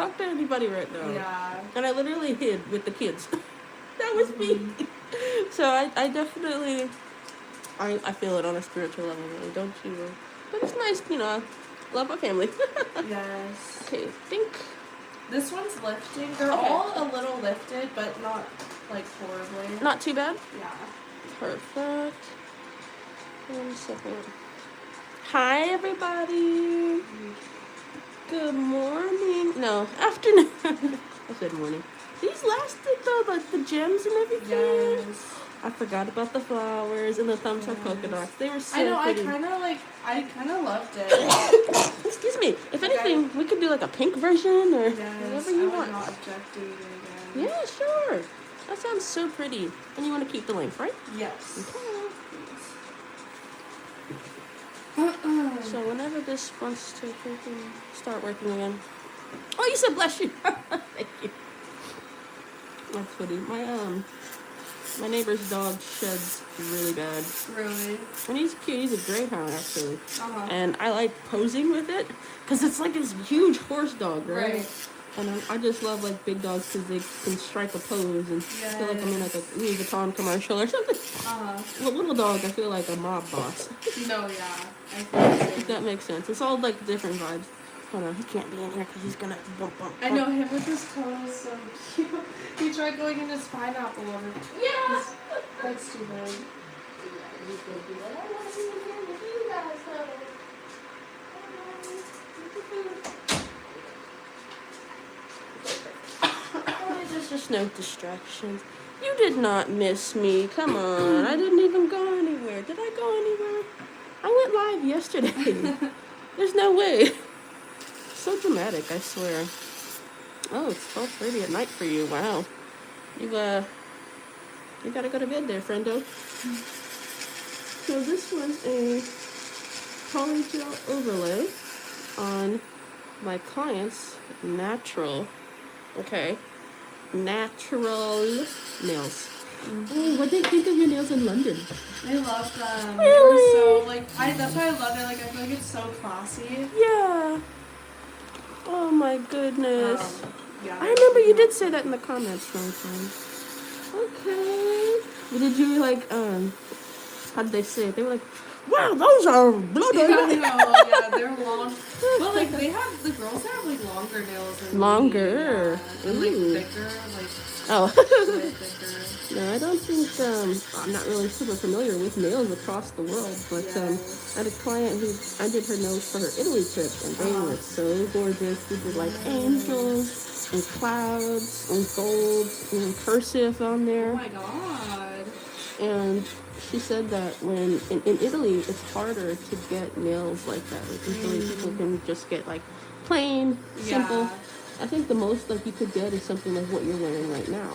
talk to anybody right now. Yeah. And I literally hid with the kids. That was me. So I definitely, I feel it on a spiritual level, really, don't you? But it's nice, you know, I love my family. Yes. Okay, think. This one's lifting. They're all a little lifted, but not, like, horribly. Not too bad? Yeah. Perfect. 1 second. Hi, everybody. Good morning. No, afternoon. I said morning. These lasted, though, like the gems and everything. Yes. I forgot about the flowers and the thumbs up polka dots. They were so I know, pretty. I kind of loved it. Excuse me. If anything, we could do like a pink version or whatever you want. Not object to it again. Yeah, sure. That sounds so pretty. And you want to keep the length, right? Yes. Okay. So whenever this wants to start working again. Oh, you said bless you. Thank you. That's funny. My neighbor's dog sheds really bad. Really? And he's cute. He's a greyhound, actually. Uh-huh. And I like posing with it because it's like this huge horse dog, right? And I just love like big dogs because they can strike a pose and feel like I'm in like a Louis Vuitton commercial or something. Uh-huh. Well, little dog, I feel like a mob boss. No, yeah. If that makes sense. It's all like different vibes. Hold on, he can't be in here because he's gonna bump. I know him with his toes, so cute. He tried going in his pineapple on it. Yeah! That's too bad. There's just no distractions. You did not miss me. Come on. I didn't even go anywhere. Did I go anywhere? I went live yesterday. There's no way. So dramatic, I swear. Oh, it's 12:30 at night for you. Wow. You gotta go to bed there, friendo. So this was a polygel overlay on my client's natural nails. Oh, what do you think of your nails in London? I love them. Really? So, like, that's why I love it. Like, I feel like it's so classy. Yeah. Oh my goodness. Yeah. I remember you did say that in the comments one time. Okay. But did you like how did they say it? They were like, wow, those are bloody. Yeah, I know. Yeah, they're long. Well, like the girls have like longer nails. Than Longer. Me. Yeah. And like thicker, like. Oh. thicker. No, I don't think I'm not really super familiar with nails across the world, but I had a client who I did her nails for her Italy trip, and they were so gorgeous. We did like angels and clouds and gold and cursive on there. Oh my god. And she said that when in Italy, it's harder to get nails like that. Like, usually people can just get like plain, simple. I think the most like you could get is something like what you're wearing right now.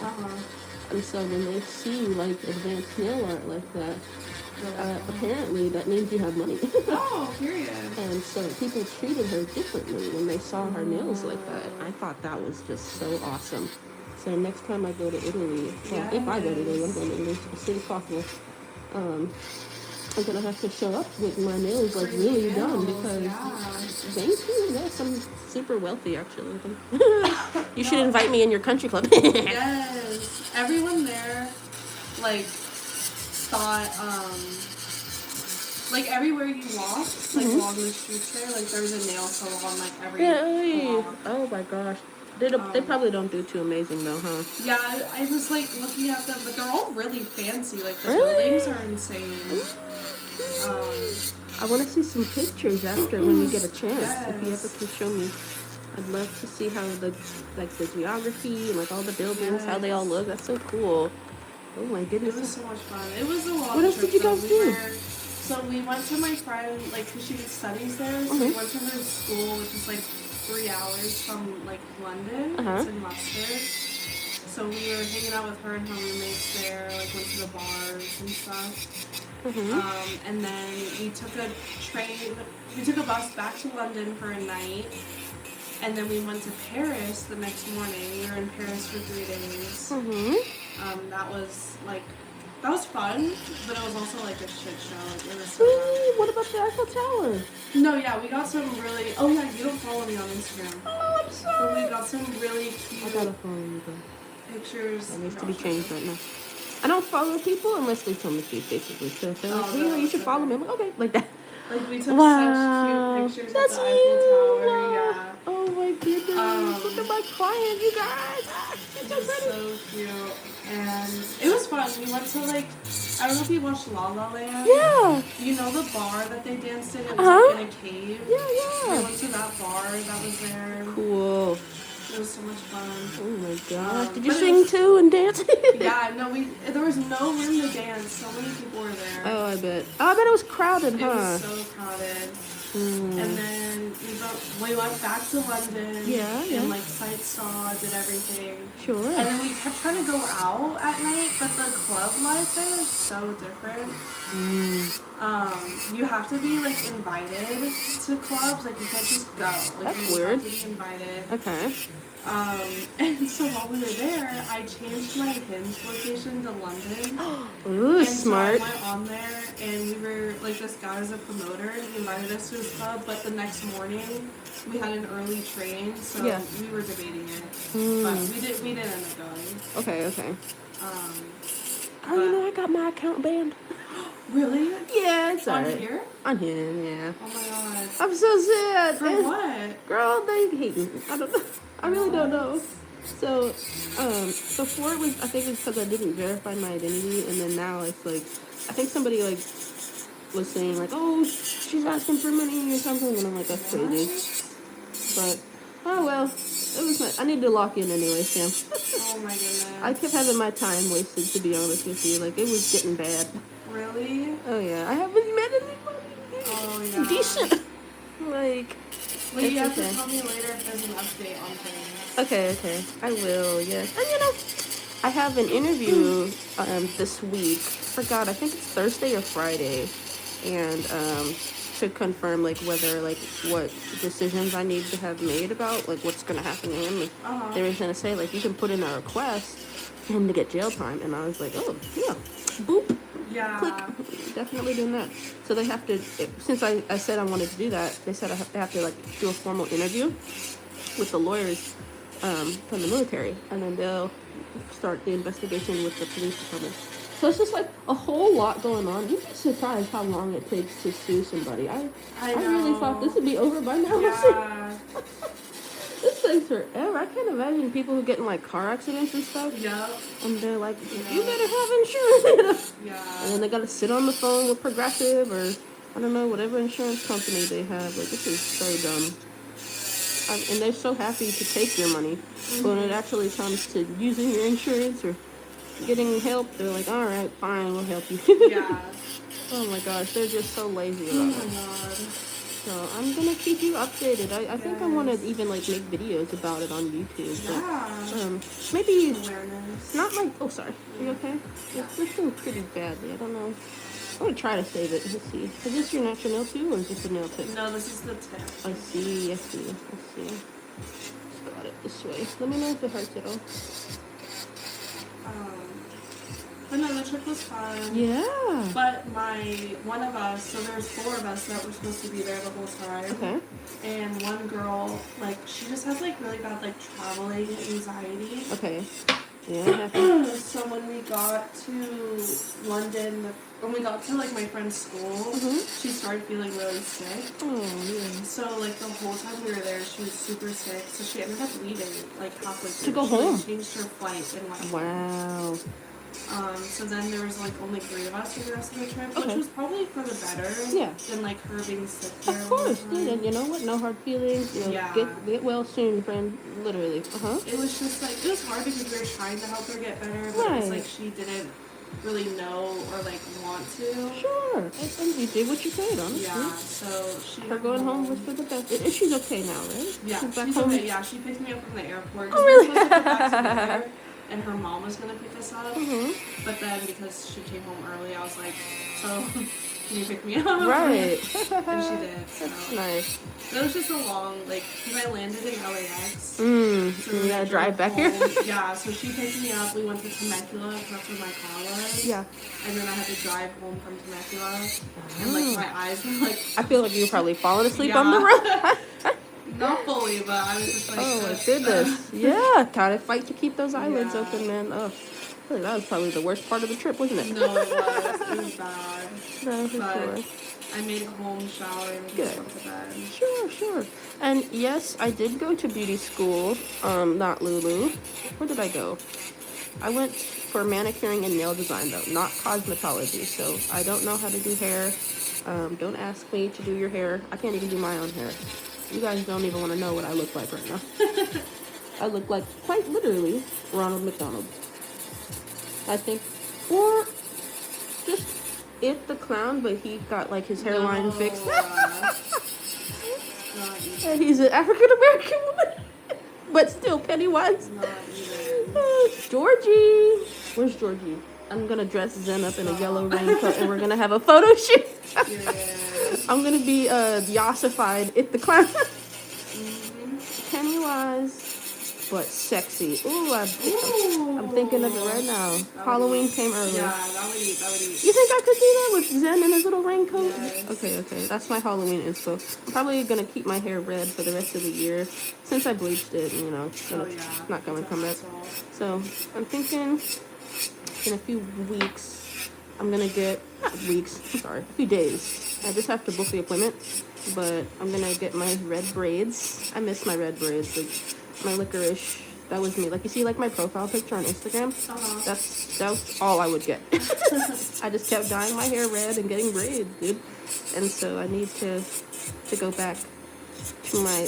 And so when they see like advanced nail art like that, apparently that means you have money. Oh, period. And so people treated her differently when they saw her nails like that. I thought that was just so awesome. So next time I go to Italy, well, if I go to Italy, I'm going to Italy as soon as possible. I'm gonna have to show up with my nails like really done because thank you. Yes, I'm super wealthy actually. You should invite me in your country club. Yes, everyone there like thought like everywhere you walk, like along the streets there, like there's a nail salon like every block. Oh my gosh. They probably don't do too amazing though, huh? Yeah, I was like looking at them, but they're all really fancy. Like the buildings are insane. I want to see some pictures after when we get a chance. If you ever can show me, I'd love to see how the geography and like all the buildings, how they all look. That's so cool. Oh my goodness. It was so much fun. It was a long What else did you guys do? So we went to my friend, like, because she studies there. So we went to her school, which is like 3 hours from like London. It's in Mustard. So we were hanging out with her and her roommates there, like went to the bars and stuff. And then we took a bus back to London for a night. And then we went to Paris the next morning. We were in Paris for 3 days. That was like That was fun, but it was also like a shit show. Like, it was so Really? What about the Eiffel Tower? bad. No, yeah, we got some really. Oh yeah, you don't follow me on Instagram. Oh, I'm But sorry. we got some really I cute gotta follow you though. pictures. That needs to be changed right now. I don't follow people unless they tell me to, basically. So if they're like, Oh, hey, no, you should it's follow me. okay. I'm like, okay, like that. Like we took Wow. such cute pictures That's at the Eiffel you. Tower. Yeah. Oh my goodness. Look at my client, you guys. Ah, she's It so was pretty. so cute. And it was fun. We went to like, I don't know if you watched La La Land. Yeah. You know the bar that they danced in? It was Uh-huh. like in a cave. Yeah, We yeah. went to that bar that was there. Cool. It was so much fun. Oh my gosh. Did you But it sing was- too and dance? Yeah, no, there was no room to dance. So many people were there. Oh, I bet. Oh, I bet it was crowded, It huh? was so crowded. Hmm. And then we went back to London. Yeah, yeah. And like sight saw, did everything. Sure. And then we kept trying to go out at night, but the club life there is so different. You have to be like invited to clubs. Like you can't just go. Like That's you weird. have to be invited. Okay. And so while we were there, I changed my Hinge location to London. Ooh, And smart. so I went on there, and we were like, this guy was a promoter, and he invited us to his club. But the next morning, we had an early train, so Yeah. we were debating it, Mm. but we didn't end up going. Okay, okay. But, Oh, you know, I got my account banned. really? Yeah, it's On alright. here? On here, yeah. Oh my god. I'm so sad. For And- what? Girl, they hate me. I don't know. I really don't know. So, before it was, I think it's because I didn't verify my identity, and then now it's like, I think somebody like was saying like, oh, she's asking for money or something, and I'm like, that's crazy. But, oh well, it was nice. I needed to lock in anyway, Sam. Oh my goodness. I kept having my time wasted, to be honest with you. Like, it was getting bad. Really? Oh yeah, I haven't met anybody Oh yeah. decent. Like, Well, you have okay. to tell me later if there's an update on things. okay, I will, yes. And you know, I have an interview this week. Forgot, I think it's Thursday or Friday. And to confirm like whether like what decisions I need to have made about like what's gonna happen to him. Uh-huh. They were gonna say like you can put in a request for him to get jail time, and I was like, oh yeah, boop. Yeah. Click. Definitely doing that. So they have to, since I said I wanted to do that, they said they have to like do a formal interview with the lawyers from the military, and then they'll start the investigation with the police department. So it's just like a whole lot going on. You'd be surprised how long it takes to sue somebody. I really thought this would be over by now. Yeah. This takes forever. I can't imagine people who get in like car accidents and stuff. Yep. And they're like, you better have insurance. Yeah. And then they gotta sit on the phone with Progressive or, I don't know, whatever insurance company they have. Like, this is so dumb. And they're so happy to take your money. But when it actually comes to using your insurance or getting help, they're like, all right, fine, we'll help you. Yeah. Oh my gosh, they're just so lazy Oh about my it. god. So I'm gonna keep you updated. I think I want to even like make videos about it on YouTube. But, Yeah. maybe Awareness. not like. Oh, sorry. Are you okay? It's doing pretty badly. I don't know. I'm gonna try to save it. Let's see. Is this your natural nail too, or is this a nail tip? No, this is the tip. I see. Let's see. Just got it this way. Let me know if it hurts at all. But no, the trip was fun. Yeah. But one of us, so there's 4 of us that were supposed to be there the whole time. Okay. And one girl, like, she just has like really bad like traveling anxiety. Okay. Yeah. It happens. So when we got to London, when we got to like my friend's school, she started feeling really sick. Oh yeah. So like the whole time we were there, she was super sick. So she ended up leaving like halfway through. To go She, home. Like, changed her flight and went. Wow. So then there was like only 3 of us for the rest of the trip, which Okay. was probably for the better. Yeah. Than like her being sick there. Of all the course, time. dude. And you know what? No hard feelings. You know, Yeah. get well soon, friend. Literally. It was just like, it was hard because we were trying to help her get better, but it was Right. like she didn't really know or like want to. Sure. And you did what you could, honestly. Yeah, so she. Her going home was for the best. And she's okay now, right? Yeah, She's back she's home. okay. Yeah, she picked me up from the airport. 'cause Oh, we were really? supposed to come back together. and her mom was gonna pick us up. But then because she came home early, I was like, so can you pick me up? Right. And she did. So. That's nice. It was just a long, like, because I landed in LAX. So you gotta drive back here? Yeah, so she picked me up. We went to Temecula, because that's where my car was. Yeah. And then I had to drive home from Temecula. And, like, my eyes were, like... I feel like you were probably falling asleep on the road. Not fully, but I was just like... Oh, my goodness. Yeah, gotta fight to keep those eyelids open, man. Oh, really, that was probably the worst part of the trip, wasn't it? No, it was. It was bad. No, for But sure. I made it home, showered, and just went to bed. Sure. And yes, I did go to beauty school, not Lulu. Where did I go? I went for manicuring and nail design, though, not cosmetology. So I don't know how to do hair. Don't ask me to do your hair. I can't even do my own hair. You guys don't even want to know what I look like right now. I look like, quite literally, Ronald McDonald. I think, or just It the Clown, but he got like his hairline fixed. And he's an African American woman, but still Pennywise. Georgie, where's Georgie? I'm gonna dress Zen up in a yellow raincoat, and we're gonna have a photo shoot. I'm gonna be the ossified It the Clown. Pennywise, but sexy. Ooh, I'm thinking of it right now. Halloween came early. Yeah, that would eat. You think I could do that with Zen in his little raincoat? Yes. Okay. That's my Halloween inspo. I'm probably gonna keep my hair red for the rest of the year. Since I bleached it, you know, it's not gonna come back. So I'm thinking in a few weeks, I'm gonna get, a few days. I just have to book the appointment. But I'm gonna get my red braids. I miss my red braids, like my licorice. That was me. Like you see, like my profile picture on Instagram. That's all I would get. I just kept dyeing my hair red and getting braids, dude. And so I need to go back to my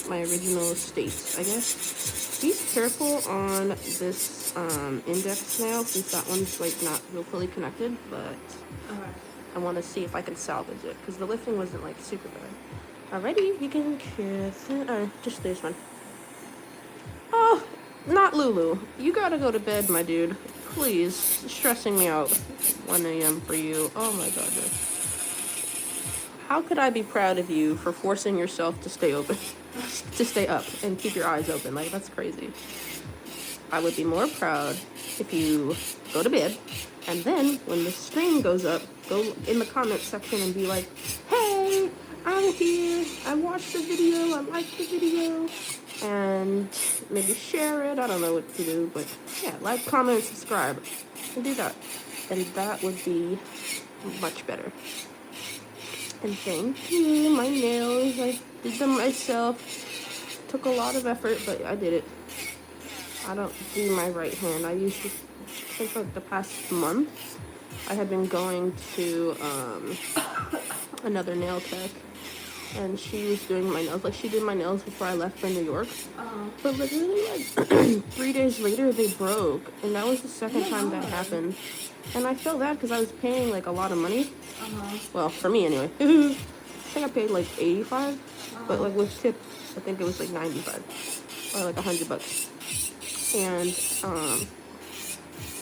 my original state, I guess. Be careful on this index nail, since that one's like not real fully connected, but. I want to see if I can salvage it, because the lifting wasn't like super bad. Alrighty, you can kiss it, or just this one. Oh, not Lulu. You gotta go to bed, my dude. Please, it's stressing me out. 1 a.m. for you. Oh my god. How could I be proud of you for forcing yourself to stay open, to stay up and keep your eyes open? Like, that's crazy. I would be more proud if you go to bed, and then when the stream goes up, go in the comment section and be like, hey, I'm here, I watched the video, I liked the video, and maybe share it. I don't know what to do, but yeah, like, comment, subscribe, and do that. And that would be much better. And thank you. My nails, I did them myself. Took a lot of effort, but I did it. I don't do my right hand. I used to, I think like the past month, I had been going to another nail tech, and she was doing my nails. Like, she did my nails before I left for New York. But literally, like, 3 days later, they broke, and that was the second time that happened. And I felt bad because I was paying like a lot of money. Well, for me anyway. I think I paid like 85, but like with tip, I think it was like 95 or like $100. And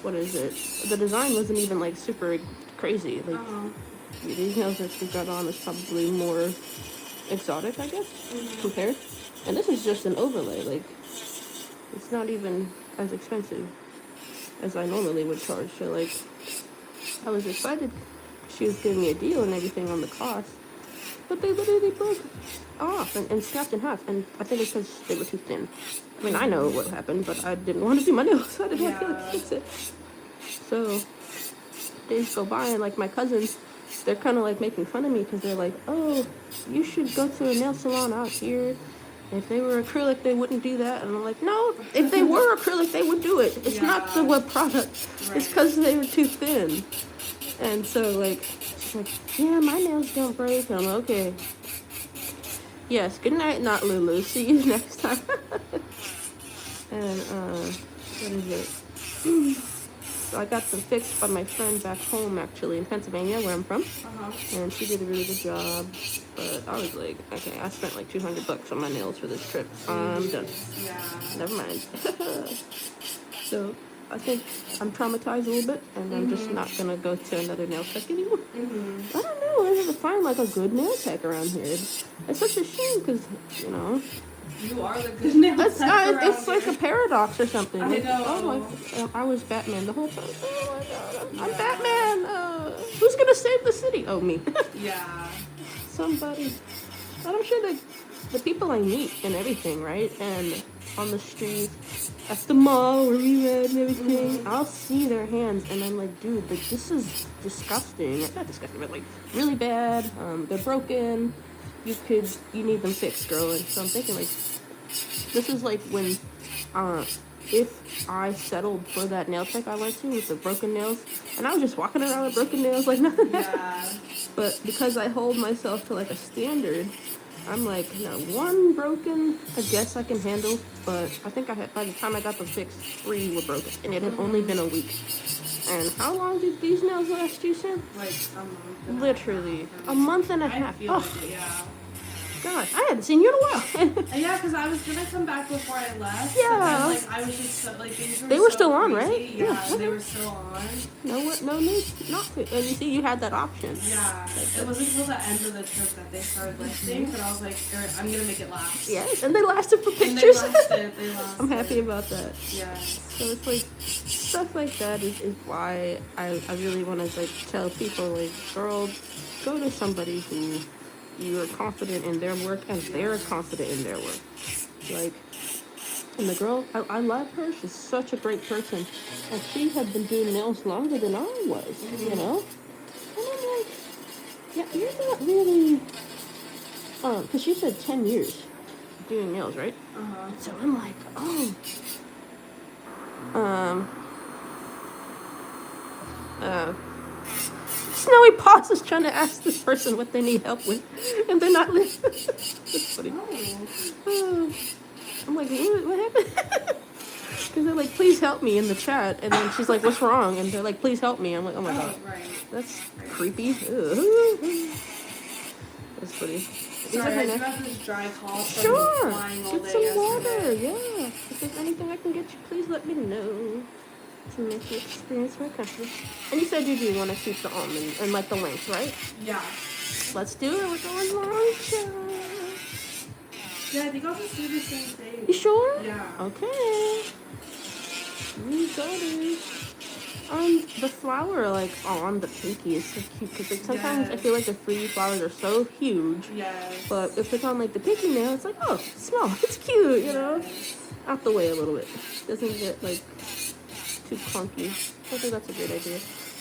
what is it? The design wasn't even like super crazy. Like these nails that she got on is probably more exotic, I guess, compared. And this is just an overlay. Like, it's not even as expensive as I normally would charge. So like, I was excited she was giving me a deal and everything on the cost, but they literally broke off and snapped in half. And I think it's because they were too thin. I mean, I know what happened, but I didn't want to do my nails, so I didn't want to fix it. So days go by, and like my cousins, they're kind of like making fun of me because they're like, oh, you should go to a nail salon out here. If they were acrylic, they wouldn't do that. And I'm like, no, if they were acrylic, they would do it. It's not the what product. Right. It's because they were too thin. And so, like, she's like, yeah, my nails don't break. And I'm like, okay. Yes, good night, not Lulu. See you next time. And, what is it? So I got them fixed by my friend back home, actually, in Pennsylvania, where I'm from. And she did a really good job. But I was like, okay, I spent like $200 on my nails for this trip. I'm done. Yeah. Never mind. So I think I'm traumatized a little bit, and I'm just not gonna go to another nail tech anymore. I don't know. I have to find like a good nail tech around here. It's such a shame because, you know, You are the good nail tech around it's like here. a paradox or something. I know. Oh, I was Batman the whole time. Oh my god, I'm Yeah. Batman. Who's gonna save the city? Oh, me. Yeah. Somebody. And I'm sure that the people I meet and everything, right? And on the street, at the mall where we read and everything, I'll see their hands and I'm like, dude, like, this is disgusting. It's not disgusting, but like really bad. They're broken. You need them fixed, girl. And so I'm thinking like, this is like when, if I settled for that nail tech I went to with the broken nails, and I was just walking around with broken nails like nothing. Yeah. But because I hold myself to like a standard, I'm like, no, one broken, I guess I can handle. But I think by the time I got them fixed, 3 were broken, and it had only been a week. And how long did these nails last, you said? Like a month. Literally a month and a I half. feel Oh like it, yeah. God, I hadn't seen you in a while. Yeah, because I was gonna come back before I left. Yeah. And then, like, I was just so, like, things They were so still on, crazy. right? Yeah, they were still on. No need not to. And you see, you had that option. Yeah. It wasn't until the end of the trip that they started lifting, but I was like, I'm gonna make it last. Yes, and they lasted for And pictures. they lasted. I'm happy about that. Yeah. So it's like stuff like that is why I really want to like tell people like, girl, go to somebody who you are confident in their work and they're confident in their work. Like, and the girl, I love her. She's such a great person, and she had been doing nails longer than I was. You know, and I'm like, yeah, you're not really, because she said 10 years doing nails, right? So I'm like, oh. Snowy pauses trying to ask this person what they need help with, and they're not listening. That's funny. I'm like, what happened? Because they're like, please help me in the chat, and then she's like, what's wrong? And they're like, please help me. I'm like, oh my god, Right. that's creepy. That's funny. Sorry, I do have this dry cough. So Sure. flying all Get day some yesterday. water. Yeah. If there's anything I can get you, please let me know. To make the experience more comfortable. And you said you do want to keep the almond and like the length, right? Yeah. Let's do it. We're going long shot. Yeah, I think I'll just do the same thing. You sure? Yeah. Okay. You got it. The flower like on the pinky is so cute because like sometimes I feel like the 3D flowers are so huge. Yes. But if it's on like the pinky nail, it's like, oh, it's small. It's cute, you know? Out the way a little bit. Doesn't get like too clunky. I think that's a good idea.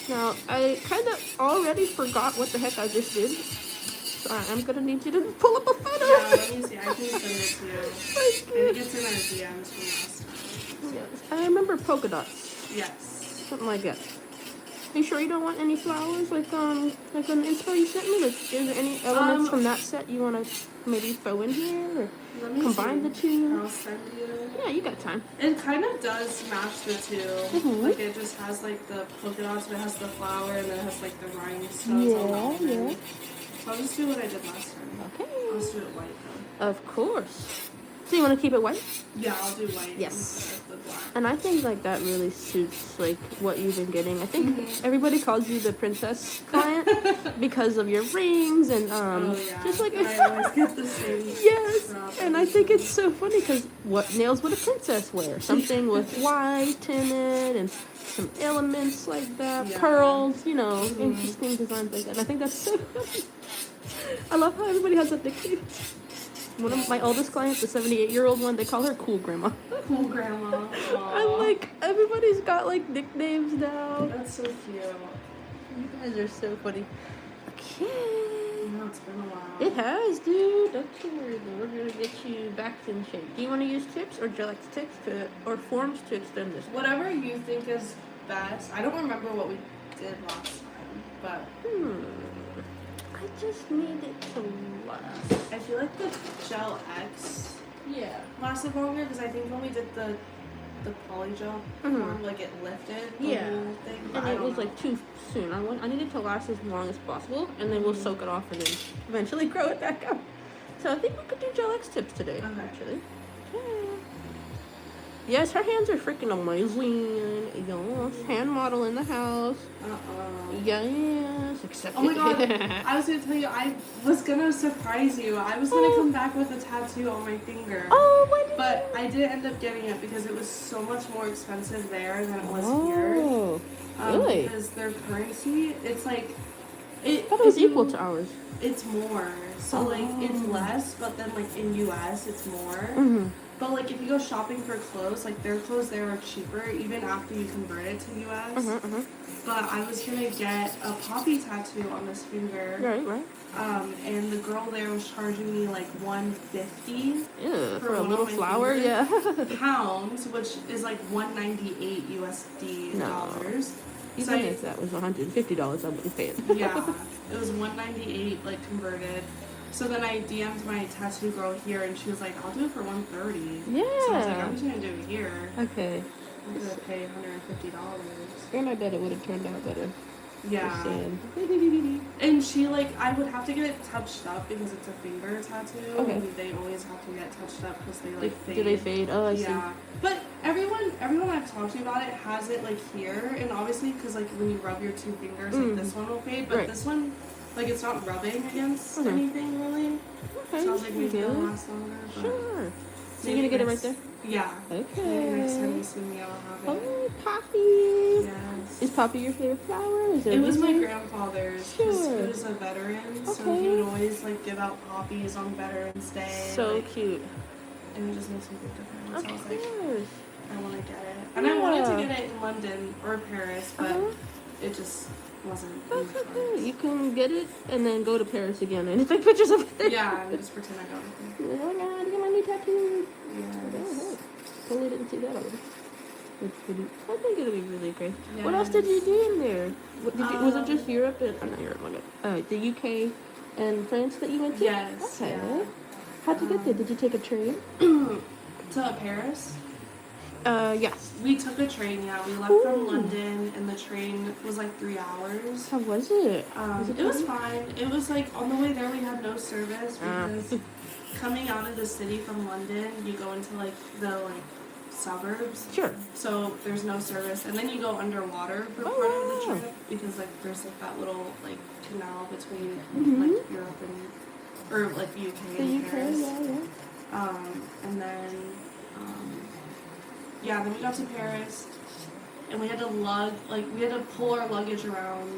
Now, I kind of already forgot what the heck I just did. So I'm going to need you to pull up a photo. Yeah, let me see. I can send it to you. I think it's in our DMs from last time. Yes. I remember polka dots. Yes. Something like that. Are you sure you don't want any flowers like on the inspo you sent me? Like, is there any elements from that set you want to maybe throw in here or combine the two? I'll send you. Yeah, you got time. It kind of does match the two. Like it just has like the polka dots, but it has the flower, and then it has like the rhinestones on the almond. So I'll just do what I did last time. Okay. I'll just do it white though. Of course. So you want to keep it white? Yeah, I'll do white Yes. instead of the black. And I think like that really suits like what you've been getting. I think everybody calls you the princess client because of your rings and just like I always get the same. yes. And I think it's so funny because what nails would a princess wear? Something with white in it and some elements like that, pearls, you know, interesting designs like that. And I think that's so funny. I love how everybody has a nickname. One of my oldest clients, the 78-year-old one, they call her Cool Grandma. Cool grandma. I'm like, everybody's got like nicknames now. That's so cute. You guys are so funny. Okay. No, it's been a while. It has, dude. Don't you worry, though. We're gonna get you back in shape. Do you want to use tips, or do you like tips to, or forms to extend this? Whatever you think is best. I don't remember what we did last time, but I just need it to last. I feel like the Gel X Yeah. lasted longer because I think when we did the the polygel form, like it lifted the whole thing. And it was like too soon. I needed to last as long as possible, and then we'll soak it off and then eventually grow it back up. So I think we could do gel X tips today, actually. Yeah. Yes, her hands are freaking amazing. Yes, hand model in the house. Yes, except oh my god, I was gonna tell you, I was gonna surprise you. I was gonna come back with a tattoo on my finger. Oh, why did But I didn't end up getting it because it was so much more expensive there than it was here. Really? Because their currency, it's like I thought it was equal to ours. It's more. So like it's less, but then like in US it's more. But like if you go shopping for clothes, like their clothes there are cheaper even after you convert it to US. But I was gonna get a poppy tattoo on this finger. Right. And the girl there was charging me like $150 for a little flower, pounds, which is like $198 USD dollars. Even if that was $150, I wouldn't pay it. Yeah, it was $198 like converted. So then I DM'd my tattoo girl here, and she was like, "I'll do it for $130." Yeah. So I was like, "I'm just gonna do it here." Okay. I'm gonna pay $150. And I bet it would have turned out better. Yeah. And she like, I would have to get it touched up because it's a finger tattoo. Okay. And they always have to get touched up because they like fade. Do they fade? Oh, I see. Yeah. But everyone I've talked to about it has it like here, and obviously because like when you rub your two fingers, like this one will fade, but this one, like it's not rubbing against anything really. Okay. So I was like, maybe it'll last longer. But sure. So you're gonna get it right there? Yeah. Okay. Maybe next time you see me, I'll have it. Oh, Poppy. Yes. Is Poppy your favorite flower? Is it was my grandfather's. Sure. He was a veteran, so he would always like give out poppies on Veterans Day. So like, cute. And it just makes me think of him. So I was like, Course. I want to get it. And I wanted to get it in London or Paris, but it just wasn't. That's okay. You can get it and then go to Paris again and take pictures of it. Yeah, and just pretend I got it. Oh my god, get my new tattoo. Yes. Totally didn't see that already. I think it'll be really great. Yes. What else did you do in there? What, did you, was it just Europe and not Europe? My God. The UK and France that you went to? Yes. Okay. Yeah. How'd you get there? Did you take a train? To Paris? Yes. We took a train, yeah. We left from London, and the train was like 3 hours. How was it? It was fine. It was like, on the way there we had no service because coming out of the city from London, you go into like the suburbs. Sure. So there's no service, and then you go underwater for part of the trip because like there's like that little like canal between like Europe and or like UK and Paris. And then then we got to Paris, and we had to pull our luggage around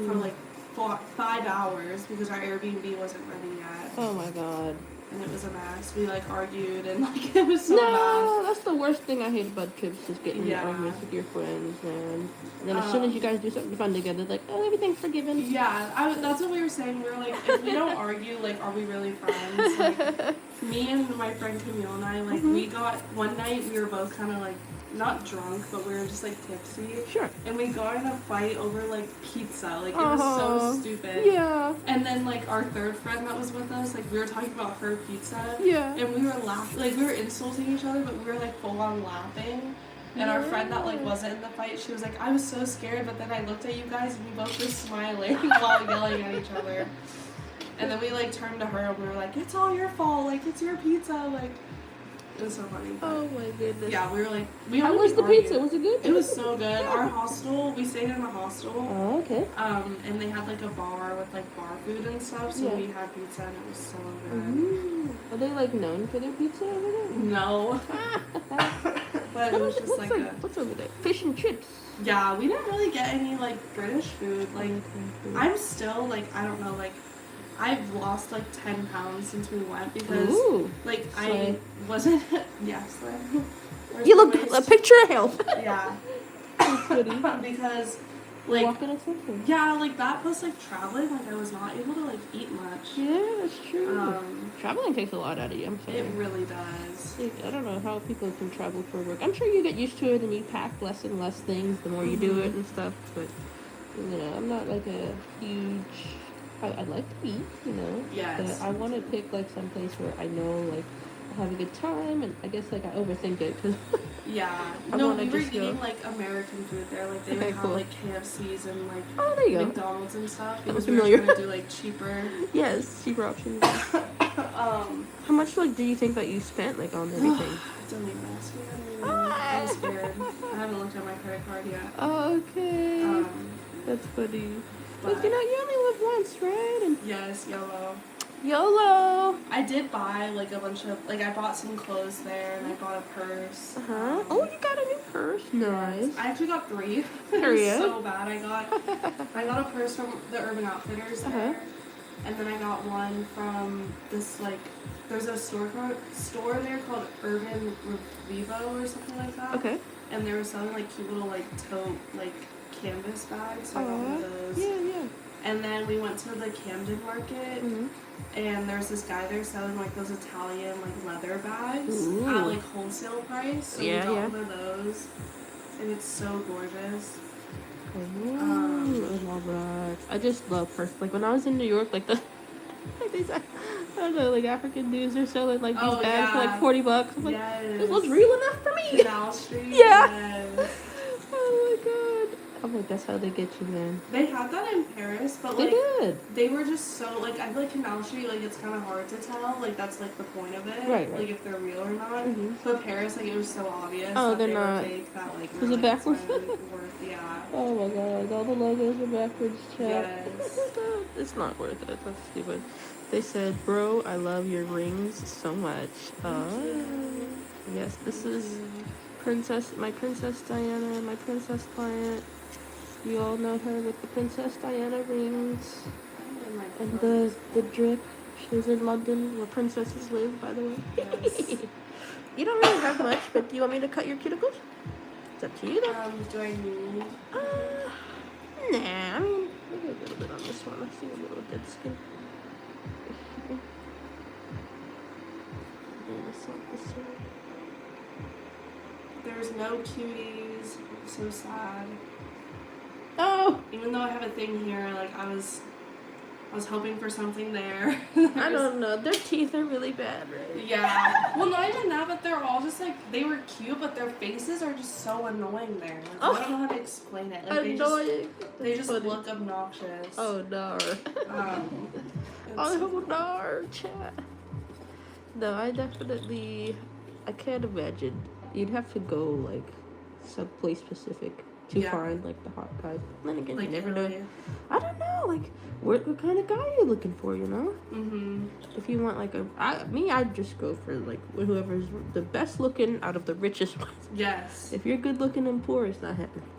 for like 5 hours because our Airbnb wasn't ready yet. Oh my god. And it was a mess. We like argued and like it was so no, bad. That's the worst thing I hate about trips is getting in arguments with your friends, man. And then as soon as you guys do something fun together, like, oh, everything's forgiven. Yeah, that's what we were saying. We were like, if we don't argue, like, are we really friends? Like, me and my friend Camille and I, like, we got one night. We were both kind of like not drunk, but we were just like tipsy. Sure. And we got in a fight over like pizza. Like it was so stupid. Yeah. And then like our third friend that was with us, like we were talking about her pizza. Yeah. And we were laughing, like we were insulting each other, but we were like full on laughing. And our friend that like wasn't in the fight, she was like, I was so scared, but then I looked at you guys and we both were smiling while yelling at each other. And then we like turned to her and we were like, it's all your fault, like it's your pizza, like. It was so funny. Oh my goodness. Yeah, we were like, how was the pizza? Was it good? It was so good. Our hostel, we stayed in a hostel. Oh, okay. And they had like a bar with like bar food and stuff, so we had pizza and it was so good. Are they like known for their pizza over there? No. But it was just like what's over there? Fish and chips. Yeah, we didn't really get any like British food. Like, I'm still like, I don't know, like, I've lost like 10 pounds since we went because like I wasn't you look a picture of health. Yeah. Because like walking or something. Yeah, like that plus like traveling, like I was not able to like eat much. Yeah, that's true. Traveling takes a lot out of you. I'm sorry. It really does. Like, I don't know how people can travel for work. I'm sure you get used to it and you pack less and less things the more you do it and stuff. But you know, I'm not like a huge. I'd like to eat, you know. Yes. But I want to pick like some place where I know like have a good time, and I guess like I overthink it because Yeah. I No, wanna we were just go. eating like American food there. Like they Okay, would have cool. like KFCs and like Oh, there you go. McDonald's and stuff I'm because we were familiar. trying to do like cheaper. Yes, cheaper options. How much like do you think that you spent like on everything? Don't even ask me. I don't even know. I'm scared. I haven't looked at my credit card yet. Okay. That's funny. But you know, you only live once, right? And yes, YOLO. YOLO. I did buy like a bunch of like I bought some clothes there and I bought a purse. Oh, you got a new purse. Nice. Yes. I actually got 3. It was so bad. I got a purse from the Urban Outfitters there, and then I got one from this like there's a store there called Urban Revivo or something like that. Okay. And they were selling like cute little like tote like canvas bags. So I got one of those. Yeah. And then we went to the Camden Market, and there's this guy there selling like those Italian like leather bags at like wholesale price. So we got one of those, and it's so gorgeous. I love that. I just love purses. Like when I was in New York, like the like these, I don't know, like African dudes are selling like these bags for like $40. I'm like, this looks real enough for me. Canal Street. Yes. Oh my god. I'm like, that's how they get you, man. They had that in Paris, but like they were just so like I feel like Canal Street like it's kind of hard to tell like that's like the point of it, right. Like if they're real or not. But Paris like it was so obvious. Oh, that they're they not. Were fake, that like Was it backwards? Yeah. Oh my god, all the logos are backwards, chat. Yes. It's not worth it. That's stupid. They said, bro, I love your rings so much. Yes, this is my Princess Diana, my princess client. You all know her with the Princess Diana rings. And the drip. She's in London, where princesses live, by the way. Yes. You don't really have much, but do you want me to cut your cuticles? It's up to you, though. Do I need? Nah, I mean, maybe a little bit on this one. I see a little dead skin. There's no cuties. I'm so sad. Oh! Even though I have a thing here, like I was hoping for something there. I don't know. Their teeth are really bad, right? Yeah. Well, not even that, but they're all just like, they were cute, but their faces are just so annoying there. Like, I don't know how to explain it. Like, annoying. They just look obnoxious. Oh, no. Oh, no, chat. No, I can't imagine. You'd have to go, like, someplace specific to find, like, the hot guys. Then again, like, you never know. I don't know, like, what kind of guy are you looking for, you know? If you want, like, I'd just go for, like, whoever's the best looking out of the richest ones. Yes. If you're good looking and poor, it's not happening.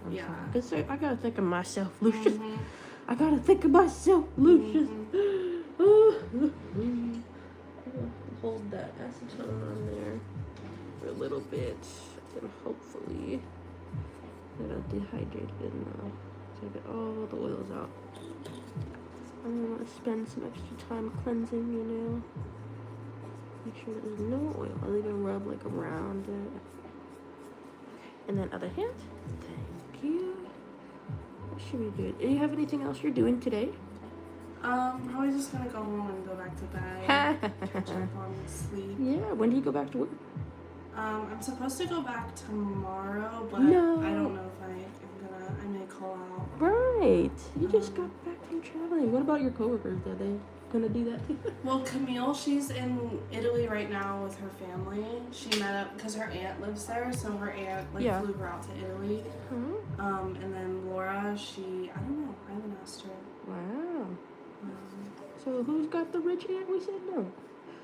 Because I gotta think of myself, Lucius. I gotta think of myself, Lucius. Hold that acetone on there for a little bit, and hopefully it'll dehydrate it enough to get all the oils out. I'm gonna spend some extra time cleansing your nail. Make sure there's no oil. I'll even rub like around it. And then other hand. Thank you. What should we do? Do you have anything else you're doing today? Probably just gonna go home and go back to bed. Catch up on sleep. Yeah, when do you go back to work? I'm supposed to go back tomorrow, but No. I don't know if I may call out. Right. You just got back from traveling. What about your coworkers? Are they gonna do that too? Well, Camille, she's in Italy right now with her family. She met up because her aunt lives there, so her aunt flew her out to Italy. And then Laura, I don't know. I haven't asked her. Wow. So who's got the rich aunt? We said no.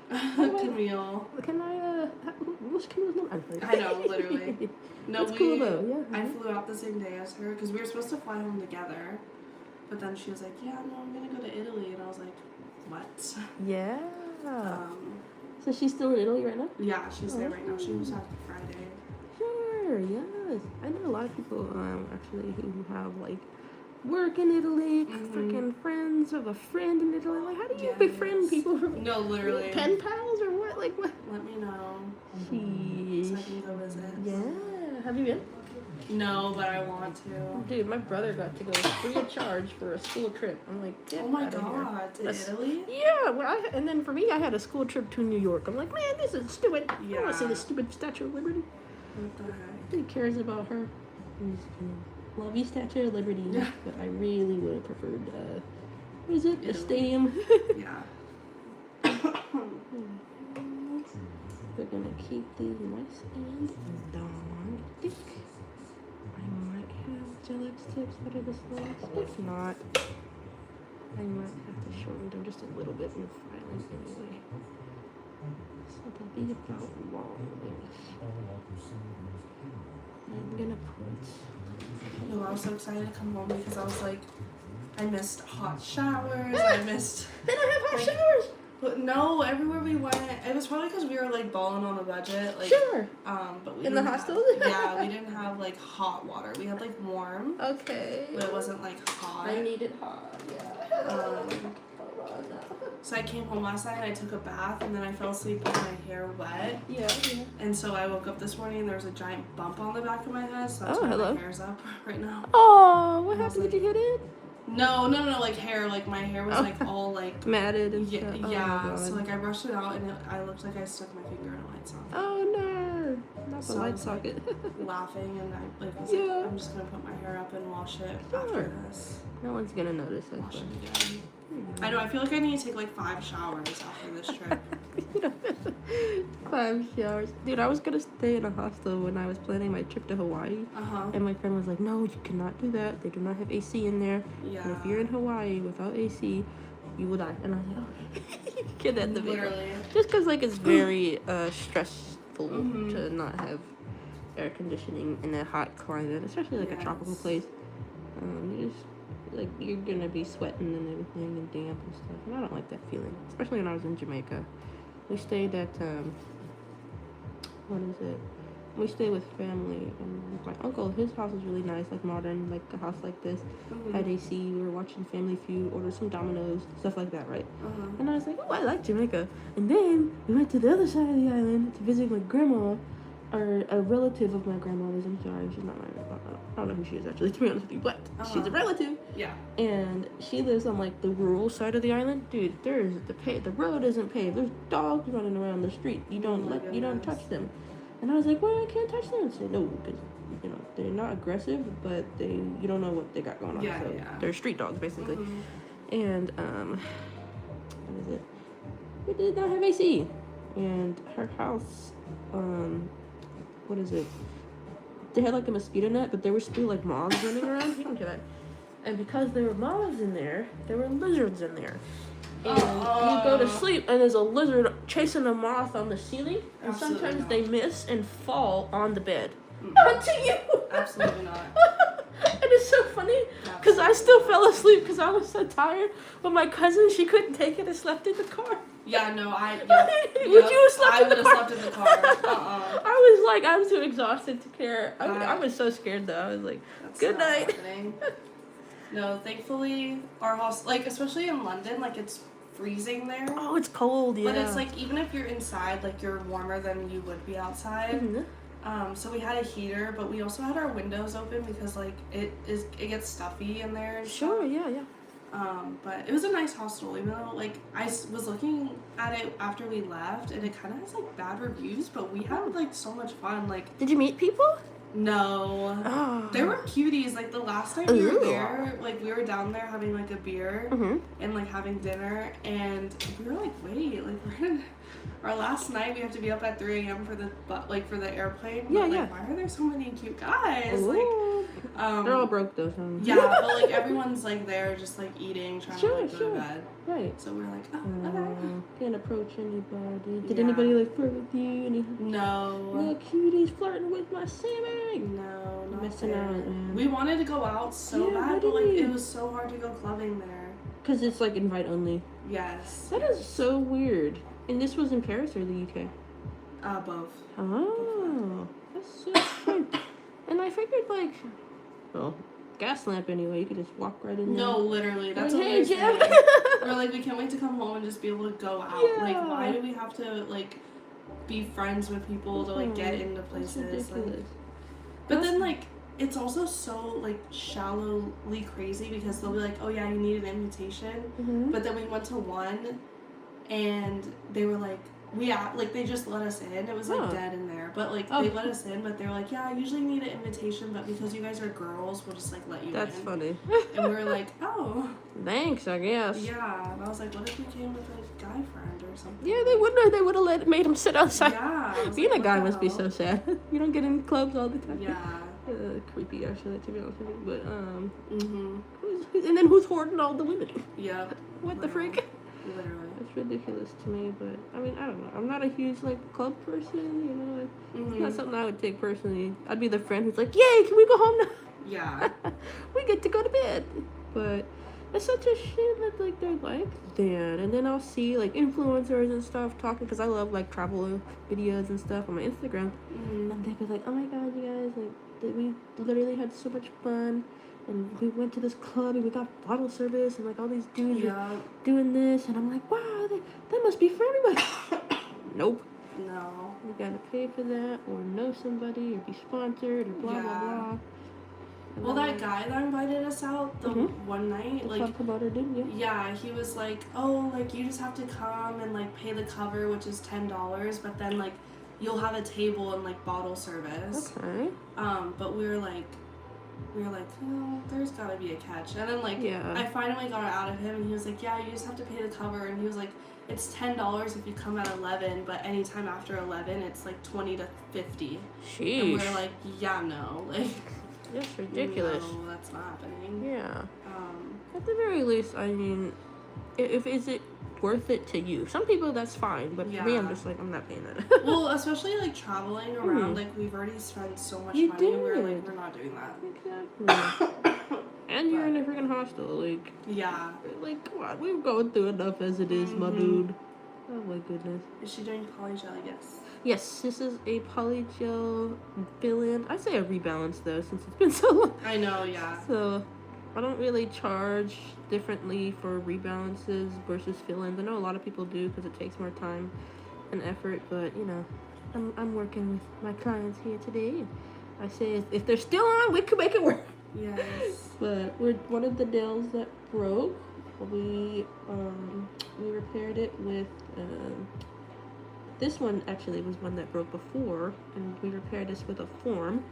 Camille. Can I, what's Camille's name? I know, literally. No, that's cool though, yeah. I flew out the same day as her because we were supposed to fly home together. But then she was like, yeah, no, I'm going to go to Italy. And I was like, what? Yeah. So she's still in Italy right now? Yeah, she's there right now. She was out Friday. Sure, yes. I know a lot of people actually who have like work in Italy, freaking friends of a friend in Italy. Like, how do you befriend people from literally pen pals or what? Like what? Let me know. Sheesh. So I can go visit. Yeah. Have you been? No, but I want to. Dude, my brother got to go free of charge for a school trip. I'm like, get Oh my outta here. god, to Italy? Yeah, well, and then for me, I had a school trip to New York. I'm like, man, this is stupid. I don't want to see Yeah. the stupid Statue of Liberty. What the heck? Who cares about her? Love you, Statue of Liberty, Yeah. but I really would have preferred, what is it? The Italy. stadium. Yeah. We're gonna keep these nice and long. Thick. I might have Gillette tips that are this long. If not, I might have to shorten them just a little bit in the filing anyway. So they'll be about long-ish. I'm gonna put... No, I was so excited to come home because I was like, I missed hot showers. I missed. They don't have hot showers! But no, everywhere we went, it was probably because we were like balling on a budget. Like, Sure. But we In the didn't hostels? Yeah, we didn't have like hot water. We had like warm, Okay. but it wasn't like hot. I needed hot, yeah. Um, Hold on now. So I came home last night and I took a bath and then I fell asleep with my hair wet. Yeah. And so I woke up this morning and there was a giant bump on the back of my head. So that's why hello. my hair's up right now. Oh, what I was happened? Did you hit it? No, like hair. Like my hair was like all like Matted and yeah. stuff. Oh, Yeah. my God. So like I brushed it out and I looked like I stuck my finger in a light socket. Oh no, not the So I light was, like, socket. Laughing and I was Yeah. like, I'm just gonna put my hair up and wash it Sure. after this. No one's gonna notice. I Wash it think. again. I know. I feel like I need to take like 5 showers after this trip. 5 showers, dude. I was gonna stay in a hostel when I was planning my trip to Hawaii, And my friend was like, "No, you cannot do that. They do not have AC in there. yeah. And if you're in Hawaii without AC, you will die." And I was like, "Oh, get at the video." Literally. Just because like it's very stressful Mhm. to not have air conditioning in a hot climate, especially like a tropical Yes. place. You just like you're gonna be sweating and everything and damp and stuff, and I don't like that feeling. Especially when I was in Jamaica, we stayed at what is it? We stayed with family, and my uncle, his house is really nice, like modern, like a house like this. Had AC. We were watching Family Feud, ordered some Domino's, stuff like that, right? And I was like, oh, I like Jamaica. And then we went to the other side of the island to visit my grandma, or a relative of my grandmother's. I'm sorry, she's not my grandma. I don't know who she is actually, to be honest with you, but she's a relative. Yeah. And she lives on like the rural side of the island. Dude, there's the road isn't paved. There's dogs running around the street. You don't you don't touch them. And I was like, well, I can't touch them. And say no, because you know they're not aggressive, but you don't know what they got going on. Yeah, so yeah. they're street dogs basically. And what is it? We did not have AC, and her house, what is it? They had like a mosquito net, but there were still like moths running around. You don't hear that. And because there were moths in there were lizards in there. And you go to sleep, and there's a lizard chasing a moth on the ceiling, and Absolutely sometimes not. they miss and fall on the bed. Onto you! Absolutely not. And it's so funny, because I still fell asleep because I was so tired, but my cousin, she couldn't take it and slept in the car. Yeah, no, Would you have slept in the car? I would have slept in the car. I was too exhausted to care. I was so scared, though. I was like, That's good not night. happening. No, thankfully, our house, like, especially in London, like, it's freezing there. Oh, it's cold, yeah. But it's like, even if you're inside, like, you're warmer than you would be outside. Mhm. So we had a heater, but we also had our windows open because, like, it gets stuffy in there and Sure, stuff. yeah. But it was a nice hostel, even though, like, I was looking at it after we left, and it kind of has, like, bad reviews, but we had, like, so much fun. Like, Did you meet people? no. Oh. There were cuties. Like, the last time we were Ooh. there, like, we were down there having, like, a beer and, like, having dinner, and we were like, wait, like, we're in our last night, we have to be up at 3 a.m. for the airplane. Yeah, but, like, yeah. why are there so many cute guys? Ooh. Like, They're all broke, though. So. yeah, but, like, everyone's, like, there just, like, eating, trying to, like, go to bed. Right. So we're like, oh, okay. Can't approach anybody. Did Yeah. anybody, like, flirt with you? No. Little cuties flirting with my Sammy. No, not Missing there. out, man. We wanted to go out so Yeah, bad, but, why like, didn't it you? was so hard to go clubbing there. Because it's, like, invite only. Yes. That is so weird. And this was in Paris or the UK? Both. Oh, that's so strange. And I figured, like, well, gas lamp anyway. You could just walk right in there. No, literally. That's Like, what hey, we're Jeff. saying. We're like, we can't wait to come home and just be able to go out. Yeah. Like, why do we have to, like, be friends with people to, like, get into That's places? Like, ridiculous. but then, like, it's also so like shallowly crazy because they'll be like, oh yeah, you need an invitation, but then we went to one, and they were like, like they just let us in. It was like dead in there, but like they let us in, but they were like, yeah, I usually need an invitation, but because you guys are girls, we'll just like let you in. That's funny. And we were like, oh, thanks, I guess. yeah. And I was like, what if we came with a guy friend or something? Yeah, they would have made him sit outside. Yeah. Being like, a guy must be so sad. You don't get in clubs all the time. Yeah. Creepy, actually, to be honest with you. But and then who's hoarding all the women? Yep. What the freak? Literally. It's ridiculous to me, but I mean, I don't know. I'm not a huge like club person, you know. It's not something I would take personally. I'd be the friend who's like, "Yay, can we go home now?" Yeah. We get to go to bed. But it's such a shame that like they're like that. And then I'll see like influencers and stuff talking, because I love like travel videos and stuff on my Instagram, and they be like, "Oh my god, you guys, like we literally had so much fun. And we went to this club and we got bottle service and like all these dudes were doing this." And I'm like, wow, that must be for everybody. Nope. No. You gotta pay for that or know somebody or be sponsored or blah, blah, blah. And well, that guy that invited us out the one night, the like, club promoter did, yeah, he was like, oh, like, you just have to come and like pay the cover, which is $10, but then like you'll have a table and like bottle service. Okay. But we were like, oh, there's gotta be a catch. And then like, I finally got it out of him, and he was like, yeah, you just have to pay the cover. And he was like, it's $10 if you come at 11, but anytime after 11, it's like 20 to 50. Sheesh. And we're like, yeah, no, like, that's ridiculous. No, that's not happening. Yeah. At the very least, I mean, if is it worth it to you? Some people, that's fine, but for me, I'm just like, I'm not paying that. Well, especially like traveling around, like we've already spent so much money. We're like, we're not doing that. Exactly. And you're in a freaking hostel, like. Yeah. Like, come on, we're going through enough as it is, my dude. Oh my goodness. Is she doing polygel? Yes. Yes, this is a polygel fill-in. I say a rebalance though, since it's been so long. I know, yeah. So I don't really charge differently for rebalances versus fill-ins. I know a lot of people do because it takes more time and effort, but you know, I'm working with my clients here today. I say if they're still on, we can make it work. Yes. But we're one of the nails that broke. We repaired it with this one actually was one that broke before, and we repaired this with a form,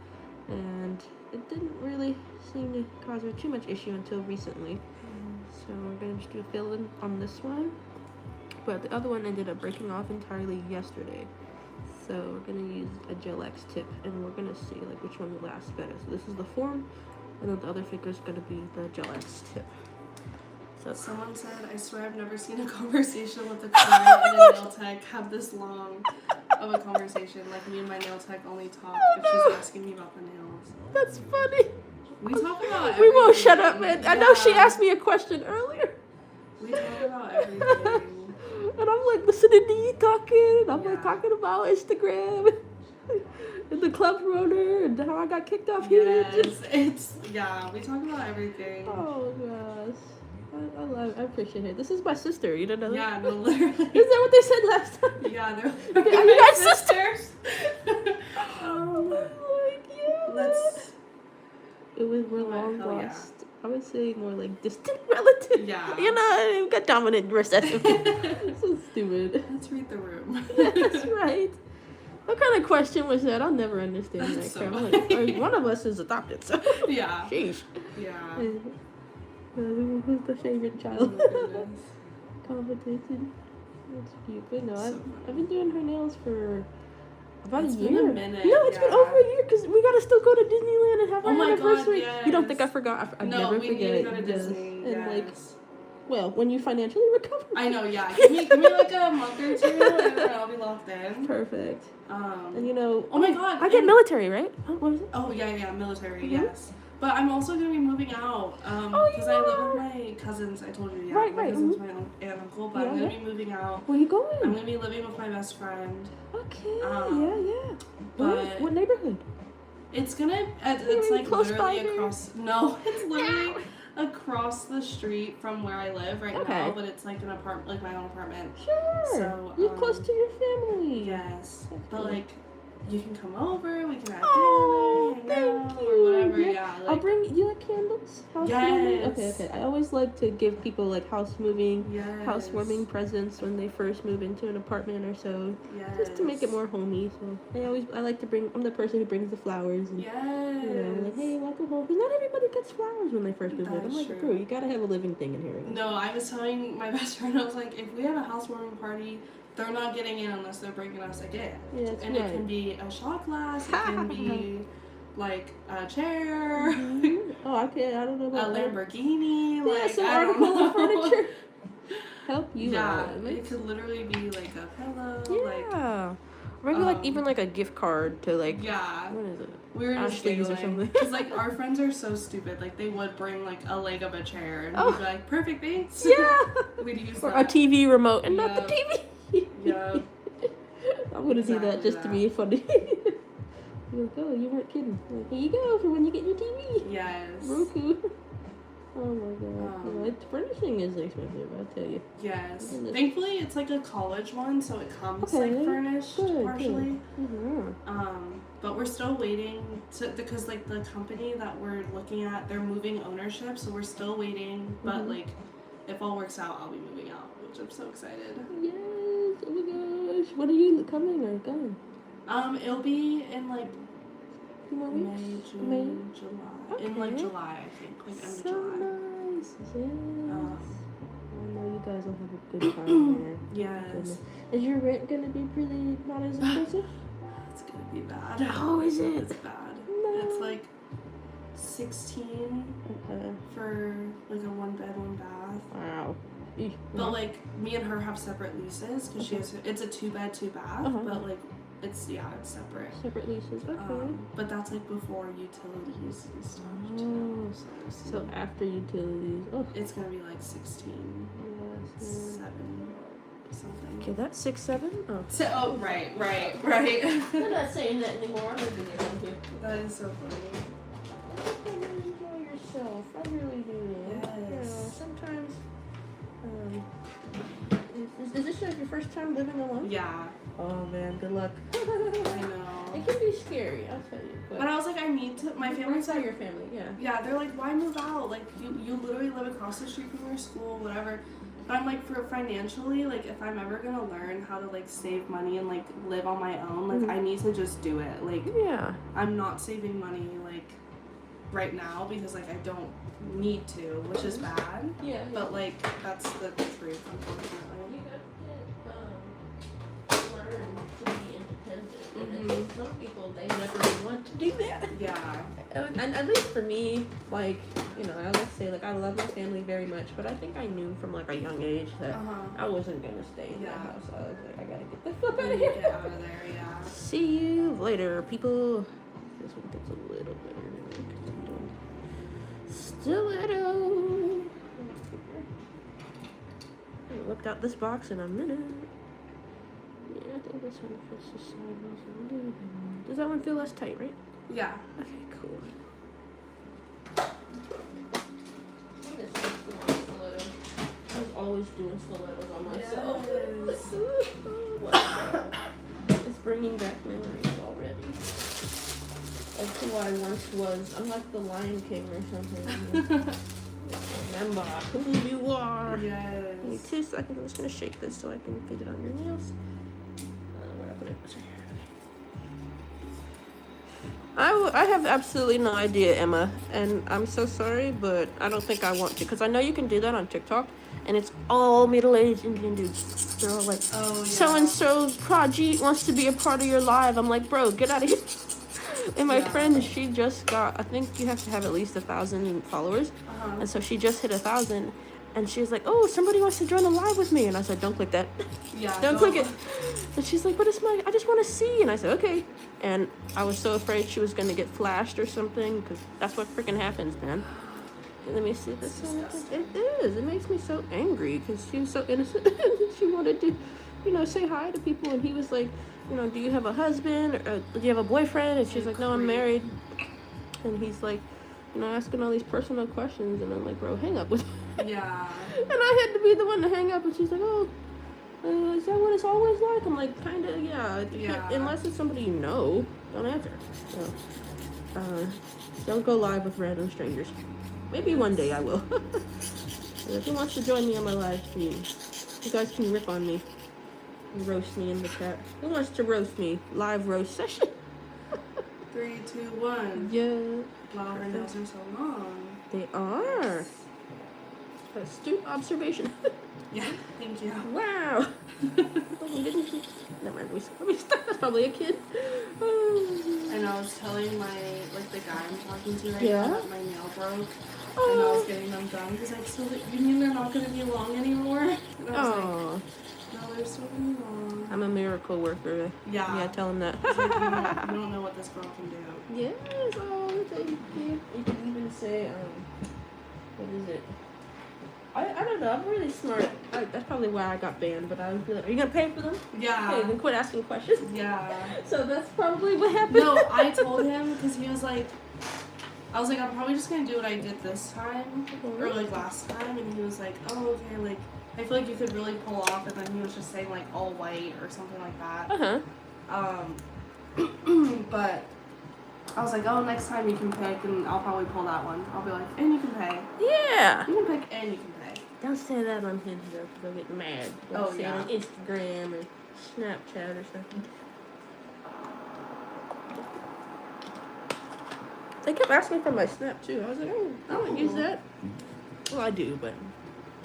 and it didn't really seem to cause her too much issue until recently. So we're gonna just do a fill-in on this one, but the other one ended up breaking off entirely yesterday. So we're gonna use a Gel X tip, and we're gonna see like which one will last better. So this is the form, and then the other finger is gonna be the Gel X tip. So someone said, I swear I've never seen a conversation with a client and a nail tech have this long of a conversation. Like me and my nail tech only talk if she's asking me about the nails. That's funny. We talk about everything. We won't shut up, man. Yeah. I know she asked me a question earlier. We talk about everything. And I'm like listening to you talking, and I'm like talking about Instagram and the club promoter and how I got kicked off here. Yes, we talk about everything. Oh gosh. I appreciate it. This is my sister, you don't know that? Yeah, no, literally. Is that what they said last time? Yeah, they're like, are you guys sisters? We're long lost. Yeah. I would say more like distant relatives. Yeah. You know, we got dominant recessive. So stupid. Let's read the room. That's right. What kind of question was that? I'll never understand that. So like, one of us is adopted, so. Yeah. Sheesh. Yeah. Who's the favorite child? Oh, competition. That's cute. But no, I've been doing her nails for about a year. It's been a minute. No, it's been over a year because we gotta still go to Disneyland and have our anniversary. God, yes. You don't think I forgot? I never forget. No, we need to go to Disney. And yes. like, well, when you financially recover. I know, yeah. Give me like a month or two, and then I'll be locked in. Perfect. And you know, oh my God, I get military, right? What is it? Oh yeah, military. Yes. But I'm also going to be moving out because I live with my cousins. I told you, right. My cousins, my aunt and uncle. But I'm going to be moving out. Where are you going? I'm going to be living with my best friend. Okay, yeah. But what neighborhood? It's like close literally across. No, it's literally across the street from where I live right now. But it's like an apartment, like my own apartment. Sure. So you're close to your family. Yes, but like. You can come over, we can have dinner, hang now or whatever. Yeah, like, I'll bring you like candles. Housewarming. Okay. I always like to give people like housewarming presents when they first move into an apartment or so, just to make it more homey. So I like to bring. I'm the person who brings the flowers and like, hey, welcome home. Because not everybody gets flowers when they first move in. I'm like, bro, you gotta have a living thing in here. No, I was telling my best friend, I was like, if we have a housewarming party, they're not getting in unless they're bringing us a gift. Yeah, and it can be a shot glass, it can be like a chair. Oh, okay, I don't know about a Lamborghini. Like, some I don't article know. of furniture. Help you out. It could literally be like a pillow. Yeah. Maybe like even like a gift card to like what is it? We were just Ashley's or something. Because like our friends are so stupid. Like they would bring like a leg of a chair and we'd be like, perfect, thanks. Yeah. We'd use or a TV remote and not the TV. Yeah. I'm gonna do that just to be funny. You're like, oh, you weren't kidding. Like, here you go for when you get your TV. Yes. Roku. Oh my god. Furnishing is expensive, I'll tell you. Yes. Thankfully, it's like a college one, so it comes like furnished partially. But we're still waiting because like the company that we're looking at, they're moving ownership, so we're still waiting. But like, if all works out, I'll be moving out, which I'm so excited. Yes. Oh my gosh. When are you coming or going? It'll be in like May, June, July. Okay. In like July, I think. Like end of July. Nice. Yes. I know you guys will have a good time there. Yes. Is your rent gonna be pretty not as expensive? It's gonna be bad. Oh, is it? It's bad. No. It's like 16 for like a 1-bed, 1-bath. Wow. But like me and her have separate leases because it's a 2-bed, 2-bath. But like it's separate. Separate leases. Okay. But that's like before utilities and stuff. Oh. So after utilities. Oh. It's gonna be like 16. Yes. 7. Something. Okay, that's 6, 7. Oh. So right. I'm not saying that anymore. I'm gonna be around here. That is so funny. You really enjoy yourself. I really do. Yes. You know, sometimes. Is this like your first time living alone? Yeah. Oh man, good luck. I know. It can be scary, I'll tell you. But I was like, I need to. My family's like, your family, yeah. Yeah, they're like, why move out? Like, you literally live across the street from your school, whatever. But I'm like, for financially, like, if I'm ever gonna learn how to like save money and like live on my own, like, I need to just do it. Like, I'm not saving money like right now because like I don't need to, which is bad. Yeah. But like, that's the truth, unfortunately. And some people, they never want to do that. Yeah. And at least for me, like, you know, I always say, like, I love my family very much, but I think I knew from, like, a young age that I wasn't going to stay in that house. So I was like, I got to get the fuck out of here. Get out of there, yeah. See you later, people. This one gets a little better. Stiletto. I whipped out this box in a minute. Yeah, I think this one fits the sideways a little bit more. Does that one feel less tight, right? Yeah. Okay, cool. I was always doing stilettos on myself. Wow. It's bringing back memories already. Of who I once was. I'm like the Lion King or something. Remember who you are. Yes. Give me 2 seconds. I'm just going to shake this so I can fit it on your nails. Where I put it? I have absolutely no idea, Emma, and I'm so sorry, but I don't think I want to, because I know you can do that on TikTok, and it's all middle-aged Indian dudes. They're all like, so-and-so's prodigy wants to be a part of your live. I'm like, bro, get out of here. And my friend, she just got, I think you have to have at least 1,000 followers, and so she just hit 1,000, and she was like, oh, somebody wants to join a live with me, and I said, don't click that. Yeah, don't click it. And she's like, but I just want to see, and I said, okay. And I was so afraid she was going to get flashed or something, because that's what freaking happens, man. Let me see this one. It is. It makes me so angry, because she was so innocent. She wanted to, you know, say hi to people, and he was like, you know, do you have a husband, or do you have a boyfriend? And she's like, no, I'm married. And he's like, you know, asking all these personal questions, and I'm like, bro, hang up with me. Yeah. And I had to be the one to hang up, and she's like, oh, is that what it's always like? I'm like, kind of, yeah. Unless it's somebody you know, don't answer. So, Don't go live with random strangers. Maybe one day I will. If who wants to join me on my live stream, you guys can rip on me and roast me in the chat. Who wants to roast me? Live roast session. 3, 2, 1. Yeah. Wow, her nails are so long. They are. Astute observation. Yeah, thank you. Wow. Never mind. Let me stop. That's probably a kid. And I was telling the guy I'm talking to right Yeah? now that my nail broke. And I was getting them done because I still, you mean they're not going to be long anymore? And I was like, no, they're still going to be long. I'm a miracle worker. Yeah. Yeah, tell him that. Like, you don't know what this girl can do. Yes, thank you. You can even say, what is it? I don't know, I'm really smart. That's probably why I got banned, but I was like, are you going to pay for them? Yeah. Hey, then quit asking questions. Yeah. So that's probably what happened. No, I told him because he was like, I was like, I'm probably just going to do what I did this time, or like last time, and he was like, oh, okay, like, I feel like you could really pull off, and then he was just saying like all white or something like that. But I was like, oh, next time you can pick, and I'll probably pull that one. I'll be like, and you can pay. Yeah. You can pick and you can pay. Don't say that on Hinge though, because they'll get mad. Don't say it on Instagram or Snapchat or something. They kept asking for my Snap too. I was like, oh, I don't use that. Well, I do, but.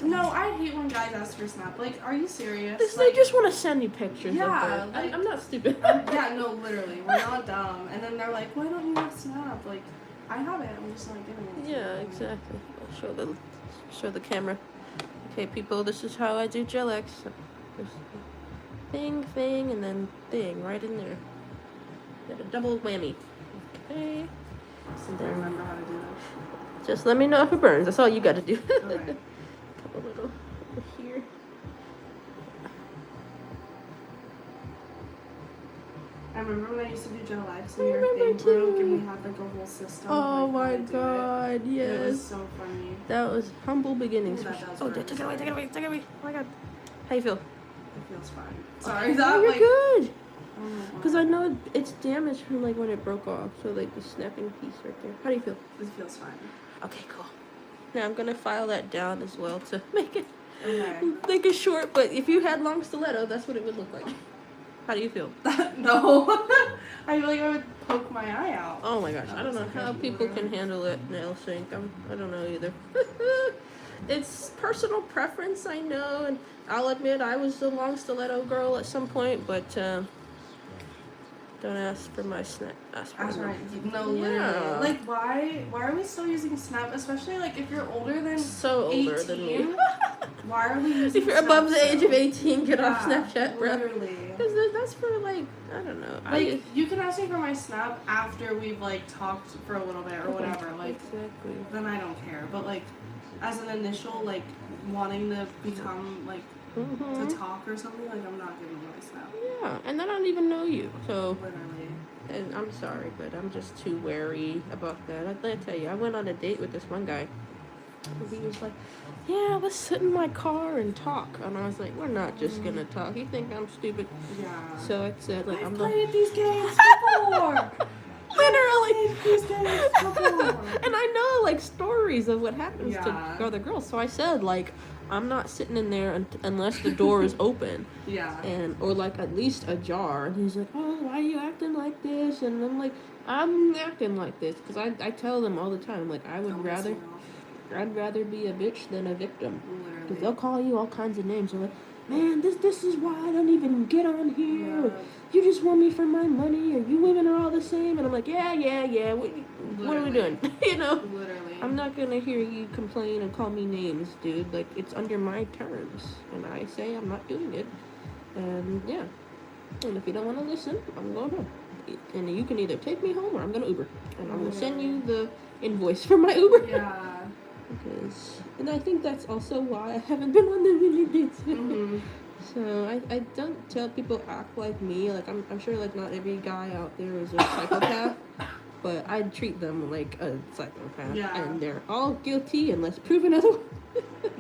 No, I hate when guys ask for Snap. Like, are you serious? They just want to send you pictures. Yeah, of I'm not stupid. Yeah, no, literally, we're not dumb. And then they're like, why don't you have Snap? Like, I have it. I'm just not giving it. Yeah, exactly. I'll show the camera. Okay, people, this is how I do Gel X. There's thing, and then thing right in there. Get a double whammy. Okay. So I remember how to do that. Just let me know if it burns. That's all you got to do. Okay. Couple little over here. I remember when I used to do Gel X and your thing broke and we had like a whole system. Oh like, my how to do god, it. yes. It was so funny. That was humble beginnings. That Oh, take it away. Oh my god. How you feel? It feels fine. Sorry, Oh, that you're like. good. Oh, Because I know it's damaged from like when it broke off. So like the snapping piece right there. How do you feel? It feels fine. Okay, cool. Now I'm gonna file that down as well to make it Okay. short. But if you had long stiletto, that's what it would look like. How do you feel? No. I feel like I would poke my eye out. Oh my gosh, I don't know how people can handle it, nail sync. I don't know either. It's personal preference, I know, and I'll admit I was the long stiletto girl at some point, but don't ask for my snap. Ask for That's mine. right. No, literally. Yeah. Like, why are we still using Snap? Especially like if you're older than So 18. older than me. Why are we using? If you're Snap above the age of still? 18, get off Snapchat, bro. Literally. Because that's for like, I don't know. Like, you can ask me for my Snap after we've like talked for a little bit or whatever. Like, exactly. then I don't care. But like, as an initial like wanting to become like to talk or something, like I'm not giving you my Snap. Yeah, and I don't even know you, so. Literally. And I'm sorry, but I'm just too wary about that. I tell you, I went on a date with this one guy. He was like, yeah, let's sit in my car and talk. And I was like, we're not just gonna talk. You think I'm stupid? Yeah. So I said, like, I've played these games before. Literally. These games before. And I know, like, stories of what happens Yeah. to other girls. So I said, like, I'm not sitting in there unless the door is open. Yeah. Or like at least ajar. And he's like, oh, why are you acting like this? And I'm like, I'm acting like this because I tell them all the time, like, I'd rather be a bitch than a victim. Because they'll call you all kinds of names. They're like, man, this is why I don't even get on here. Yeah. You just want me for my money, or you women are all the same. And I'm like, yeah. What are we doing? You know? Literally. I'm not gonna hear you complain and call me names, dude. Like, it's under my terms. And I say I'm not doing it. And yeah. And if you don't want to listen, I'm going home. And you can either take me home or I'm gonna Uber. And I'm gonna send you the invoice for my Uber. Yeah. And I think that's also why I haven't been on the many dates. Mm-hmm. So I don't tell people act like me. Like, I'm sure like not every guy out there is a psychopath. But I treat them like a psychopath. Yeah. And they're all guilty unless proven otherwise.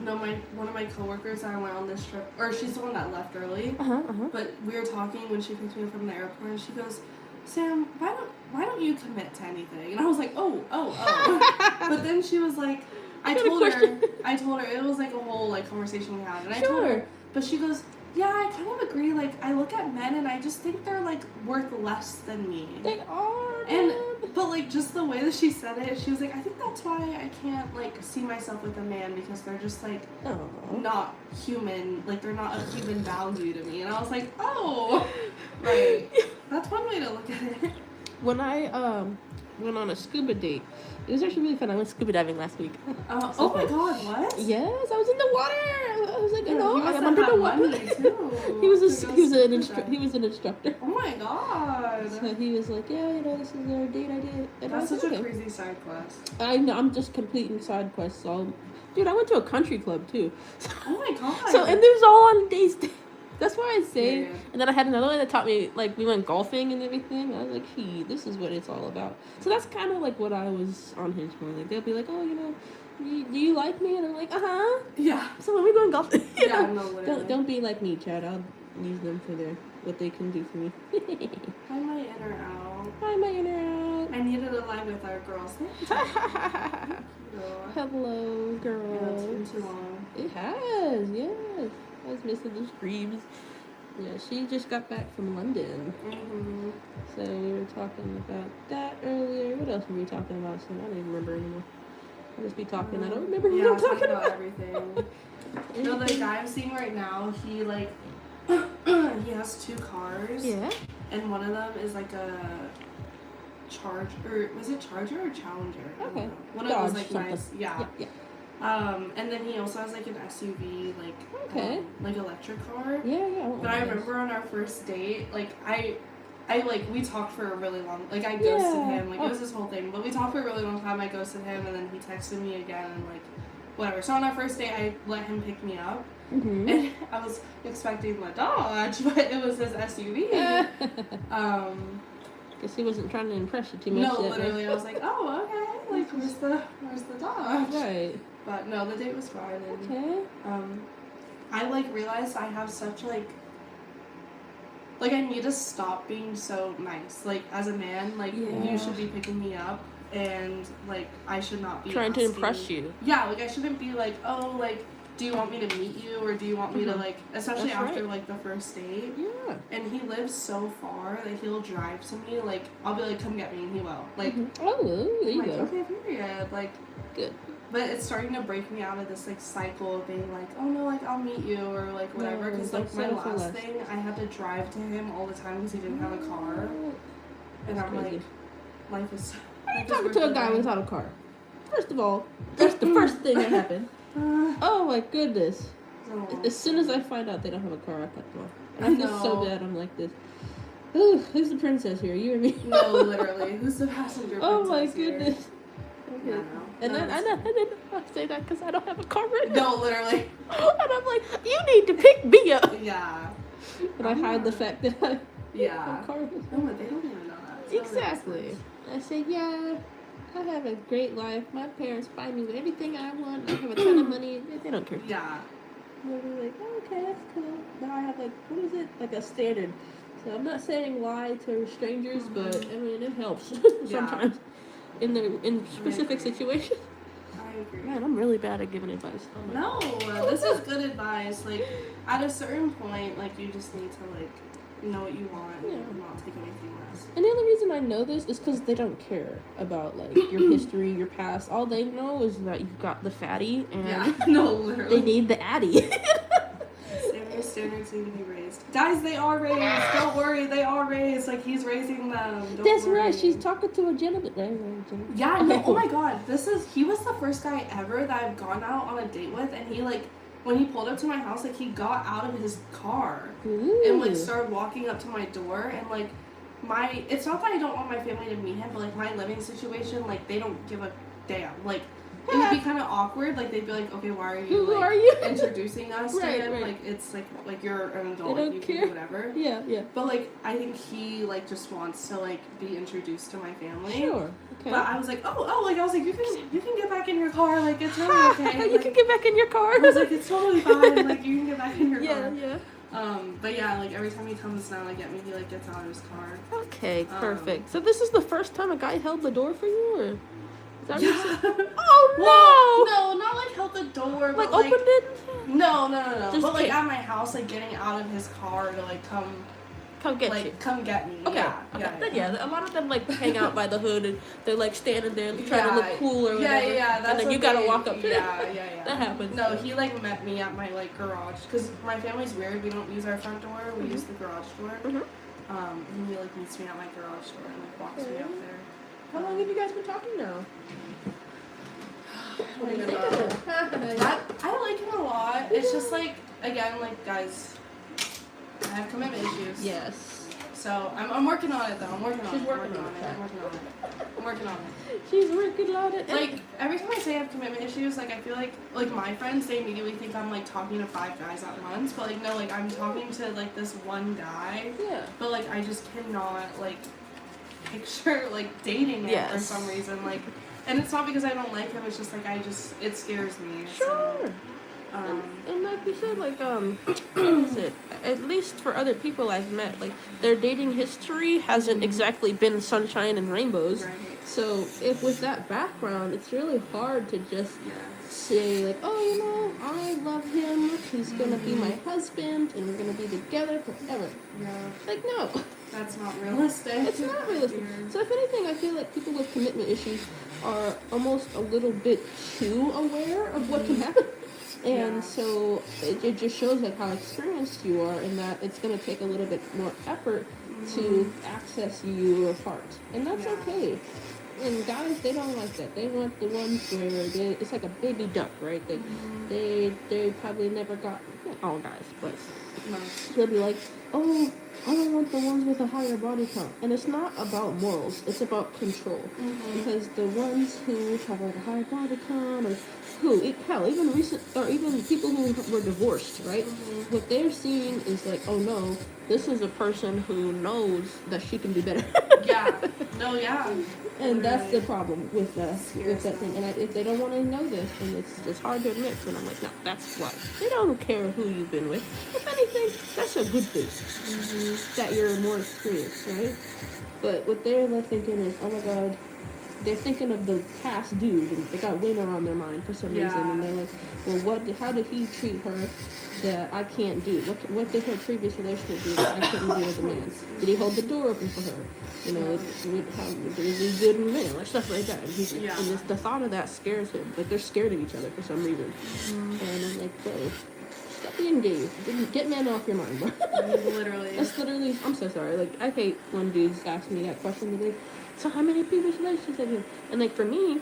No, one of my coworkers that I went on this trip, or she's the one that left early. Uh-huh. But we were talking when she picked me up from the airport, and she goes, Sam, why don't you commit to anything? And I was like, oh. But then she was like, I told her, it was like a whole like conversation we had. And I told her, but she goes, yeah, I kind of agree. Like, I look at men and I just think they're like worth less than me. They are. But like just the way that she said it, she was like, I think that's why I can't like see myself with a man because they're just like not human. Like they're not of human value to me. And I was like, oh, right. That's one way to look at it. When I went on a scuba date, it was actually really fun. I went scuba diving last week. Oh my god, what? Yes, I was in the water. I was like, I'm under the water. Too. he was an instructor. Oh my god. So he was like, yeah, this is our date idea. And that's such a crazy side quest. I know, I'm just completing side quests. Dude, I went to a country club too. Oh my god. So, and there's all on days. That's why I say. Yeah. And then I had another one that taught me, like, we went golfing and everything. I was like, this is what it's all about. So that's kind of like what I was on Hinge for. Like, they'll be like, oh, do you like me? And I'm like, Yeah. So when we going golfing, no, literally. Don't be like me, Chad. I'll use them for what they can do for me. Hi, my inner owl. Hi, my inner owl. I needed a live with our girls. Hello, girl. Yeah, it's been too long. It has, yes. I was missing the screams. Yeah, she just got back from London. Mm-hmm. So we were talking about that earlier. What else were we talking about? So I don't even remember anymore. I'll just be talking. I don't remember what I'm talking about. Everything. No, the guy I'm seeing right now, he like he has 2 cars. Yeah. And one of them is like a Charger. Was it Charger or Challenger? Okay. One of those like nice. Yeah. And then he also has like an SUV, like electric car. Yeah. But I remember on our first date, like I like we talked for a really long. Like I ghosted him. Like it was this whole thing. But we talked for a really long time. I ghosted him, and then he texted me again, and like whatever. So on our first date, I let him pick me up, and I was expecting the Dodge, but it was his SUV. Guess he wasn't trying to impress you too much. No, literally, I was like, oh, okay. Like where's the Dodge? Right. But no, the date was fine. And, okay. I like realized I have such like I need to stop being so nice. Like as a man, like you should be picking me up, and like I should not be trying to impress you. Yeah, like I shouldn't be like, oh, like do you want me to meet you, or do you want me to like, especially after like the first date. Yeah. And he lives so far that he'll drive to me. Like I'll be like, come get me, and he will. Like oh, there you go. Okay, period. Like good. But it's starting to break me out of this like cycle of being like, oh no, like I'll meet you or like whatever. Because like my last thing, I had to drive to him all the time because he didn't have a car. And I'm like, life is. I'm talking to a guy without a car. First of all, that's the first thing that happened. Oh my goodness! As soon as I find out they don't have a car, I cut them off. And I feel so bad. I'm like this. Ooh, who's the princess here? You or me? No, literally. Who's the passenger princess? Oh my goodness. Yeah, no. And then I didn't say that because I don't have a car right now. No, literally. And I'm like, you need to pick me up. Yeah. And I hide the fact that I have a car. No, but they don't even know that. Exactly. I say, yeah, I have a great life. My parents buy me with everything I want. I have a ton of money. They don't care. Yeah. And they're like, oh, okay, that's cool. Now I have like, what is it? Like a standard. So I'm not saying lie to strangers, but I mean, it helps sometimes. In specific situations. I agree. Man, I'm really bad at giving advice. No, this is good advice. Like, at a certain point, like, you just need to, like, know what you want and not take anything less. And the only reason I know this is because they don't care about, like, your history, your past. All they know is that you've got the fatty, and no, literally. They need the addy. Standards need to be raised. Guys, they are raised. Don't worry, they are raised. Like, he's raising them. That's right. She's talking to a gentleman. Yeah, no, oh my god. He was the first guy ever that I've gone out on a date with, and he, like, when he pulled up to my house, like, he got out of his car and, like, started walking up to my door, and, like, it's not that I don't want my family to meet him, but, like, my living situation, like, they don't give a damn. Like, it would be kind of awkward. Like, they'd be like, okay, why are you, Who like, are you? introducing us to him? Right. Like, it's, like you're an adult. They like, don't you care. can do whatever. Yeah. But, like, I think he, like, just wants to, like, be introduced to my family. Sure. Okay. But I was like, like, I was like, you can get back in your car. Like, it's really okay. You like, can get back in your car. I was like, it's totally fine. Like, you can get back in your car. Yeah. But yeah, like every time he comes down to get me, he like gets out of his car. Okay, perfect. So this is the first time a guy held the door for you, or? Is that what you Yeah. said? Oh Well, no, not like held the door, Like but like opened it? no. Just But like kick. at my house, like getting out of his car to like come Get like you. come get me. Okay. Yeah, Okay. yeah, Then yeah, a lot of them like hang out by the hood and they're like standing there trying to look cool or whatever. Yeah. And then you gotta walk up to it. Yeah. That happens. No, he like met me at my like garage because my family's weird. We don't use our front door. We use the garage door. And he like meets me at my garage door and like walks me up there. How long have you guys been talking now? What do you know? I like him a lot. It's just like again, like guys, I have commitment issues. Yes. So I'm working on it though. I'm working on She's it. working I'm on it. working on it. She's working on it. Like every time I say I have commitment issues, like I feel like my friends, they immediately think I'm like talking to 5 guys at once, but like no, like I'm talking to like this one guy. Yeah. But like I just cannot like picture like dating him for some reason. Like, and it's not because I don't like him. It's just like it scares me. Sure. So, and like you said, like what is it? At least for other people I've met, like their dating history hasn't exactly been sunshine and rainbows. Right. So if with that background, it's really hard to just say like, oh, you know, I love him. He's gonna be my husband, and we're gonna be together forever. Yeah. Like no, That's not realistic. it's not realistic. So if anything, I feel like people with commitment issues are almost a little bit too aware of what can happen. And so it just shows like how experienced you are and that it's going to take a little bit more effort to access your heart. And that's okay. And guys, they don't like that. They want the ones where it's like a baby duck, right? They probably never got, not all guys, but they'll be like, oh, I don't want the ones with a higher body count. And it's not about morals. It's about control. Because the ones who have like a higher body count or even people who were divorced, right? What they're seeing is like, oh no, this is a person who knows that she can do better. And that's the problem with that thing. And if they don't want to know this, and it's hard to admit, and I'm like, no, that's why. They don't care who you've been with. If anything, that's a good thing. That you're more experienced, right? But what they're like thinking is, oh my god, they're thinking of the past dude, and they got women on their mind for some reason, and they're like, well, how did he treat her that I can't do? What did her previous relationship do that I couldn't do as a man? Did he hold the door open for her? You know, is he good in man? Like stuff like that. And the thought of that scares him. Like they're scared of each other for some reason. And I'm like, bro, stop being gay. Get men off your mind, bro. Literally. That's literally. I'm so sorry. Like I hate when dudes ask me that question. They're like, so how many previous relationships have you? And like for me,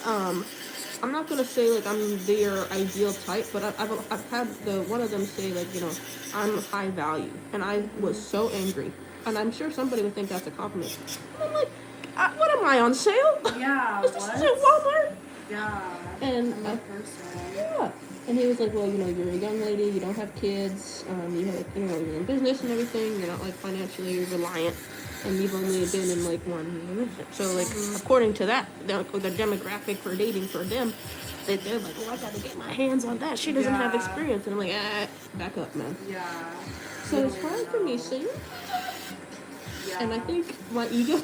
I'm not gonna say like I'm their ideal type, but I've had one of them say like, you know, I'm high value, and I was so angry, and I'm sure somebody would think that's a compliment. And I'm like, what am I on sale? Yeah. Is this at Walmart? Yeah. And I'm a person. yeah. And he was like, well, you know, you're a young lady, you don't have kids, you have, you know, you're in business and everything, you're not like financially reliant. And you've only been in like one relationship. So like according to that, the demographic for dating for them, they're like, oh, I gotta get my hands on that. She doesn't have experience. And I'm like, back up, man. Yeah. So it's hard for me seeing. And I think my ego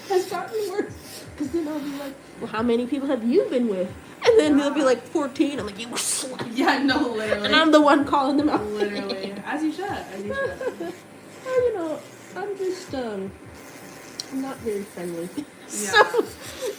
has gotten worse. Because then I'll be like, well, how many people have you been with? And then they'll be like 14. I'm like, you were slow. Yeah, no, literally. And I'm the one calling them out. Literally. As you should. Well, you know, I'm just, I'm not very friendly. Yeah. So,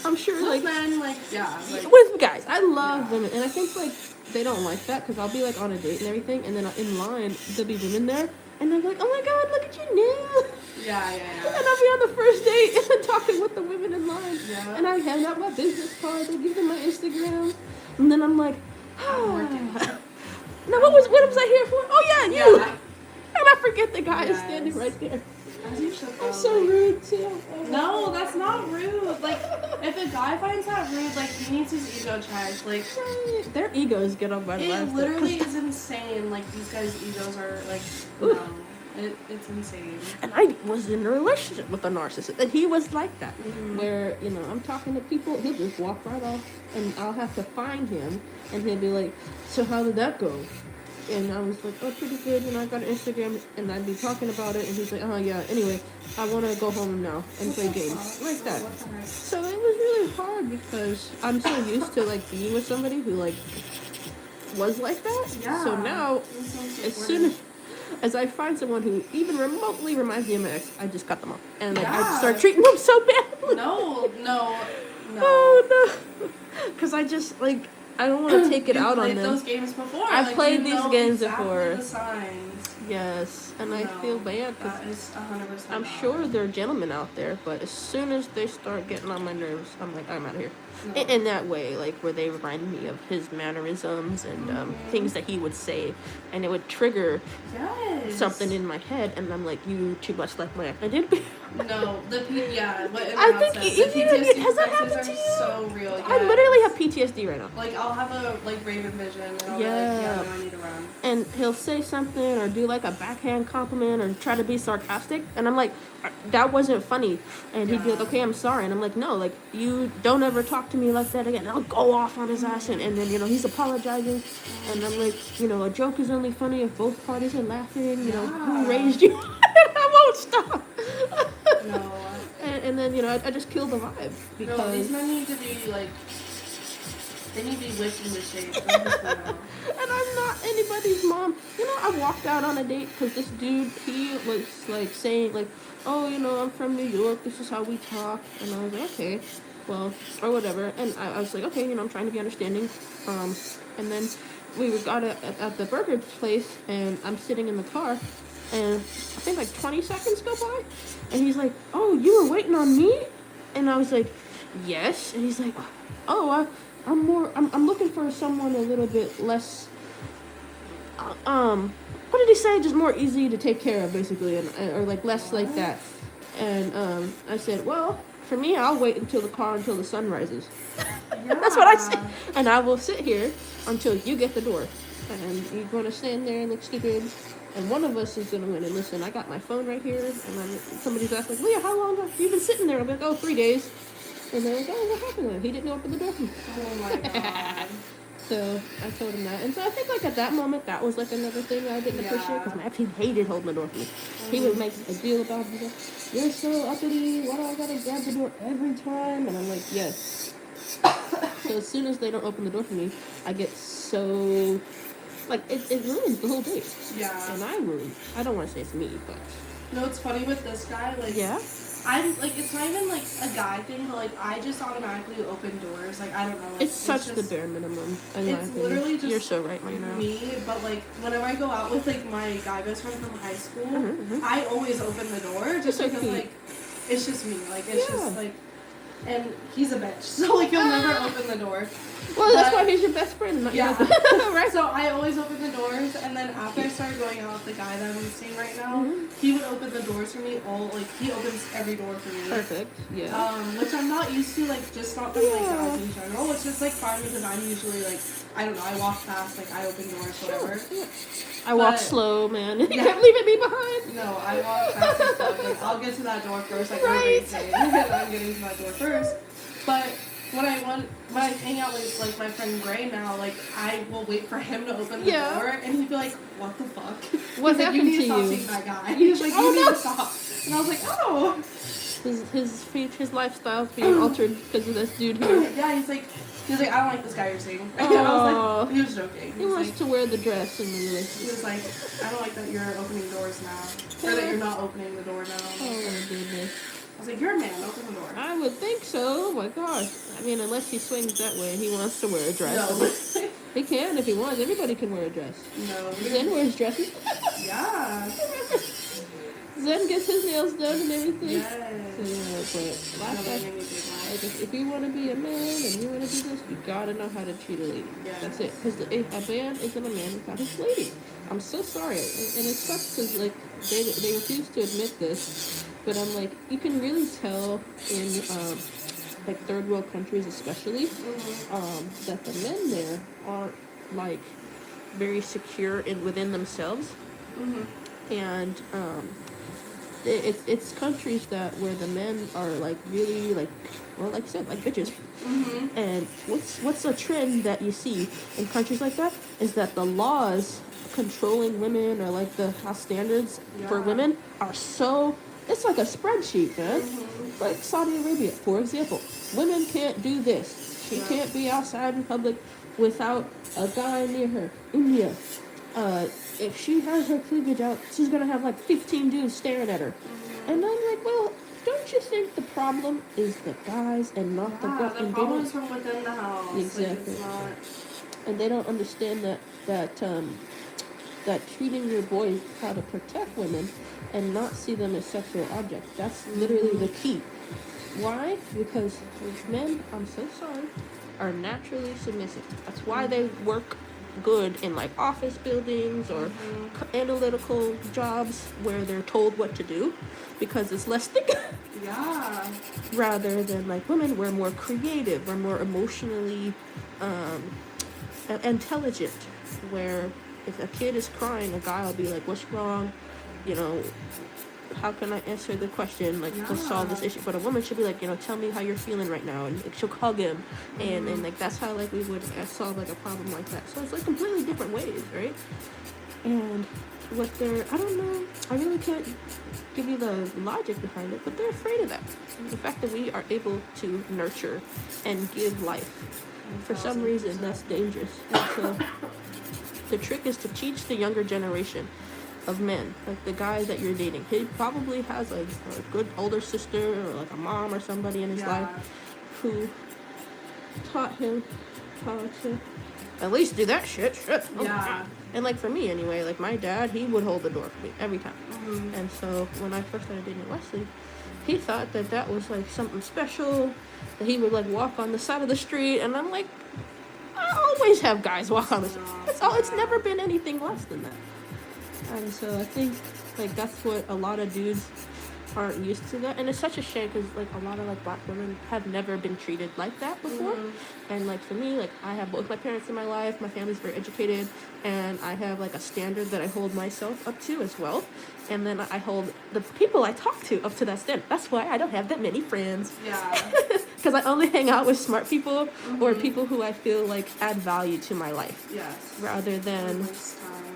I'm sure, With like, men, like, with guys, I love women, and I think, like, they don't like that, because I'll be, like, on a date and everything, and then in line, there'll be women there, and they're like, oh my god, look at you now. Yeah. And I'll be on the first date, and talking with the women in line, Yeah. and I hand out my business card, I give them my Instagram, and then I'm like, now what was I here for? Oh yeah, you! Yeah. And I forget the guy is standing right there. As you should, I'm so rude too. No, that's not rude. Like, if a guy finds that rude, like, he needs his ego checked. Like, their egos get up by the last. it literally is insane. Like, these guys' egos are, like, no. It's insane. And I was in a relationship with a narcissist, and he was like that. Where, you know, I'm talking to people, he'll just walk right off, and I'll have to find him, and he'll be like, so how did that go? And I was like, oh, pretty good. And I got an Instagram, and I'd be talking about it. And he's like, oh, yeah. Anyway, I want to go home now and play games. Like that. So it was really hard because I'm so used to, like, being with somebody who, like, was like that. Yeah. So now, as soon as I find someone who even remotely reminds me of my ex, I just cut them off. And, like, I start treating them so badly. No. Oh, no. Because I just, like, I don't want to take it out on them. You've played those games before. I've played these games before. The signs. Yes, and I feel bad That is 100%. I'm sure there are gentlemen out there, but as soon as they start getting on my nerves, I'm like, I'm out of here. No. In that way, like, where they remind me of his mannerisms and things that he would say, and it would trigger something in my head, and I'm like, you too much like my ex. I did. No, I think has that happened to you? So real. Yes. I literally have PTSD right now. Like, I'll have a Raven vision, and I'll be like, yeah, no, I need to run. And he'll say something or do like a backhand compliment or try to be sarcastic, and I'm like, that wasn't funny. And he'd be like, okay, I'm sorry. And I'm like, no, like, you don't ever talk to me like that again. And I'll go off on his ass, and then, you know, he's apologizing, and I'm like, you know, a joke is only funny if both parties are laughing. You know, who raised you? I won't stop. No. And then, you know, I just kill the vibe because these men need to be like, they need to be whipped into shape. And I'm not anybody's mom. You know, I walked out on a date because this dude, he was like saying like, oh, you know, I'm from New York. This is how we talk. And I was like, okay, well, or whatever. And I was like, okay, you know, I'm trying to be understanding. And then we got at the burger place, and I'm sitting in the car. And I think like 20 seconds go by, and he's like, oh, you were waiting on me? And I was like, yes. And he's like, oh, I'm looking for someone a little bit less, what did he say? Just more easy to take care of, basically, or like less like that. And I said, well, for me, I'll wait until the sun rises. Yeah. That's what I said. And I will sit here until you get the door. And you're going to stand there and look stupid. And one of us is going to win. And listen, I got my phone right here. And somebody's asking, Leah, how long have you been sitting there? I'm like, oh, 3 days. And they're like, oh, what happened? He didn't open the door for me. Oh, my God. So I told him that. And so I think, like, at that moment, that was, like, another thing I didn't appreciate. Because my ex, he hated holding the door for me. He would make a deal about it. You're so uppity. Why do I got to grab the door every time? And I'm like, yes. So as soon as they don't open the door for me, I get so... Like, it ruins the whole date. Yeah. And I don't want to say it's me, but... No, it's funny with this guy, like... Yeah? I'm, like, it's not even, like, a guy thing, but, like, I just automatically open doors. Like, I don't know. Like, it's such the bare minimum. It's literally just... You're so right, right now. Me, but, like, whenever I go out with, like, my guy best friend from high school, I always open the door just because, like, it's just me. Like, it's just, like... And he's a bitch, so, like, he'll never open the door. Well, that's why he's your best friend. Not right. So I always open the doors, and then after I started going out with the guy that I'm seeing right now, he would open the doors for me. He opens every door for me. Perfect. Yeah. Which I'm not used to, like, just not from like guys in general. Which is like fine because I'm usually like, I don't know, I walk fast, like I open doors, whatever. Yeah. I walk slow, man. You can't leave me behind. No, I walk fast and stuff. Like, I'll get to that door first. Like, I'm getting to that door first. But when I hang out with, like, my friend Gray now, like, I will wait for him to open the door, and he'd be like, what the fuck? What happened to you? You need to stop you? seeing that guy. He's like, you need to stop. And I was like, oh. His lifestyle's being altered because of this dude here. Yeah, he's like, I don't like this guy you're seeing. And I was like, he was joking. He wants to wear the dress in the relationship. He was like, I don't like that you're opening doors now. Or that you're not opening the door now. Oh, my goodness. I was like, you're a man, open the door. I would think so. Oh, my gosh. I mean, unless he swings that way and he wants to wear a dress. No. He can if he wants. Everybody can wear a dress. No. Zen wears dresses. Yeah. Zen gets his nails done and everything. Yes. So, but if you want to be a man and you want to do this, you gotta know how to treat a lady. Yes. That's it. Because a man isn't a man without his lady. I'm so sorry. And it sucks because, like, they refuse to admit this. But I'm like, you can really tell in, like, third world countries especially, that the men there aren't, like, very secure within themselves. And it's countries that where the men are like really like, well, like I said, like bitches. And what's a trend that you see in countries like that is that the laws controlling women or like the house standards for women are so, it's like a spreadsheet, man. Like Saudi Arabia, for example, women can't do this. She can't be outside in public without a guy near her. India, if she has her cleavage out, she's gonna have like 15 dudes staring at her. And I'm like, well, don't you think the problem is the guys and not the women? The problem is from within the house. Exactly. Like, it's not... And they don't understand that treating your boys how to protect women and not see them as sexual objects. That's literally the key. Why? Because men, I'm so sorry, are naturally submissive. That's why they work good in like office buildings or analytical jobs where they're told what to do, because it's less thinking. Yeah. Rather than like women, we're more creative, we're more emotionally intelligent, where if a kid is crying, a guy will be like, what's wrong? You know, how can I answer the question? Like, to solve this issue. But a woman should be like, you know, tell me how you're feeling right now. And like, she'll hug him. And like, that's how like we would solve like a problem like that. So it's like completely different ways, right? And what they're, I don't know, I really can't give you the logic behind it, but they're afraid of that. The fact that we are able to nurture and give life. For some reason, that's dangerous. And so the trick is to teach the younger generation of men, like the guy that you're dating. He probably has a good older sister or like a mom or somebody in his life who taught him how to at least do that shit. And like for me anyway, like my dad, he would hold the door for me every time. And so when I first started dating Wesley, he thought that that was like something special, that he would like walk on the side of the street. And I'm like, I always have guys walk on the street. That's all. It's never been anything less than that. And so I think like that's what a lot of dudes aren't used to that, and it's such a shame because like a lot of like black women have never been treated like that before. And like for me, like I have both my parents in my life, my family's very educated, and I have like a standard that I hold myself up to as well, and then I hold the people I talk to up to that standard. That's why I don't have that many friends, because I only hang out with smart people or people who I feel like add value to my life, rather than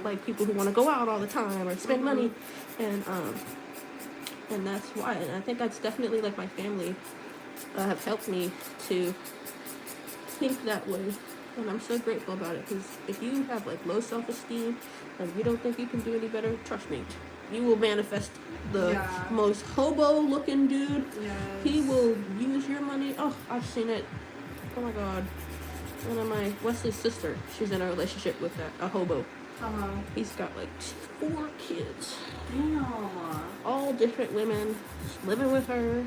like people who want to go out all the time or spend money. And that's why, and I think that's definitely like my family have helped me to think that way, and I'm so grateful about it, because if you have like low self-esteem and you don't think you can do any better, trust me, you will manifest the most hobo looking dude. He will use your money. Oh, I've seen it. Oh my god, one of my Wesley's sister, she's in a relationship with a hobo. He's got like 4 kids. Damn. All different women living with her.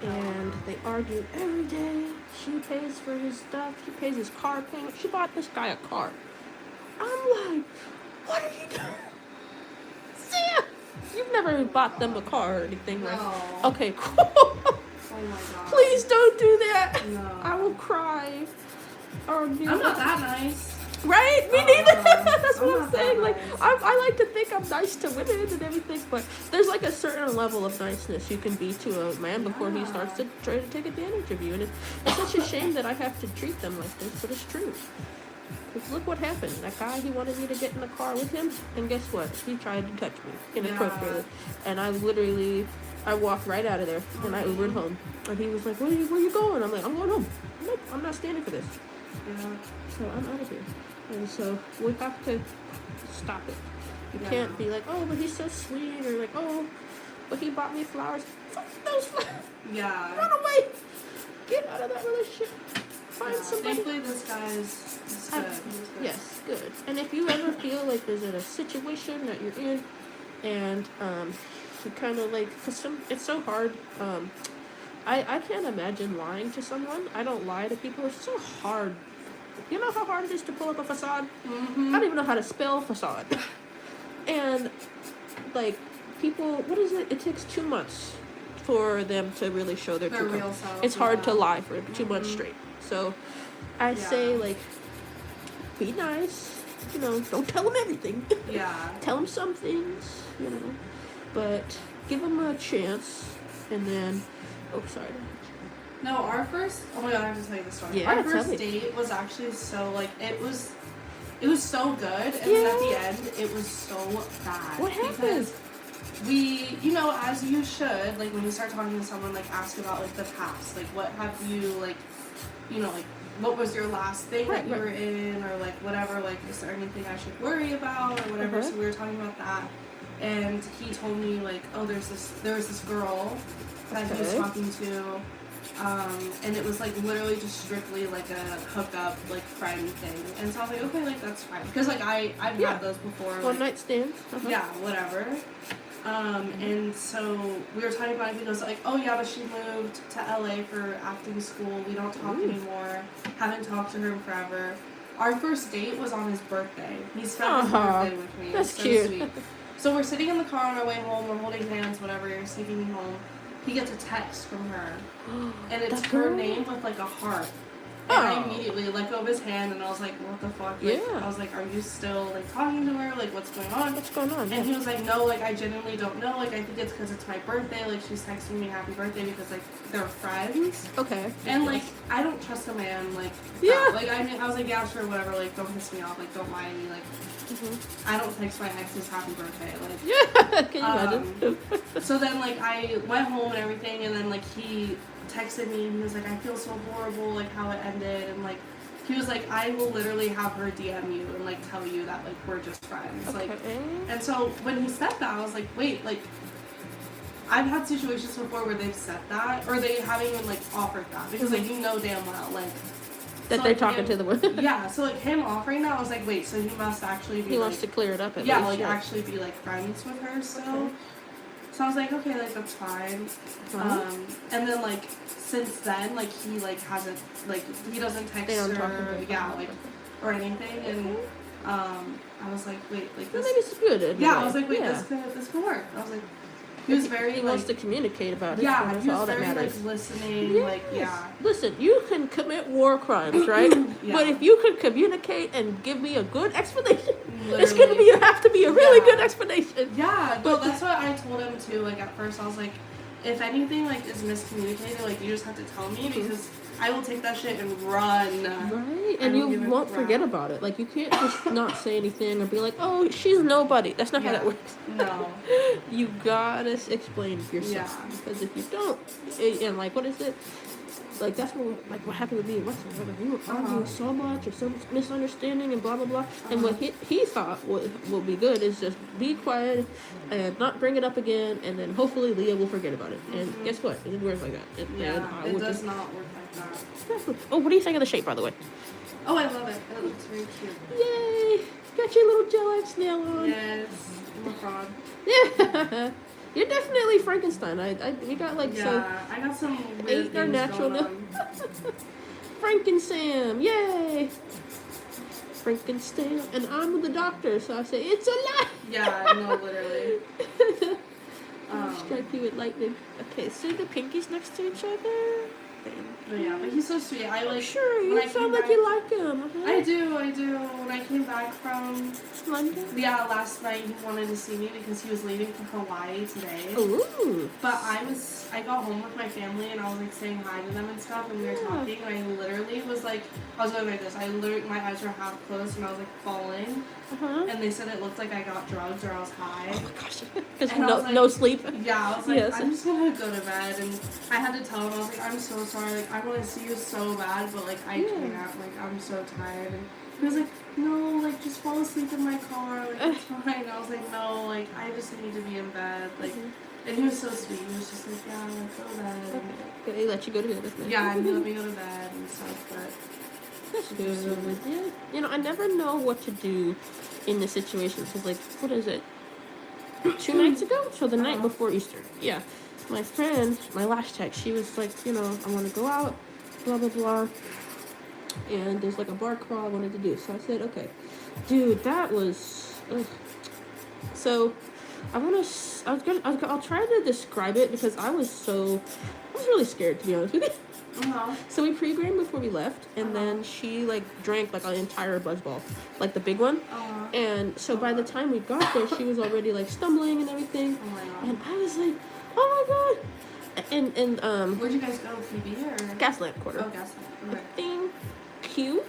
And they argue every day. She pays for his stuff. She pays his car payment. She bought this guy a car. I'm like, what are you doing? See? You've never bought them a car or anything, right? No. Okay, cool. Oh my god. Please don't do that. No. I will cry. Or I'm not that nice. Right? Me neither. That's what I'm saying. Like, nice. I like to think I'm nice to women and everything, but there's like a certain level of niceness you can be to a man before he starts to try to take advantage of you. And it's such a shame that I have to treat them like this, but it's true. Because look what happened. That guy, he wanted me to get in the car with him, and guess what? He tried to touch me inappropriately. And I walked right out of there, and I Ubered home. And he was like, where you going? I'm like, I'm going home. Nope, I'm not standing for this. So I'm out of here. And so we have to stop it. You can't be like, oh, but he's so sweet, or like, oh, but he bought me flowers. Fuck those flowers. Run away. Get out of that relationship. Find somebody. Thankfully, this guy is good. Yes, good. And if you ever feel like there's a situation that you're in, and you kind of like, cause it's so hard. I can't imagine lying to someone. I don't lie to people. It's so hard. You know how hard it is to pull up a facade? I don't even know how to spell facade. And, like, people, what is it? It takes 2 months for them to really show their true colors. It's hard to lie for 2 months straight. So, I say, like, be nice. You know, don't tell them everything. Tell them some things, you know. But give him a chance, and then, oh, sorry. No, our first, oh my god, I have to tell you the story. Yeah, Our tell first me. date was actually so, like, it was so good, and then at the end, it was so bad. What happened? Because we, you know, as you should, like, when you start talking to someone, like, ask about, like, the past. Like, what have you, like, you know, like, what was your last thing that you were in, or, like, whatever, like, is there anything I should worry about, or whatever. So we were talking about that, and he told me, like, oh, there was this girl that he was talking to, and it was, like, literally just strictly, like, a hookup, like, friend thing. And so I was like, okay, like, that's fine. Because, like, I've had those before. One night stands. Yeah, whatever. And so we were talking about it. He goes, like, oh, yeah, but she moved to LA for acting school. We don't talk anymore. Haven't talked to her in forever. Our first date was on his birthday. He spent his birthday with me. That's so cute. Sweet. So we're sitting in the car on our way home. We're holding hands, whatever. You're taking me home. He gets a text from her, and it's her name with, like, a heart. And I immediately let go of his hand, and I was like, what the fuck? Like, I was like, are you still, like, talking to her? Like, what's going on? What's going on? And he was like, no, like, I genuinely don't know. Like, I think it's because it's my birthday. Like, she's texting me happy birthday because, like, they're friends. Okay. And, like, I don't trust a man, like, that. Like, I mean, I was like, yeah, sure, whatever. Like, don't piss me off. Like, don't lie to me. Like, I don't text my exes happy birthday. Like, can you imagine? So then, like, I went home and everything, and then, like, he texted me, and he was like, I feel so horrible, like, how it ended, and, like, he was like, I will literally have her DM you and, like, tell you that, like, we're just friends. Like, and so when he said that, I was like, wait, like, I've had situations before where they've said that, or they haven't even, like, offered that, because, like, you know damn well, like, that so, they're like, talking to the women. Yeah, so, like, him offering that, I was like, wait, so he must actually be, he like, wants to clear it up at yeah, least. like, actually be, like, friends with her still. So I was like, okay, like, that's fine. And then, like, since then, like, he, like, hasn't, like, he doesn't text her, like, or anything, and, I was like, wait, like, this... Well, maybe it's good. Yeah, I was like, wait, this could work. I was like, he was very, he like... wants to communicate about it. Yeah, that's he was all very, that matters. like, listening, like, Listen, you can commit war crimes, right? But if you can communicate and give me a good explanation, it's gonna be have to be a really good explanation. Yeah, no, that's what I told him too. Like, at first, I was like, if anything, like, is miscommunicated, like, you just have to tell me, because I will take that shit and run. Right, and you won't forget about it. Like, you can't just not say anything or be like, oh, she's nobody. That's not how that works. No. You gotta explain yourself. Because if you don't, and, like, what is it? Like, that's what happened with me and Weston. We were arguing so much or some misunderstanding and blah, blah, blah. And what he thought will be good is just be quiet and not bring it up again, and then hopefully Leah will forget about it. And guess what? It didn't work like that. It does not work like that. Oh, what do you think of the shape, by the way? Oh, I love it. It looks very cute. Yay! Got your little gel snail on. Yes. I'm a frog. Yeah. You're definitely Frankenstein. You got like I got some weird 8 are natural now. Frankensam, yay! Frankenstein, and I'm the doctor, so I say it's a lie. Yeah, no, literally. Strike you with lightning. Okay, so the pinkies next to each other. But yeah, but he's so sweet. I like. Sure, you sound like you like him. Okay? I do. When I came back from London. Yeah, last night he wanted to see me because he was leaving for Hawaii today. Ooh. But I got home with my family and I was like saying hi to them and stuff, and we were talking, and I literally was like, I was going like this. My eyes were half closed and I was like falling. And they said it looked like I got drugged or I was high. Oh my gosh. Because no sleep. Yeah, I was like, I'm just gonna go to bed, and I had to tell him, I was like, I'm so sorry, like, I want to see you so bad, but, like, I can't, like, I'm so tired, and he was like, no, like, just fall asleep in my car, like, it's fine. I was like, no, like, I just need to be in bed, like, and he was so sweet. He was just like, yeah, like, go to bed. Okay, he let you go to bed, isn't it? Yeah, and he let me go to bed and stuff, but... That's good. Yeah. You know, I never know what to do in this situation. So, like, what is it? 2 nights ago? So the night before Easter. Yeah. My friend, my last text, she was like, you know, I want to go out, blah, blah, blah. And there's like a bar crawl I wanted to do. So I said, okay. Dude, that was... Ugh. So, I'll try to describe it because I was really scared, to be honest with you. So we pre-gamed before we left, and then she like drank like an entire buzzball, like the big one. And so by the time we got there, she was already like stumbling and everything. Oh my god. And I was like, oh my god. And Where'd you guys go? PB or Gaslamp Quarter. Oh, Gaslamp. Okay. Thank you.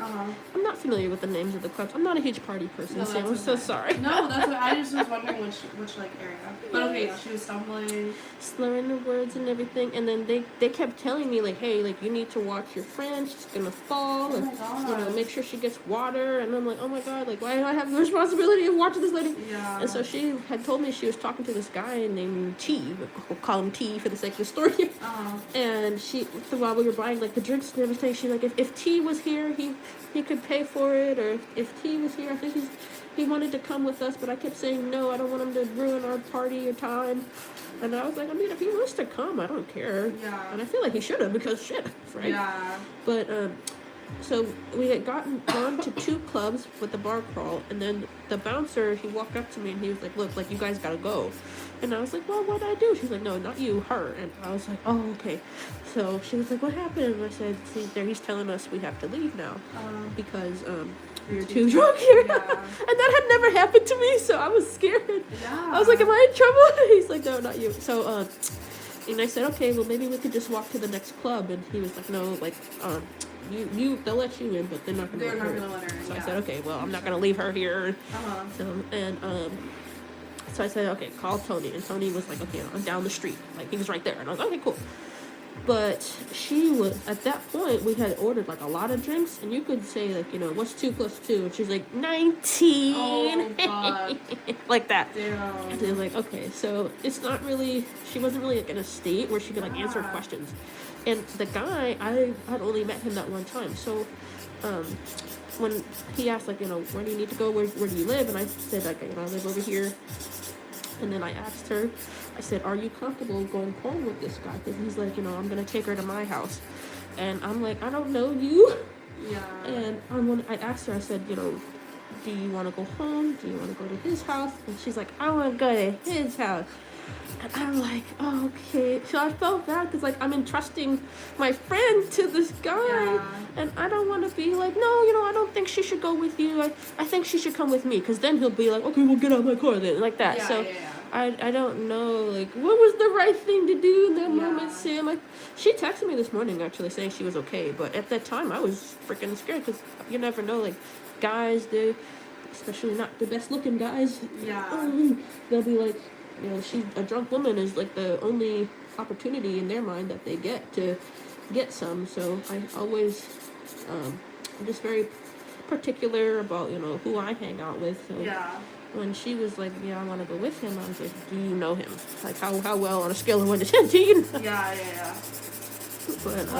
I'm not familiar with the names of the clubs. I'm not a huge party person, No, so I'm so okay. sorry. No, that's what I just was wondering which like area. But okay, yeah, she was stumbling, slurring the words and everything, and then they kept telling me like, hey, like you need to watch your friend, she's gonna fall, and you know, make sure she gets water. And I'm like, oh my god, like why do I have the responsibility of watching this lady? Yeah. And so she had told me she was talking to this guy named T. We'll call him T for the sake of the story. And she, while we were buying like the drinks and everything, she like, if T was here, he could pay for it, or if T was here, I think he wanted to come with us, but I kept saying no, I don't want him to ruin our party or time. And I was like, I mean, if he wants to come, I don't care. Yeah. And I feel like he should have, because shit, right? Yeah. But so we had gone to 2 clubs with the bar crawl, and then the bouncer, he walked up to me and he was like, look, like you guys gotta go. And I was like, well, what did I do? She's like, no, not you, her. And I was like, oh, okay. So she was like, what happened? And I said, see, there, he's telling us we have to leave now because you're too drunk here. Yeah. And that had never happened to me, so I was scared. Yeah. I was like, am I in trouble? He's like, no, not you. So and I said, okay, well, maybe we could just walk to the next club. And he was like, no, like they'll let you in, but they're not gonna let her in. So I said, okay, well, I'm not gonna leave her here. So I said, okay, call Tony. And Tony was like, okay, I'm down the street. Like, he was right there. And I was like, okay, cool. But she was, at that point, we had ordered, like, a lot of drinks. And you could say, like, you know, what's 2 + 2? And she's like, 19. Oh, God. Like that. Damn. And I was like, okay, so it's not really, she wasn't really, like, in a state where she could, like, answer questions. And the guy, I had only met him that one time. So, when he asked, like, you know, where do you need to go? Where do you live? And I said, like, you know, I live over here. And then I asked her, I said, are you comfortable going home with this guy? Because he's like, you know, I'm going to take her to my house. And I'm like, I don't know you. Yeah. And I asked her, I said, you know, do you want to go home? Do you want to go to his house? And she's like, I want to go to his house. And I'm like, oh, okay. So I felt bad because, like, I'm entrusting my friend to this guy. Yeah. And I don't want to be like, no, you know, I don't think she should go with you. I think she should come with me. Because then he'll be like, okay, we'll get out of my car then. Like that. Yeah, so yeah. I don't know, like, what was the right thing to do in that moment, Sam? Like, she texted me this morning, actually, saying she was okay. But at that time, I was freaking scared because you never know, like, guys, especially not the best-looking guys. Yeah. They'll be like, you know, a drunk woman is, like, the only opportunity in their mind that they get to get some. So I always, I'm just very particular about, you know, who I hang out with. So. Yeah. When she was like, yeah, I want to go with him, I was like, do you know him? Like, how well on a scale of 1 to 10 do you know? Yeah. But,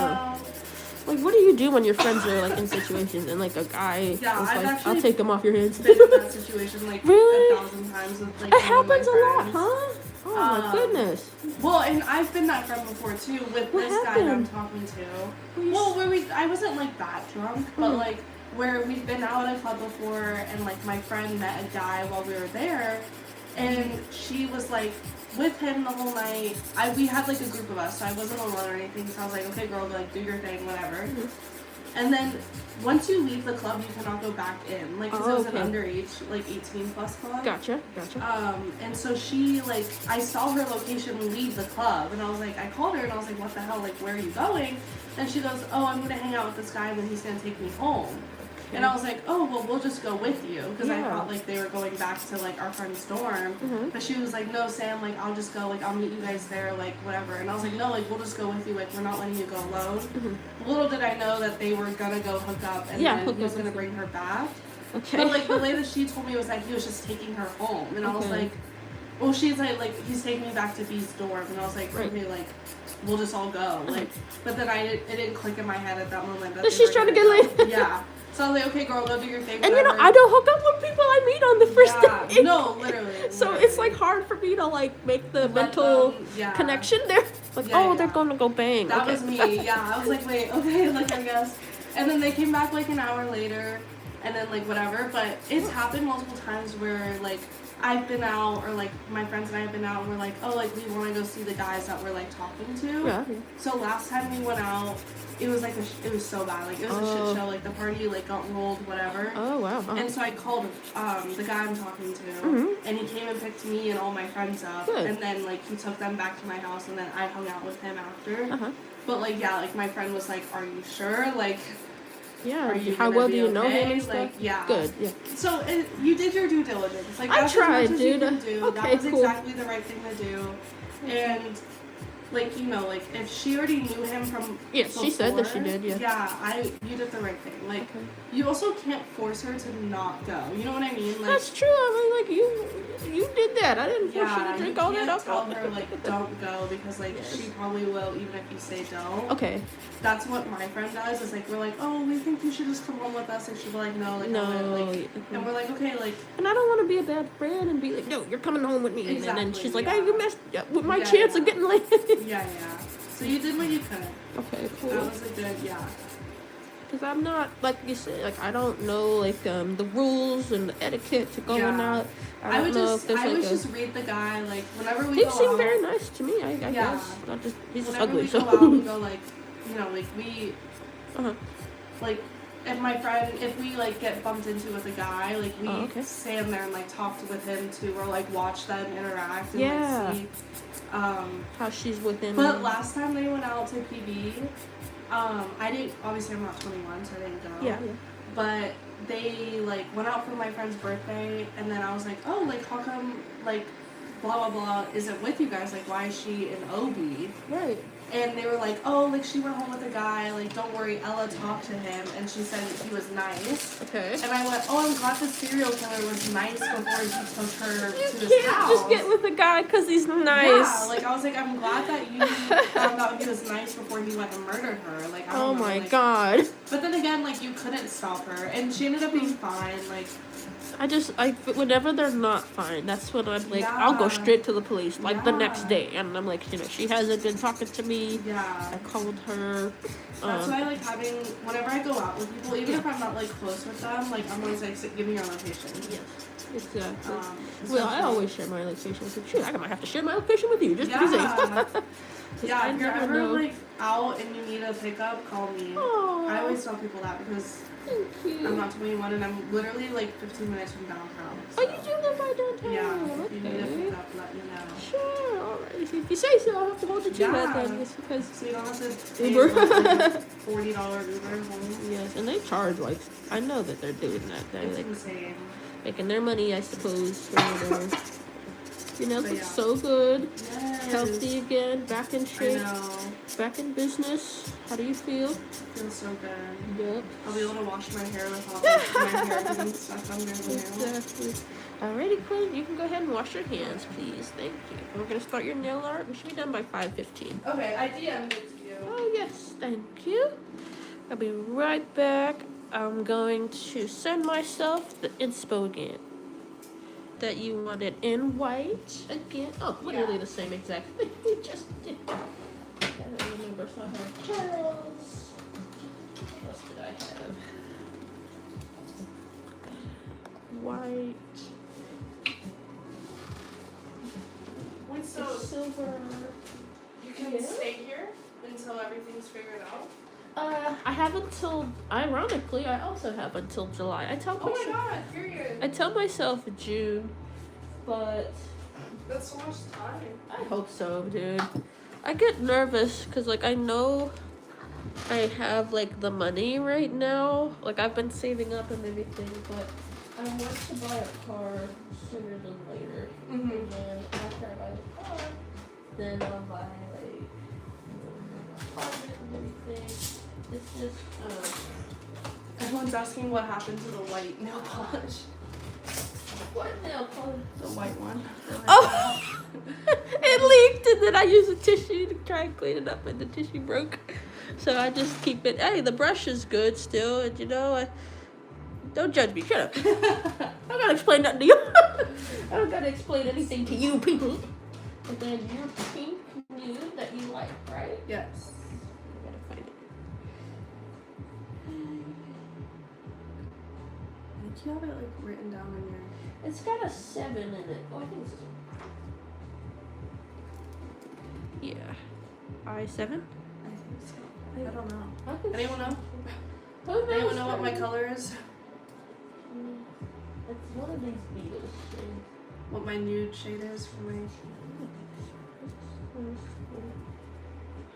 like, what do you do when your friends are, like, in situations and, like, a guy is like, I'll take him off your hands? Been in that situation, like, really? 1,000 times with, like, it happens a lot, friends. huh? Oh, my goodness. Well, and I've been that friend before, too, with what this happened? guy that I'm talking to. Well, I wasn't, like, that drunk, but, like, where we've been out at a club before, and, like, my friend met a guy while we were there, and she was, like, with him the whole night. We had, like, a group of us, so I wasn't alone or anything, so I was like, okay, girl, like, do your thing, whatever. And then, once you leave the club, you cannot go back in, like, because it was an underage, like, 18-plus club. Gotcha. And so she, like, I saw her location leave the club, and I was like, I called her, and I was like, what the hell, like, where are you going? And she goes, oh, I'm gonna hang out with this guy, and then he's gonna take me home. And I was like, oh, well, we'll just go with you. Because I thought, like, they were going back to, like, our friend's dorm. But she was like, no, Sam, like, I'll just go. Like, I'll meet you guys there, like, whatever. And I was like, no, like, we'll just go with you. Like, we're not letting you go alone. Little did I know that they were going to go hook up. And then he was going to bring her back. Okay. But, like, the way that she told me was that he was just taking her home. And I was like, well, she's like, he's taking me back to B's dorm. And I was like, okay, like, we'll just all go. Like, but then it didn't click in my head at that moment. That she's trying to get laid. Yeah. So I was like, okay, girl, go do your thing. And, you know, I don't hook up with people I meet on the first day. No, literally. So it's, like, hard for me to, like, make the mental connection there. Like, they're going to go bang. That was me, I was like, wait, okay, like, I guess. And then they came back, like, an hour later. and then like whatever. But it's happened multiple times where like I've been out, or like my friends and I have been out, and we're like, oh, like we want to go see the guys that we're like talking to. Yeah. So last time we went out, it was like it was so bad. Like it was a shit show. Like the party like got rolled, whatever. Oh wow. And so I called the guy I'm talking to, and he came and picked me and all my friends up. Good. And then like he took them back to my house, and then I hung out with him after. But like yeah, like my friend was like, "Are you sure?" Like. Yeah. How well do you know him and stuff? Like, yeah. Good. Yeah. So you did your due diligence. Like I that's tried, as much dude. As you can do. Okay, that was cool. exactly the right thing to do. And like you know, like if she already knew him from before, she said that she did. Yeah. Yeah, you did the right thing. Like you also can't force her to not go. You know what I mean? Like that's true. I mean, like you did that. I didn't force you to drink all that alcohol. Tell her like don't go because like she probably will even if you say don't. Okay. That's what my friend does. Is like we're like, oh, we think you should just come home with us, and she'll be like, no, like no, and we're like, okay, like. And I don't want to be a bad friend and be like, no, you're coming home with me, Exactly, and then she's like, hey, you messed up with my chance of getting laid. Yeah. So you did what you could. Okay, cool. That was a good, Because I'm not, like you said, like I don't know, like the rules and the etiquette to going out. I would just read the guy, like whenever we he go out. He seemed very nice to me. I guess. He's just ugly. We so. go out, we go like, you know, like we, like. If we like get bumped into with a guy, like we stand there and like talk with him too, or like watch them interact and like see how she's with him. But last time they went out to PB, I didn't. Obviously, I'm not 21, so I didn't go. Yeah. But they like went out for my friend's birthday, and then I was like, oh, like how come like blah blah blah isn't with you guys? Like why is she in OB? Right. And they were like, oh, like she went home with a guy, like don't worry, Ella talked to him and she said he was nice. Okay. And I went, oh, I'm glad the serial killer was nice before he took her to his house. You can't just get with a guy because he's nice. Yeah, like I was like, I'm glad that you found out he was nice before he went and murdered her. Like I don't know, my like, god. But then again, like you couldn't stop her, and she ended up being fine. Like. Whenever they're not fine, that's when I'm like, I'll go straight to the police, like the next day. And I'm like, you know, she hasn't been talking to me. Yeah. I called her. That's why I like having, whenever I go out with people, even if I'm not like close with them, like I'm always like, give me your location. Yes. Exactly. Well, I always share my location with you. Shoot, I might have to share my location with you just to be safe. Yeah, if you're ever like out and you need a pickup, call me. Aww. I always tell people that because I'm not 21 and I'm literally like 15 minutes from downtown. So. Oh, you do live by downtown? Yeah, if you need a pickup, let me know. Sure, alright. If you say so, I'll have to hold you to that then. Because so you don't have to pay like $40 Uber home. Yes, and they charge like, I know that they're doing that. They're it's like insane. Making their money, I suppose, or whatever. Your nails look so good. Yes. Healthy again, back in shape. I know. Back in business. How do you feel? Feels so good. Yep. I'll be able to wash my hair with all my hair getting stuck under the nail. Exactly. Alrighty, Quinn, you can go ahead and wash your hands, please. Thank you. We're going to start your nail art. We should be done by 5:15. Okay, I DM'd it to you. Oh, yes. Thank you. I'll be right back. I'm going to send myself the inspo again. That you wanted in white again. Oh, literally the same exact thing we just did. I don't remember, so I have Charles. What else did I have? White. Wait, so silver. You can stay here until everything's figured out? I have until, ironically, I also have until July. I tell myself, oh my god, period. I tell myself June, but that's so much time. I hope so, dude. I get nervous because, like, I know I have, like, the money right now. Like, I've been saving up and everything, but I want to buy a car sooner than later. Mm-hmm. And then after I buy the car, then I'll buy, like, apartment and everything. It's just, everyone's asking what happened to the white nail polish. What nail polish? The white one. Oh! It leaked and then I used a tissue to try and clean it up and the tissue broke. So I just keep it. Hey, the brush is good still, and you know, don't judge me. Shut up. I don't gotta explain nothing to you. I don't gotta explain anything to you people. And then your pink nude that you like, right? Yes. you have it like written down in your. It's got a 7 in it. Oh, I think this is. Yeah. I7? I think so. I don't know. I Anyone know? Who knows? Anyone know what my color is? It's one of these Beatles things. What my nude shade is for my.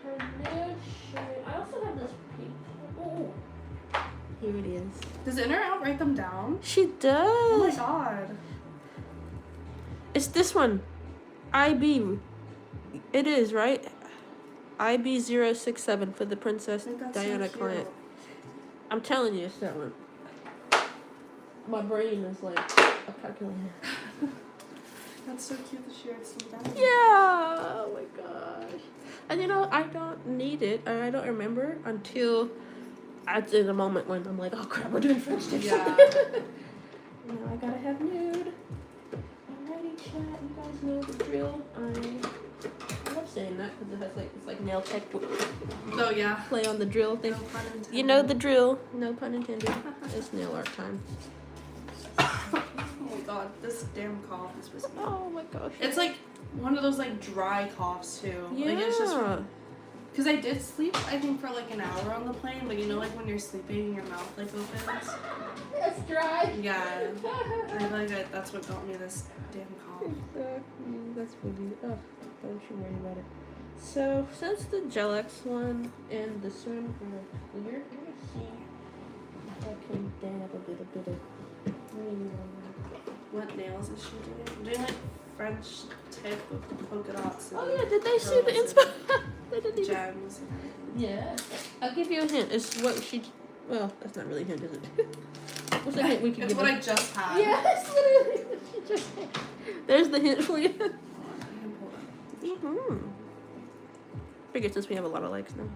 Her nude shade. I also have this pink. Oh. Here it is. Does In or Out write them down? She does. Oh my god. It's this one. IB. It is, right? IB067 for the Princess Diana so client. I'm telling you, it's that one. My brain is like a calculator. That's so cute that she writes them down. Yeah. Oh my gosh. And you know, I don't need it, or I don't remember until it's in a moment when I'm like, oh crap, we're doing French tips. Yeah. Now I gotta have nude. Alrighty, chat. You guys know the drill. I love saying that because it has like it's like nail tech. Oh yeah. Play on the drill thing. No pun intended. You know the drill. No pun intended. It's nail art time. Oh my god, this damn cough is whiskey. Oh my gosh. It's like one of those like dry coughs too. Yeah. Like it's just because I did sleep I think for like an hour on the plane, but you know like when you're sleeping your mouth like opens. It's dry. Yeah. And I feel like that's what got me this damn cough. Exactly. That's funny. Oh, don't you worry about it. So since the Gel-X one and this one are clear, let me see if I can dab a little bit of green on that. What nails is she doing? I'm doing like French tip with polka dots. And Oh yeah, did they see the inspo? They didn't even. gems and everything. Yeah. I'll give you a hint. It's what she. Well, that's not really a hint, is it? What's the hint we can It's give? what her? I just had. Yeah, that's literally what she just said. There's the hint for you. Mm-hmm. Figured since we have a lot of likes now.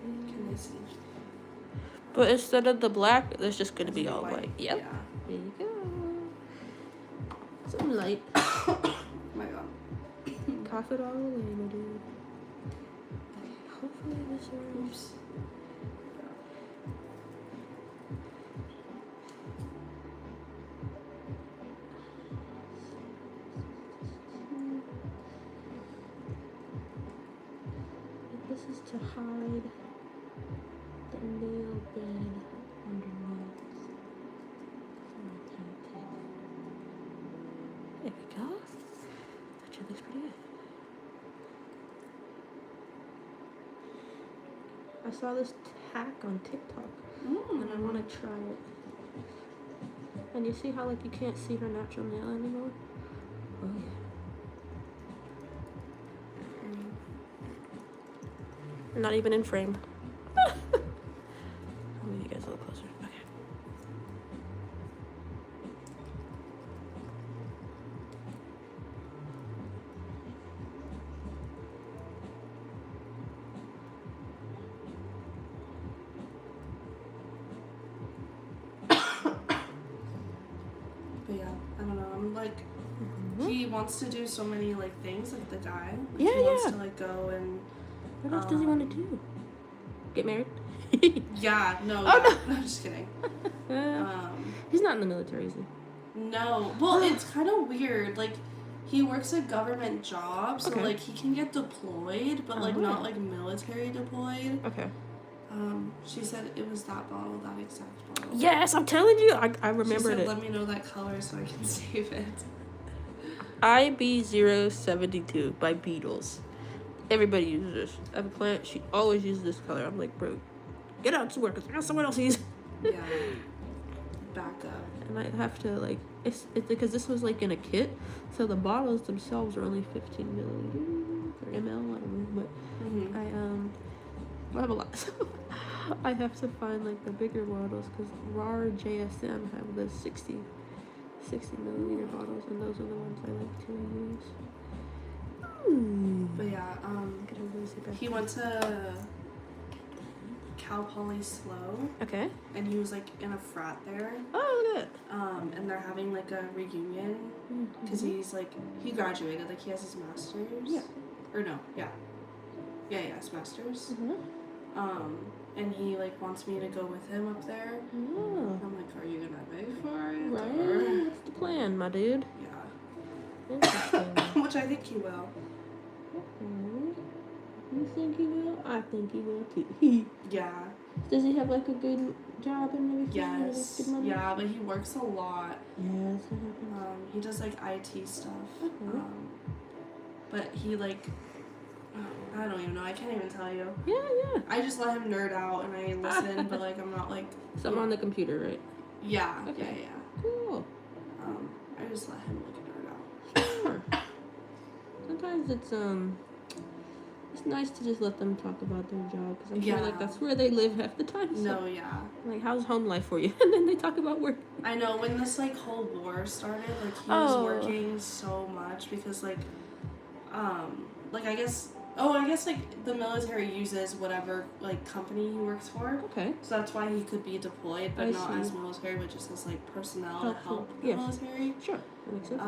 Can they see? But instead of the black, there's just gonna be Is it all white. Yep. Yeah. There you go. Some light. Oh my god. Cough it all away, my dude. Hopefully this works. Oops. This is to hide the nail bed underneath. There we go. That should looks pretty good. I saw this tack on TikTok and I want to try it. And you see how like you can't see her natural nail anymore? Oh yeah. Not even in frame. I'll move you guys a little closer. Okay. But yeah, I don't know. I'm like, he wants to do so many like things, like the guy. Like, Yeah, he wants yeah. to like go and. What else does he want to do? Get married? Yeah, no. Oh, yeah. No, I'm just kidding. He's not in the military, is he? No. Well, it's kind of weird. Like, he works a government job, so Okay. like he can get deployed, but like not like military deployed. Okay. She said it was that bottle, that exact bottle. Yes, I'm telling you. I She remembered said, it. let me know that color so I can save it. IB072 by Beatles. Everybody uses this. I have a client, she always uses this color. I'm like, bro, get out to work because I got someone else uses. Yeah. Back up. And I have to like, it's because this was like in a kit, so the bottles themselves are only 15 milliliters or ml. I don't know, but I have a lot. So I have to find like the bigger bottles because RAR JSM have the 60 milliliter bottles, and those are the ones I like to use. But yeah, he went to Cal Poly Slow. Okay. And he was like in a frat there. Oh, look at And they're having like a reunion because he's like he graduated, like he has his master's. Yeah. Or no, yeah, his master's. And he like wants me to go with him up there. Oh. I'm are you gonna pay for it? Right. Or... What's the plan, my dude? Yeah. Interesting. Which I think he will. You think he will? I think he will too. Yeah. Does he have like a good job and everything? Yes. Good money? Yeah, but he works a lot. Yes. He does like IT stuff. Okay. But he like, I don't even know. I can't even tell you. Yeah. I just let him nerd out and I listen, but like I'm not like. So I'm on the computer, right? Yeah. Okay. Yeah. Cool. I just let him like nerd out. Sure. Sometimes it's nice to just let them talk about their job because I'm sure like that's where they live half the time. So, no, yeah. Like, how's home life for you? And then they talk about work. I know when this like whole war started, like he was working so much because like I guess like the military uses whatever like company he works for. Okay. So that's why he could be deployed, but not as military, but just as like personnel to help the military. Sure, that makes sense.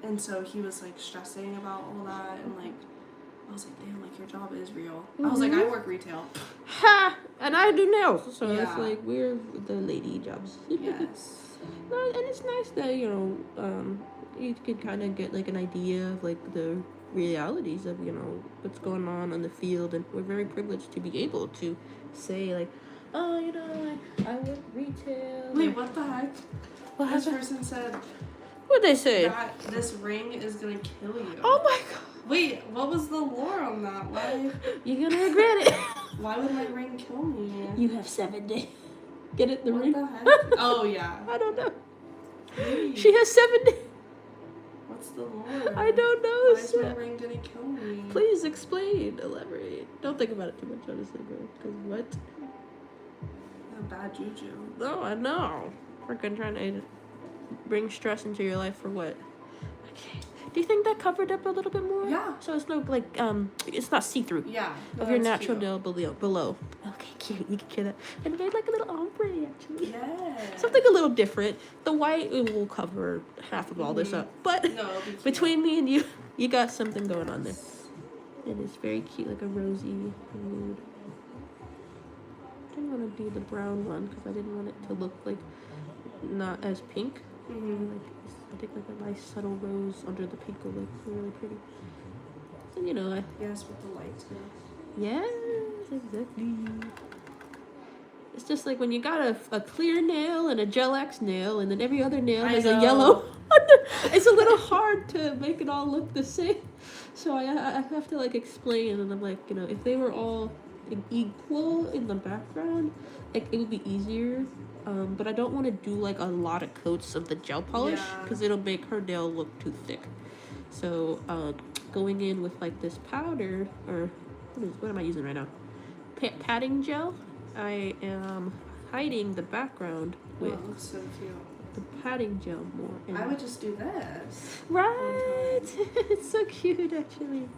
And so he was like stressing about all that, and like I was like, damn, like your job is real. I was like, I work retail. Ha! And I do nails, so it's like we're the lady jobs. Yes. No, and it's nice that you can kind of get like an idea of like the realities of what's going on in the field, and we're very privileged to be able to say like, oh, I work retail. Wait, what the heck? What this person said. What'd they say? That this ring is gonna kill you. Oh my god. Wait, what was the lore on that? Why? You're gonna regret it. Why would my ring kill me? You have 7 days. Get it? The what ring? The heck? Oh yeah. I don't know. Wait. She has 7 days. What's the lore? I don't know. Why is my ring gonna kill me? Please explain. Elaborate. Don't think about it too much, honestly, bro. Because what? Bad juju. No, I know. Freaking trying to bring stress into your life for what? Okay. Do you think that covered up a little bit more? Yeah. So it's no like it's not see-through. Yeah. Of your natural nail below. Okay, cute. You can hear that. And it made like a little ombre actually. Yeah. Something a little different. The white will cover half of all this up, but between me and you, you got something going on there. It is very cute, like a rosy nude. I didn't want to do the brown one because I didn't want it to look like not as pink. I think like a nice subtle rose under the pink will look really pretty. So yes, with the light too. Yes, exactly. It's just like when you got a clear nail and a gel-X nail, and then every other nail has a yellow under. It's a little hard to make it all look the same. So I have to like explain, and I'm like, if they were all equal in the background, like it would be easier. But I don't want to do like a lot of coats of the gel polish because it'll make her nail look too thick. So going in with like this powder, or what am I using right now? Padding gel. I am hiding the background with it looks so cute. the padding gel more. And I would just do this. Right. It's so cute actually.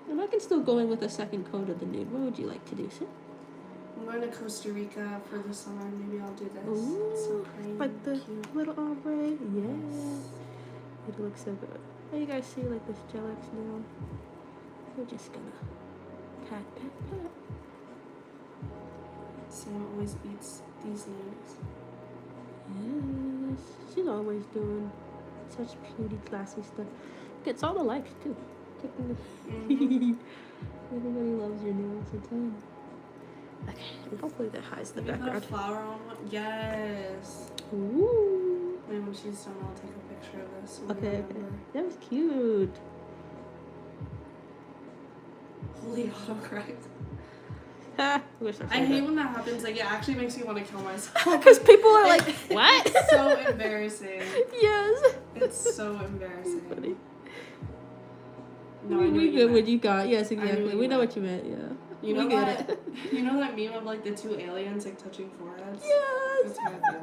And I can still go in with a second coat of the nude. What would you like to do, Sid? I'm going to Costa Rica for the summer. Maybe I'll do this. Ooh, it's so pretty. like the cute. little ombre. Yes. It looks so good. Oh, you guys see like this gel-X nail? We're just gonna pat. Sam always eats these nails. Yes. She's always doing such beauty, classy stuff. Gets all the likes too. Everybody loves your nails, I tell you. Okay, and hopefully that hides the background. Flower on one? Yes. Ooh. Maybe when she's done, I'll take a picture of this. Okay. That was cute. Holy autocorrect. I hate when that happens. Like, it actually makes me want to kill myself. Because people are like, what? It's so embarrassing. Yes. It's so embarrassing. Funny. No, we get what you got. Yes, exactly. We know what you meant. Yeah. You know that? You know that meme of like the two aliens like touching foreheads? Yes. That's how I feel.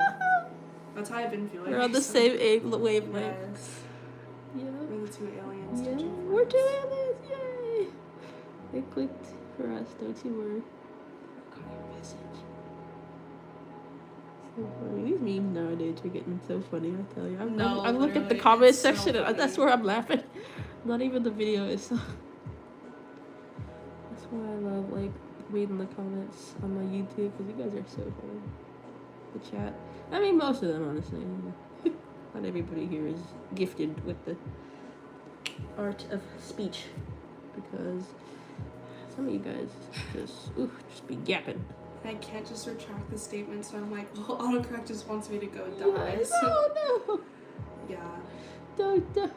That's how I've been feeling. We're on the same wavelength. Yes. Yeah. We're the two aliens. Yeah. Touching foreheads. We're two aliens. Yay. It clicked for us. Don't you worry. Got your message. So funny. These memes nowadays are getting so funny. I tell you. I'm looking at the comment section. So and that's where I'm laughing. Not even the video itself. That's why I love like reading the comments on my YouTube because you guys are so funny. the chat. I mean, most of them, honestly. Not everybody here is gifted with the art of speech, because some of you guys just be yapping. I can't just retract the statement, so I'm like, well, autocorrect just wants me to go die. Yes. So. Oh no! Yeah. Don't die.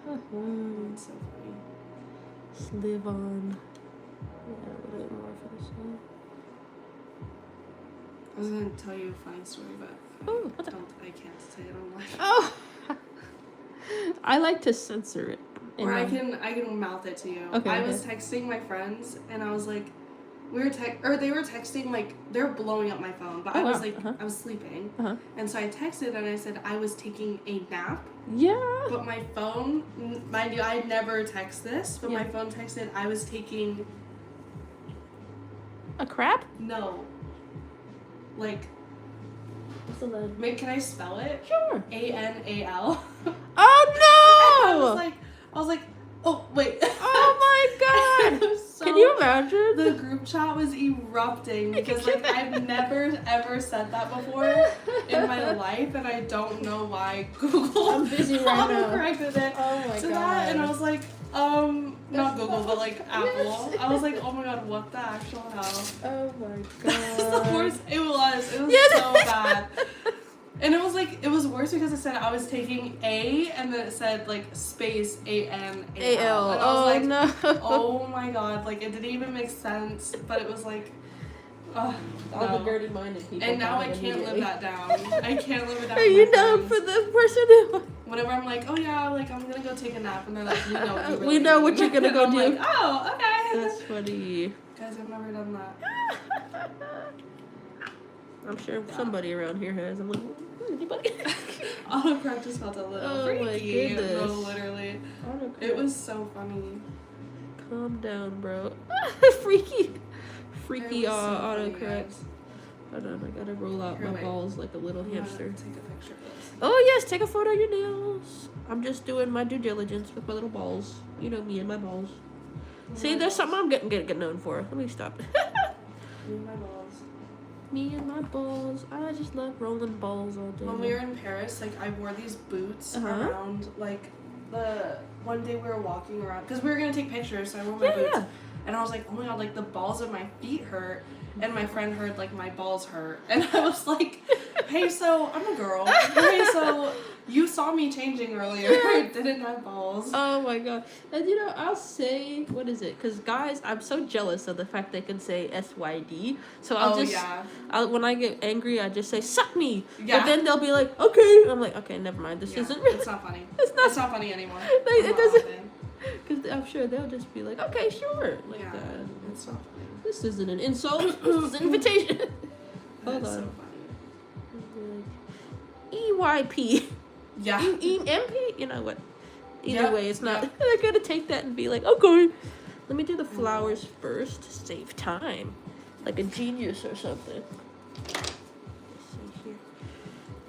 It's so funny. Just live on. Yeah, a little bit more for this one. I was gonna tell you a funny story, but I can't say it on live. Oh! I like to censor it. Or I can mouth it to you. Okay, I was texting my friends, and I was like, they were texting, like, they were blowing up my phone, but I was like, I was sleeping. And so I texted and I said I was taking a nap. Yeah. But my phone, mind you, I never text this, but my phone texted I was taking... A crap? No. Like... What's the letter? Wait, can I spell it? Sure. A-N-A-L. Oh no! I was like, oh, wait. Oh my god! So, can you imagine? The group chat was erupting because, like, I've never ever said that before in my life, and I don't know why Google I'm busy right now. corrected it Oh my to god. that, and I was like, not Google, but like Apple. Yes. I was like, oh my god, what the actual hell? Oh my god. It's the worst. It was so bad. And it was worse because it said I was taking A, and then it said, like, space A-N-A-L. And I was like, no. oh my god, like, it didn't even make sense, but it was like, all the dirty-minded people. And now I can't live that down. I can't live it down. Are you known for the person who... Whenever I'm like, oh yeah, like, I'm gonna go take a nap, and they're like, we know what you really We know what mean. you're gonna go I'm do. like, oh, okay. That's funny. Guys, I've never done that. I'm sure somebody around here has. I'm like, anybody? Autocorrect just felt a little freaky. My goodness. No, literally. Autocorrect. It was so funny. Calm down, bro. Freaky autocorrect. Hold on, I gotta roll out my balls like a little hamster. Take a picture of this. Oh yes, take a photo of your nails. I'm just doing my due diligence with my little balls. You know me and my balls. See, there's something I'm getting known for. Let me stop. Me and my balls. Me and my balls. I just love rolling balls all day. When we were in Paris, like, I wore these boots around, like, the one day we were walking around, because we were going to take pictures, so I wore my boots. Yeah. And I was like, oh my god, like, the balls of my feet hurt. And my friend heard, like, my balls hurt. And I was like, hey, so, I'm a girl. Hey, so, you saw me changing earlier. I didn't have balls. Oh my god. And you know, I'll say, what is it? Because guys, I'm so jealous of the fact they can say SYD. So when I get angry, I just say, suck me. Yeah. And then they'll be like, okay. And I'm like, okay, never mind. This isn't really. It's not funny. It's not funny anymore. It doesn't. Because I'm sure they'll just be like, okay, sure. Like that. It's not funny. This isn't an insult. This is an invitation. Hold on. So funny. EYP. Yeah. MP? You know what? Either way, it's not. They're going to take that and be like, okay. Let me do the flowers first to save time. Like a genius or something. Let's see here.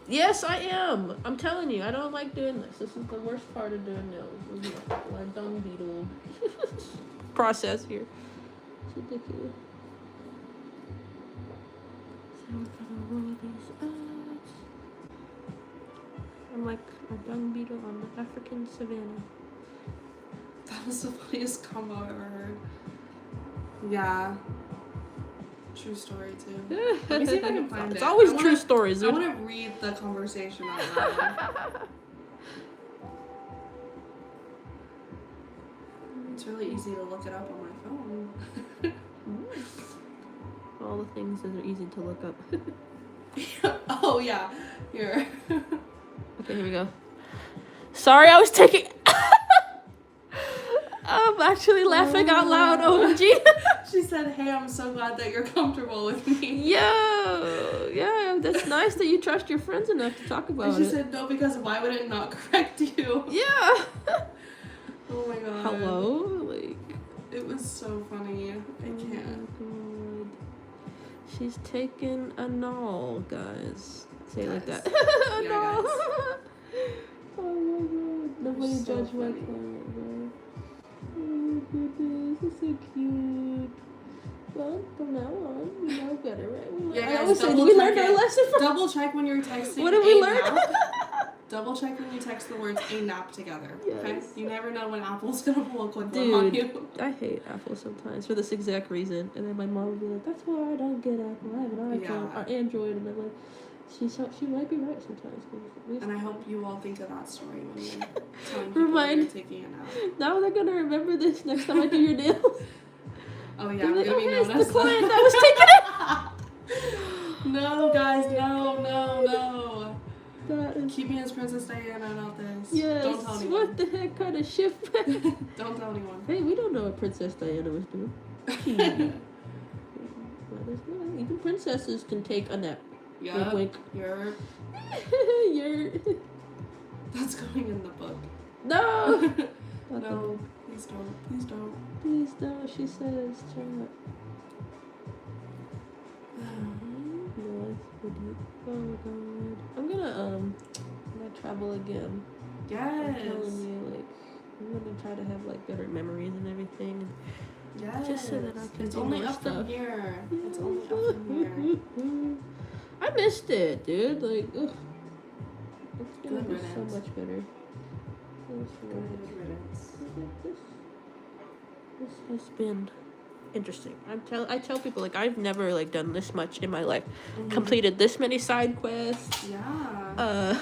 Yes, I am. I'm telling you, I don't like doing this. This is the worst part of doing nails. My dung beetle process here. It's ridiculous. So we're gonna roll these out. I'm like a dung beetle on the African savannah. That was the funniest combo I've ever heard. Yeah. True story, too. Let me see if I can find it. It's always true stories. I want to read the conversation out loud. It's really easy to look it up on my phone. All the things that are easy to look up. Oh, yeah. Here. Okay, here we go. Sorry, I was taking... I'm actually laughing out loud, OMG. She said, hey, I'm so glad that you're comfortable with me. Yeah, that's nice that you trust your friends enough to talk about it. And she said, no, because why would it not correct you? Yeah. Oh my god. Hello? Like... It was so funny. I can't. Oh, she's taken a null, guys. Say it like that. A null. Oh my god. Nobody judge my client, bro. Oh my goodness, it's so cute. Well, from now on, we know better, right? Yeah, I guys, always say, double we check learned our it. lesson from... Double check when you're texting. What did we learn? Double check when you text the words a nap together. Yes. Okay? You never know when Apple's gonna pull a quick one Dude, on you. I hate Apple sometimes for this exact reason. And then my mom would be like, that's why I don't get Apple. I have an iPhone or Android. And I'm like, she might be right sometimes. And I hope you all think of that story when you're telling people you're taking a nap. Now they're going to remember this next time I do your nails. Oh, yeah. I'm gonna be known as the client that was taking it. No, guys. No. That is... Keep me as Princess Diana and all this. Yes. Don't tell anyone. What the heck kind of shift? Don't tell anyone. Hey, we don't know what Princess Diana was doing. Even princesses can take a nap. Yeah. Wink. You're. That's going in the book. No. No. Please don't. Please don't. Please don't. She says, chat. Oh my god. I'm gonna travel again. Yes. I'm telling you, like, I'm gonna try to have like better memories and everything. Yes. Just so that I can It's do only more up stuff. from here. It's only up from here. I missed it, dude. Like, ugh. It's gonna Good be so riddance. much better. Good riddance. This has been interesting. I tell people, like, I've never like done this much in my life. Completed this many side quests. Yeah.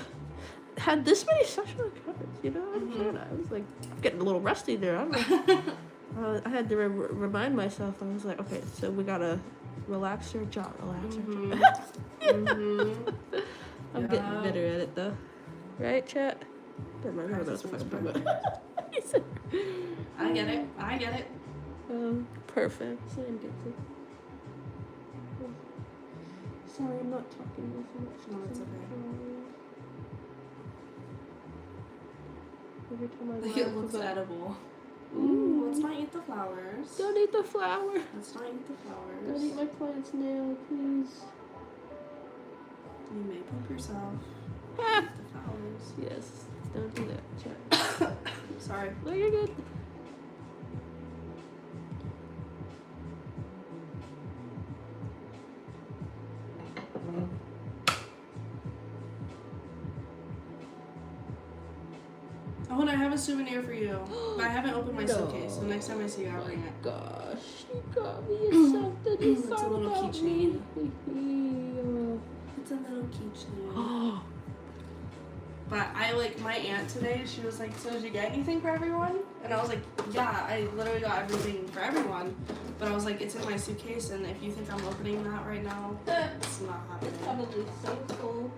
Had this many sexual encounters. You know, I was like getting a little rusty there. I'm like, I had to remind myself. I was like, okay, so we gotta relax your jaw, relax your jaw. I'm getting better at it though, right, chat? Never mind, Practice I makes don't know. perfect. I get it. Perfect. Sam gets it. Sorry, I'm not talking this much. No, it's okay. Every time I Like laugh it looks about... edible. Ooh, let's not eat the flowers. Don't eat the flower. Let's not eat the flowers. Don't eat my plant's nail, please. You may poop yourself. Ah. Eat the flowers. Yes, don't do that, chat. Sorry. No, you're good. Oh, and I have a souvenir for you. But I haven't opened my suitcase, so next time I see you, I'll bring it. Gosh, you got me something. It's a little keychain. It's a little keychain. But I, like, my aunt today, she was like, so did you get anything for everyone? And I was like, yeah, I literally got everything for everyone. But I was like, it's in my suitcase, and if you think I'm opening that right now, it's not happening. Probably so cool.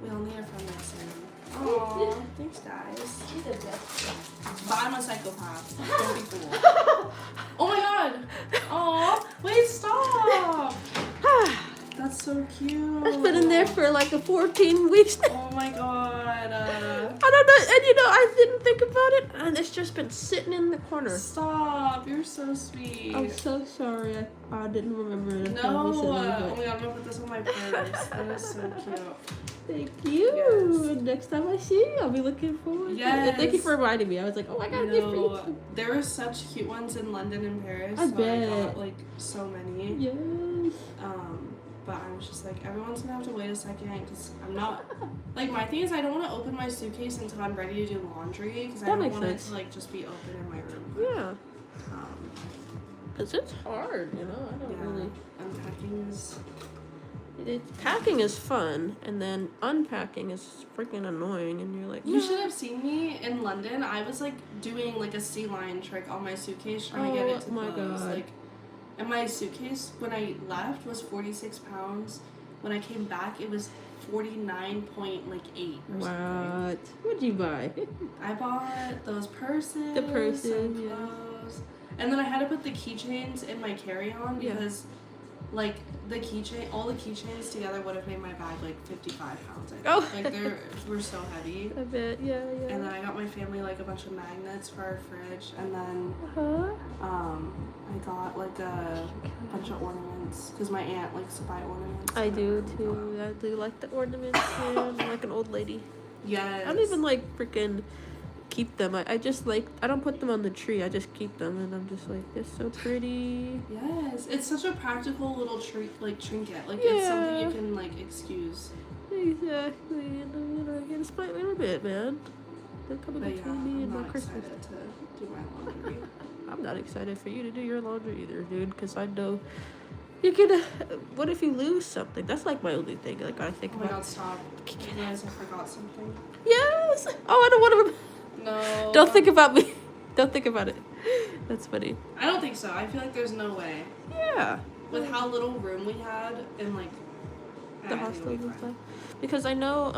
We all need a friend like Sam. Aww, thanks guys. But I'm a psychopath. Don't be fooled. Oh my god! Aww, wait, stop! That's so cute. It's been in there for like 14 weeks now. Oh my god. I don't know, and you know, I didn't think about it, and it's just been sitting in the corner. Stop, you're so sweet. I'm so sorry, I didn't remember it. No, oh my god, I'm gonna put this on my purse. That is so cute. Thank you. Yes. Next time I see you, I'll be looking forward to it. Yes. And thank you for reminding me. I was like, oh, I got a gift for you too. There were such cute ones in London and Paris. I so bet. I got like so many. Yes. But I was just like, everyone's gonna have to wait a second because I'm not. Like, my thing is, I don't want to open my suitcase until I'm ready to do laundry because I don't want it to like just be open in my room. Yeah. Because it's hard, you know. I don't really. Unpacking is. Packing is fun, and then unpacking is freaking annoying, and you're like, You should have seen me in London. I was like doing like a sea lion trick on my suitcase trying to get it to close. God. Like, and my suitcase when I left was 46 pounds. When I came back, it was 49.8 or something. What'd you buy? I bought those purses. The purses, some clothes. And then I had to put the keychains in my carry-on because, like, all the keychains together would have made my bag like 55 pounds. I think. Like, they were so heavy. I bet, yeah. And then I got my family like a bunch of magnets for our fridge, and then I got like a bunch of ornaments because my aunt likes to buy ornaments. I do too. I do like the ornaments. Yeah, I'm like an old lady. Yes. I don't even like freaking keep them. I just like, I don't put them on the tree. I just keep them, and I'm just like, they're so pretty. Yes, it's such a practical little trinket. Like Yeah. it's something you can like excuse. Exactly. And you know, I get a split a little bit, man. They're coming But yeah, between me and I'm my not Christmas. excited to do my laundry. I'm not excited for you to do your laundry either, dude, because I know you're gonna. What if you lose something? That's like my only thing. Like, I think Oh my about. god, stop. You realize I forgot something? Yes! Oh, I don't want to. No. Don't think about me. Don't think about it. That's funny. I don't think so. I feel like there's no way. Yeah. With how little room we had and like The hostels and stuff. Because I know,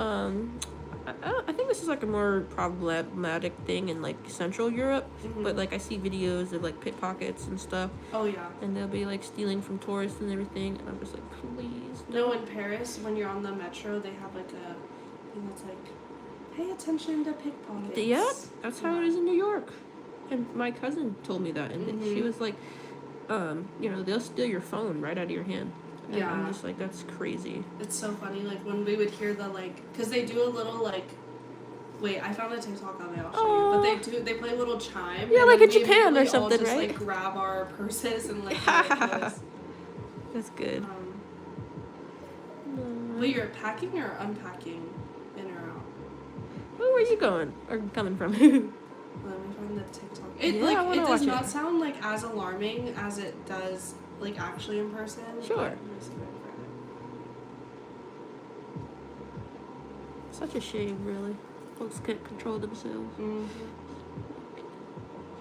I think this is like a more problematic thing in like Central Europe, but like I see videos of like pickpockets and stuff. Oh yeah. And they'll be like stealing from tourists and everything, and I'm just like, please. No, in Paris, when you're on the metro, they have like a thing that's like, pay attention to pickpockets. Yep, that's how it is in New York. And my cousin told me that, and she was like, you know, they'll steal your phone right out of your hand. And Yeah. I'm just like, that's crazy. It's so funny, like when we would hear the like, because they do a little like, wait, I found a TikTok of it, I'll show you. But they play a little chime. Yeah, and like then in Japan or something, all just, right? Like grab our purses and like give it to us. That's good. But you're packing or unpacking, in or out? Where are you going or coming from? Let me find the TikTok. It Yeah, I wanna it does watch not it. sound like as alarming as it does like actually in person. Sure. but let me see if I can find it. Such a shame, really. Folks can't control themselves.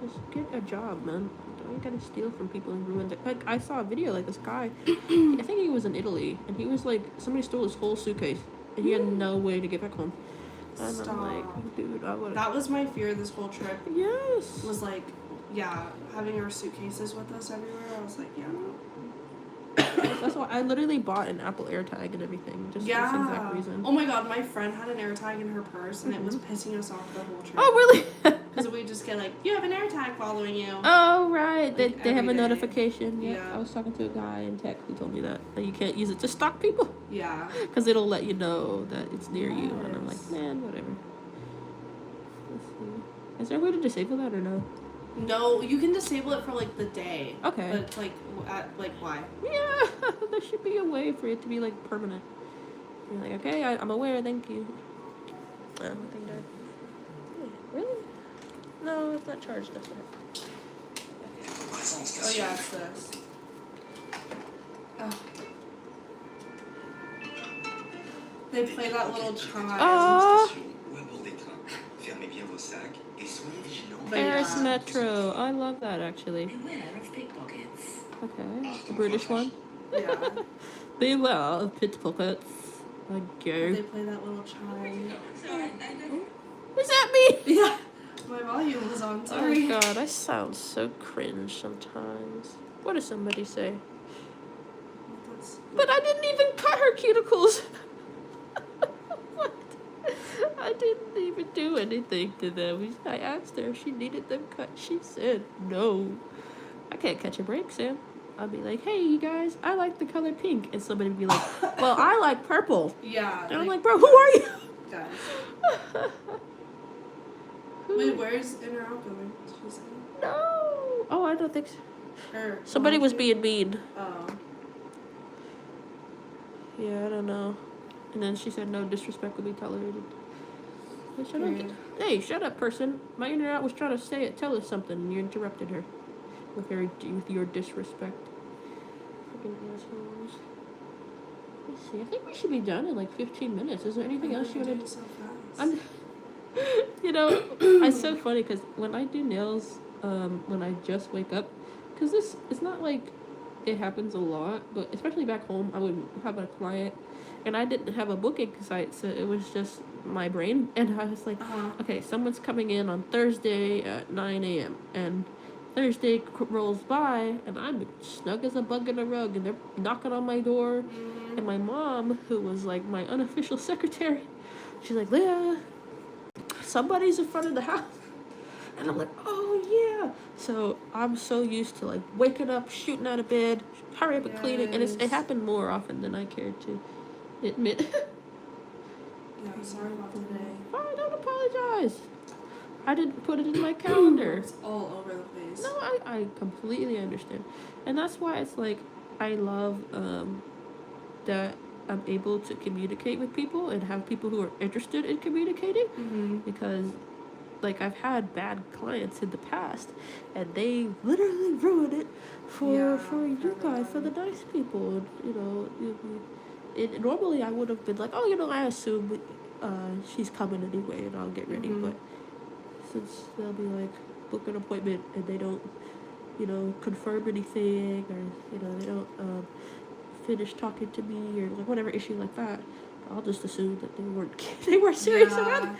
Just get a job, man. Don't you gotta steal from people and ruin their. Like, I saw a video, like, this guy, I think he was in Italy, and he was like, somebody stole his whole suitcase, and he had no way to get back home. And Stop. I'm like, dude, I would. That was my fear this whole trip. Yes. Was like, yeah, having our suitcases with us everywhere. I was like, yeah. That's why I literally bought an Apple AirTag and everything, just for this exact reason. Oh my god, my friend had an AirTag in her purse, and it was pissing us off the whole trip. Oh, really? Because we just get like, you have an AirTag following you. Oh, right. Like, they have a every day. notification. Yep. Yeah. I was talking to a guy in tech who told me that you can't use it to stalk people. Yeah. Because it'll let you know that it's near you. And I'm like, Yes. man, whatever. Let's see. Is there a way to disable that or no? No, you can disable it for like the day. Okay. But like, why? Yeah, there should be a way for it to be like permanent. You're like, okay, I'm aware, thank you. Oh, nothing died. Really? No, it's not charged. That's right. Oh yeah, it's this. Oh. They play that little chime. Oh, But Paris yeah. Metro. I love that actually. Beware of pickpockets. Okay, the British one. Yeah. Beware of pickpockets. Okay. They play that little chime. Is that me? Yeah. My volume was on. Sorry. Oh god, I sound so cringe sometimes. What does somebody say? That's- But I didn't even cut her cuticles. What? I didn't even do anything to them. I asked her if she needed them cut. She said no. I can't catch a break, Sam. I'll be like, hey, you guys, I like the color pink. And somebody would be like, well, I like purple. Yeah. And I'm like, bro, who are you? Guys. Wait, where's In or Out going? She said. No. Oh, I don't think so. Or Somebody was laundry? being mean. Oh. Yeah, I don't know. And then she said no disrespect will be tolerated. Hey, shut up. Period. Hey, shut up, person. My internet was trying to tell us something, and you interrupted her with your disrespect. Freaking assholes. Let's see. I think we should be done in like 15 minutes. Is there anything else you want to? So fast. I'm. You know, it's so funny because when I do nails, when I just wake up, because this it's not like it happens a lot, but especially back home, I would have a client, and I didn't have a booking site, so it was just my brain, and I was like, okay, someone's coming in on Thursday at 9 a.m. and Thursday rolls by, and I'm snug as a bug in a rug, and they're knocking on my door, and my mom, who was like my unofficial secretary, she's like, Leah, somebody's in front of the house. And I'm like, oh yeah. So I'm so used to like waking up, shooting out of bed, hurry up and cleaning, and it happened more often than I cared to admit. Yeah, sorry about today. Oh, don't apologize. I didn't put it in my calendar. It's all over the place. No, I completely understand. And that's why it's like, I love that I'm able to communicate with people and have people who are interested in communicating. Mm-hmm. Because, like, I've had bad clients in the past, and they literally ruin it for you guys, for the nice people. And, you know, normally I would have been like, oh, you know, I assume she's coming anyway, and I'll get ready. Mm-hmm. But since they'll be like, book an appointment, and they don't, you know, confirm anything, or, you know, they don't finish talking to me, or like whatever issue like that, I'll just assume that they weren't serious about it.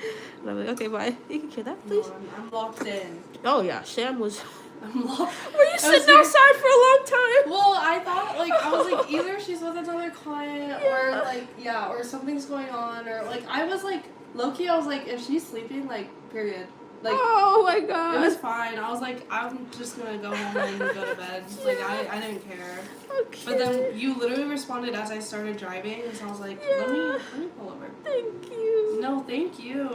And I'm like, okay, bye. You can kill that, please. No, I'm locked in. Oh yeah, Sam was. I'm locked. Were you sitting outside for a long time? Well, I thought, like, I was like, either she's with another client, or like, or something's going on, or like, I was like, low key, I was like, if she's sleeping, like, period. Like, oh my god. It was fine. I was like, I'm just gonna go home and go to bed. Like, I didn't care. Okay. But then you literally responded as I started driving, and so I was like, let me pull over. Thank you. No, thank you.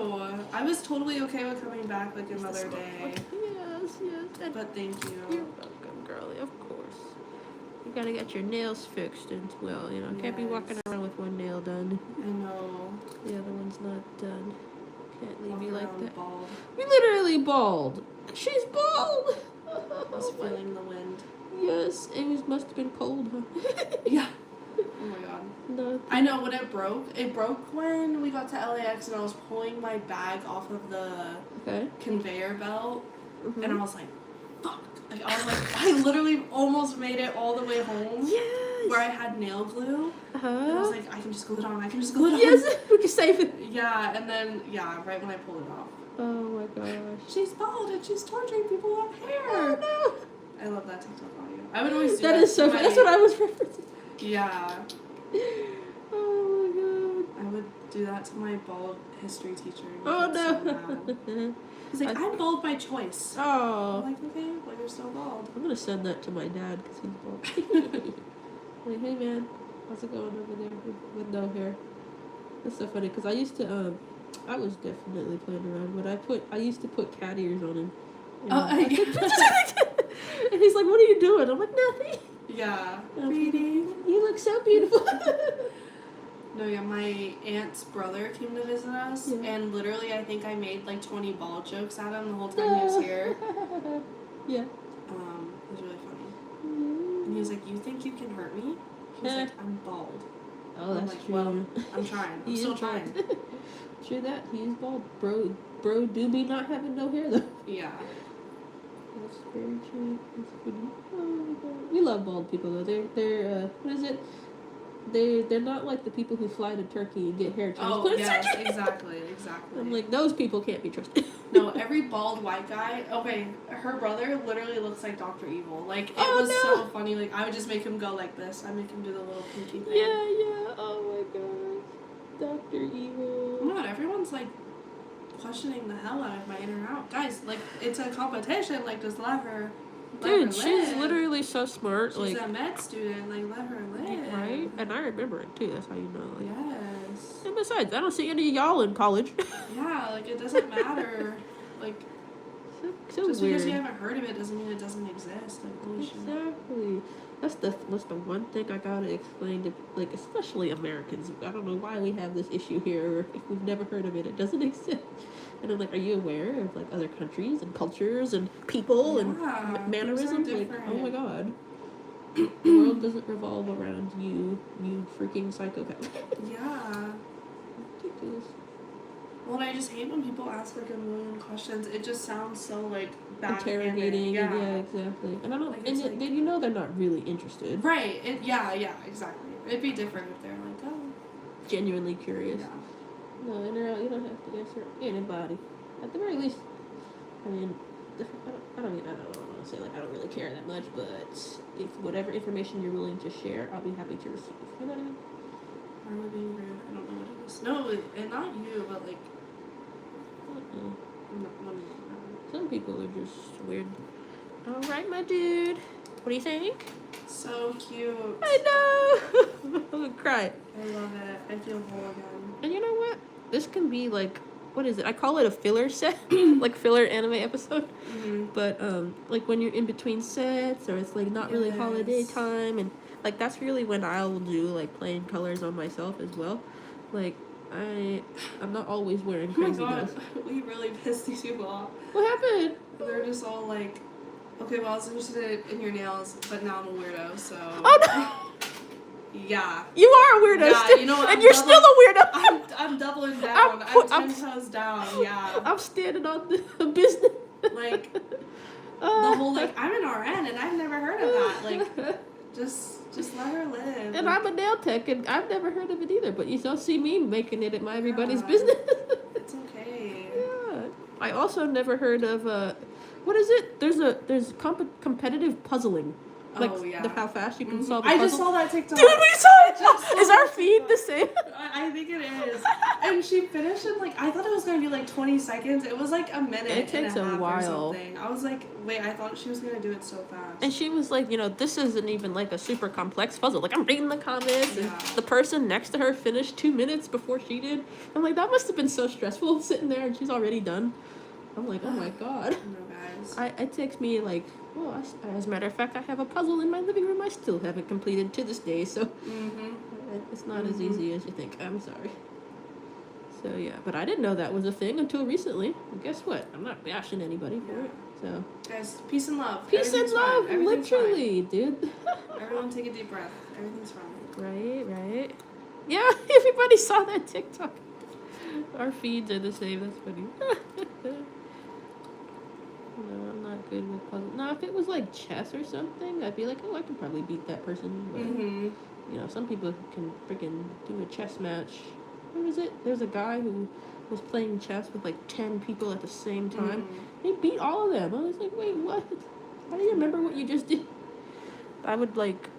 I was totally okay with coming back like another day. Yes. But thank you. You're welcome, girlie, of course. You gotta get your nails fixed as well, you know. Can't be walking around with one nail done. I know. The other one's not done. Can't leave me like that. Bald. You're literally bald. She's bald. I was feeling the wind. Yes, must have been cold, huh? Yeah. Oh my god. No. I know when it broke when we got to LAX and I was pulling my bag off of the conveyor belt, and I was like, fuck. Like, I was like, I literally almost made it all the way home. Yes. Where I had nail glue. Uh-huh. And I was like, I can just glue it on. Yes, we can save it. Yeah, and then, right when I pulled it off. Oh my gosh. She's bald and she's torturing people with hair. Oh no. I love that TikTok audio. I would always do that. That is so funny. That's what I was referencing. Yeah. Oh my god. I would do that to my bald history teacher. Oh no. So he's like, I'm bald by choice. Oh. I'm like, okay, well, you're so bald. I'm gonna send that to my dad because he's bald. Like, hey man, how's it going over there with no hair? That's so funny because I used to, I was definitely playing around, but I used to put cat ears on him. And he's like, what are you doing? I'm like, nothing. Yeah. Reading. You look so beautiful. No, yeah, my aunt's brother came to visit us, and literally I think I made like 20 bald jokes at him the whole time he was here. Yeah. It was really funny. And he was like, you think you can hurt me? He was like, I'm bald. Oh, that's like, true. Well, I'm trying. I'm still trying. True that. He is bald. Bro do be not having no hair though. Yeah. That's very true. That's pretty. Oh my god. We love bald people though. They're what is it? They're not like the people who fly to Turkey and get hair transplant. Oh yes, exactly. I'm like, those people can't be trusted. No, every bald white guy. Okay, her brother literally looks like Dr. Evil. Like it was so funny. Like I would just make him go like this. I make him do the little pinky thing. Yeah. Oh my gosh, Dr. Evil. Oh my god, everyone's like questioning the hell out of my in or out. Guys, like it's a competition. Like just let her. Dude, she's literally so smart. She's a med student. Like let her live. Right, and I remember it too. That's how you know. Like, yes. And besides, I don't see any of y'all in college. Yeah, like it doesn't matter. Like so just weird. because you haven't heard of it doesn't mean it doesn't exist. Like holy shit. Exactly. That's the one thing I gotta explain to, like, especially Americans. I don't know why we have this issue here, or if we've never heard of it, it doesn't exist. And I'm like, are you aware of like other countries and cultures and people and mannerisms? Like, oh my god, the world doesn't revolve around you freaking psychopath. Yeah. Ridiculous. Well, I just hate when people ask like a million questions. It just sounds so like interrogating. Yeah, exactly. And I don't. Like, and like, you know they're not really interested. Right. Yeah, exactly. It'd be different if they're like, oh, genuinely curious. Yeah. No, you don't have to answer anybody. At the very least, I mean, I don't want to say like I don't really care that much, but if whatever information you're willing to share, I'll be happy to receive. You know what I mean? Am I being rude? I don't know what it is. No, and not you, but like. Some people are just weird. All right, my dude. What do you think? So cute. I know. I'm gonna cry. I love it. I feel whole again. And you know what? This can be like what is it? I call it a filler set, like filler anime episode. But like when you're in between sets, or it's like not really holiday time, and like that's really when I'll do like plain colors on myself as well. Like I'm not always wearing crazy nails. We really pissed these people off. What happened? They're just all like, okay, well, I was interested in your nails, but now I'm a weirdo, so. Oh no! Yeah. You are a weirdo, Yeah, still, you know what, and you're still a weirdo. I'm doubling down. I'm 10 toes down. Yeah. I'm standing on the business. Like the whole like I'm an RN and I've never heard of that. Like just let her live. And I'm a nail tech, and I've never heard of it either. But you don't see me making it at my everybody's business. It's okay. Yeah. I also never heard of what is it? There's competitive puzzling. Like how fast you can solve a puzzle. I just saw that TikTok. Dude, we saw it! Is our feed the same? I think it is. And she finished in like, I thought it was going to be like 20 seconds. It was like a minute. It takes and a half while. Or something. I was like, wait, I thought she was going to do it so fast. And she was like, this isn't even like a super complex puzzle. Like, I'm reading the comments, and the person next to her finished 2 minutes before she did. I'm like, that must have been so stressful sitting there, and she's already done. I'm like, oh my god. No, guys. It takes me like, well, as a matter of fact, I have a puzzle in my living room I still haven't completed to this day, so it's not as easy as you think. I'm sorry. So yeah, but I didn't know that was a thing until recently. And guess what? I'm not bashing anybody for it. So guys, peace and love. Peace and love, literally, dude. Everyone take a deep breath. Everything's fine. Right. Yeah, everybody saw that TikTok. Our feeds are the same. That's funny. No, I'm not good with puzzles. Now, if it was like chess or something, I'd be like, oh, I can probably beat that person. But, some people can freaking do a chess match. What was it? There's a guy who was playing chess with like 10 people at the same time. He beat all of them. I was like, wait, what? How do you remember what you just did? I would like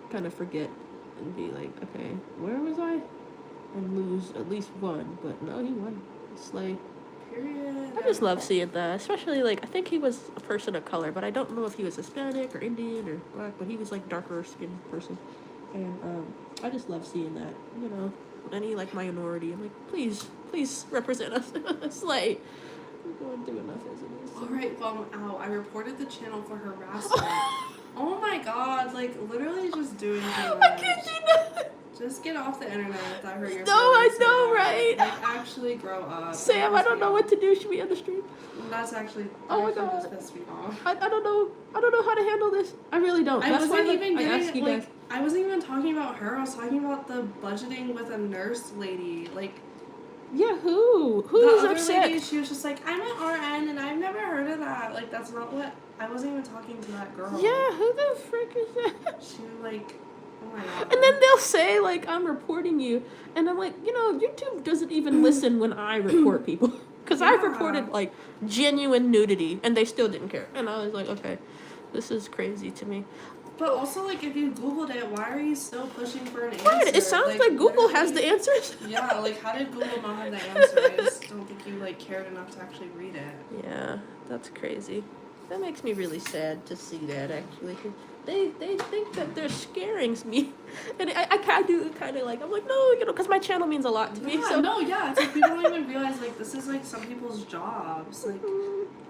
kind of forget and be like, okay, where was I? And lose at least one. But no, he won. Slay. Period. I just love seeing that, especially like I think he was a person of color, but I don't know if he was Hispanic or Indian or black, but he was like darker skinned person, and I just love seeing that. Any like minority, I'm like, please represent us. Slay. We're going through enough as it is. All right, well, I reported the channel for harassment. Oh my god, like literally just doing too much. I kid you not. Just get off the internet if that hurt your feelings. No, I know, right? Like, actually grow up. Sam, I don't know what to do. Should we end the stream? That's actually. Oh my god. Just pissed me off. I don't know how to handle this. I really don't. I wasn't even guys. I wasn't even talking about her. I was talking about the budgeting with a nurse lady. Like. Yeah, who's upset? Lady, she was just like, I'm an RN and I've never heard of that. Like, that's not what. I wasn't even talking to that girl. Yeah, who the frick is that? She like. Oh my god. And then they'll say, like, I'm reporting you. And I'm like, YouTube doesn't even listen when I report people. Because I've reported, like, genuine nudity. And they still didn't care. And I was like, okay, this is crazy to me. But also, like, if you Googled it, why are you still pushing for an answer? Right, it sounds like Google has the answers. Yeah, like, how did Google not have the answer? I just don't think you, like, cared enough to actually read it. Yeah, that's crazy. That makes me really sad to see that, actually. They think that they're scaring me, and I do kind of like, I'm like, no, because my channel means a lot to me. Yeah, so. No, yeah, it's like people don't even realize, like, this is, like, some people's jobs, like,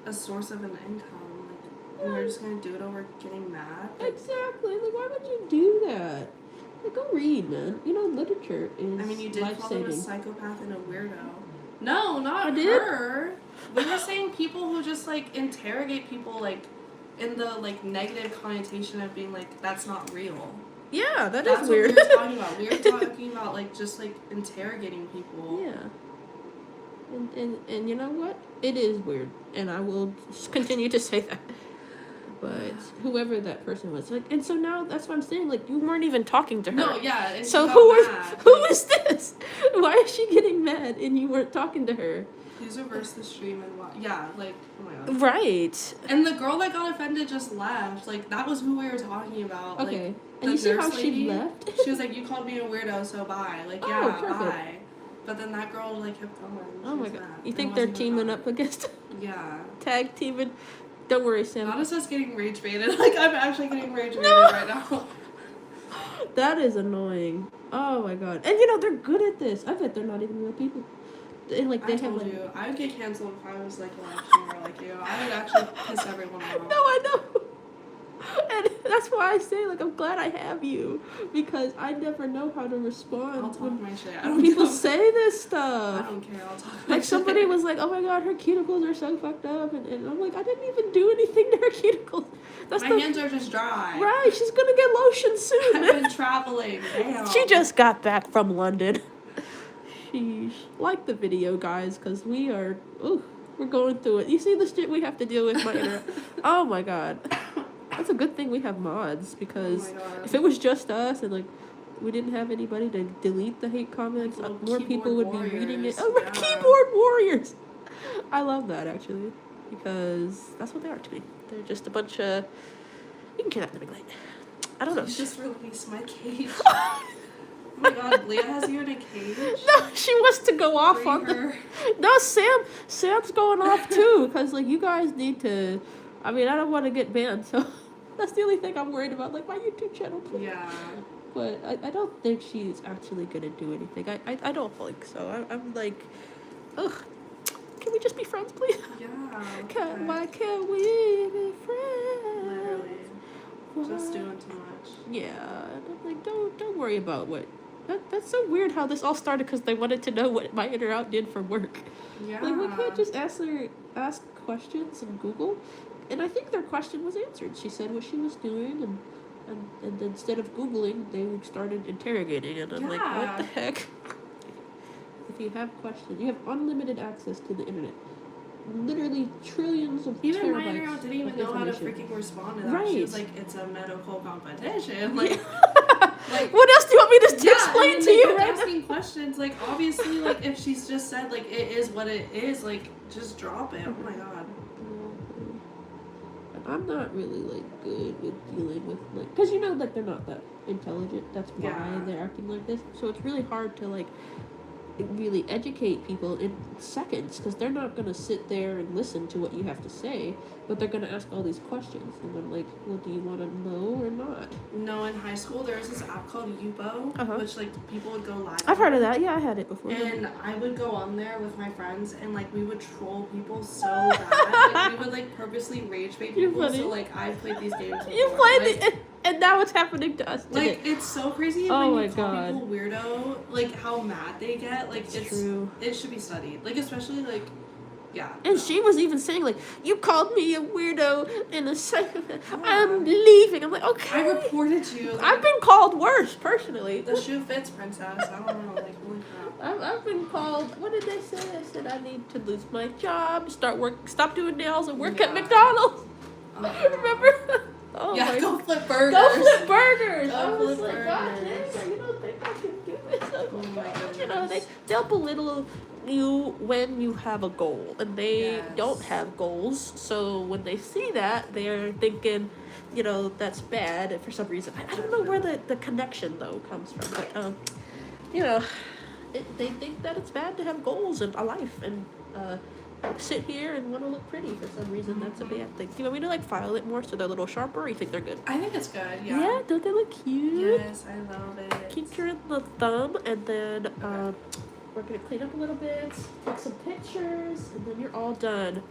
a source of an income, like, and they're just gonna do it over getting mad. Like, exactly, like, why would you do that? Like, go read, man. Literature is I mean, you did call him a life-saving. psychopath and a weirdo. No, not I did? her. We were saying people who just, like, interrogate people, like, in the, like, negative connotation of being, like, that's not real. Yeah, that's That's weird. what we were talking about. We were talking about, like, just, like, interrogating people. Yeah. And you know what? It is weird. And I will continue to say that. But whoever that person was. Like, and so now that's what I'm saying. Like, you weren't even talking to her. No, yeah. And so she who got is this? Why is she getting mad and you weren't talking to her? Please reverse the stream and watch. Yeah, like, oh my god. Right. And the girl that got offended just left. Like, that was who we were talking about. Okay. Like, and you see how lady, she left? She was like, you called me a weirdo, so bye. Like, yeah, bye. But then that girl, like, kept going. Oh my god. You think they're teaming up against Yeah. Tag teaming? Don't worry, Sam. Not as us getting rage baited. Like, I'm actually getting rage baited right now. That is annoying. Oh my god. And they're good at this. I bet they're not even real people. And like they I have told like. you, I would get canceled if I was like a live streamer like you. I would actually piss everyone off. No, I know. And that's why I say, like, I'm glad I have you. Because I never know how to respond. I'll talk when my shit. when people know. say this stuff. I don't care. I'll talk my Like, somebody shit. was like, oh my god, her cuticles are so fucked up. And I'm like, I didn't even do anything to her cuticles. That's My hands are just dry. Right, she's gonna get lotion soon. I've been traveling. Damn. She just got back from London. Sheesh. Like the video, guys, because we're going through it. You see the shit we have to deal with my internet. Oh my god. That's a good thing we have mods, because if it was just us and like we didn't have anybody to delete the hate comments, Like more people would be reading it. Oh, yeah. keyboard warriors! I love that, actually, because that's what they are to me. They're just a bunch of... You can kill that in the big light. I don't know. You just released my cage. Oh my god, Leah has you in a cage? No, she wants to go off Free on her. No, Sam's going off too, because like you guys need to... I mean, I don't want to get banned, so that's the only thing I'm worried about, like my YouTube channel, please. Yeah. But I don't think she's actually gonna do anything. I don't think so. I'm like, ugh, can we just be friends, please? Yeah. Why can't we be friends? Literally. Just doing too much. Yeah, and I'm like, don't worry about what. That's so weird how this all started, because they wanted to know what my inner out did for work. Yeah. Like, we can't just ask questions in Google. And I think their question was answered. She said what she was doing, and instead of Googling, they started interrogating it. I'm like, what the heck? If you have questions, you have unlimited access to the internet. Literally trillions of Even terabytes my internet didn't even of know how to information. freaking respond to that. Right. She was like, it's a medical competition. Like, like what else do you want me to yeah, explain and to then you they right kept now? asking questions. Like, obviously, like, if she's just said, like, it is what it is, like, just drop it. Oh my god. I'm not really, like, good with dealing with, like, because, you know, like, they're not that intelligent. That's why they're acting like this. So it's really hard to, like, really educate people in seconds, because they're not going to sit there and listen to what you have to say, but they're going to ask all these questions. And I'm like, well, do you want to know or not? No, in high school, there was this app called Yubo, which, like, people would go live I've heard of that. Yeah, I had it before. And I would go on there with my friends, and, like, we would troll people so bad. Like, we would, like, purposely rage bait people. So, like, I played these games before. You played like, and now it's happening to us today. Like, it's so crazy Oh when you my call God. people weirdo, like, how mad they get. Like, it's true. It should be studied. Like, especially, like, yeah. And she was even saying, like, you called me a weirdo in a second. I'm leaving. I'm like, okay. I reported you. Like, I've been called worse, personally. the shoe fits, princess. I don't know. Like, holy crap. I've been called, what did they say? I said I need to lose my job, stop doing nails, and work at McDonald's. Remember? Oh yeah, my go flip burgers. Go flip burgers. Go I was flip like, God burgers. dang, you don't think I can do this? Oh my goodness. You know, they'll belittle you when you have a goal, and they don't have goals. So when they see that, they're thinking, you know, that's bad for some reason. I don't know where the connection though comes from, but you know, they think that it's bad to have goals in a life, and sit here and want to look pretty for some reason. That's a bad thing. Do you want me to like file it more so they're a little sharper, or you think they're good? I think it's good, yeah. Yeah, don't they look cute? Yes, I love it. Kinkure in the thumb, and then we're gonna clean up a little bit, take some pictures, and then you're all done.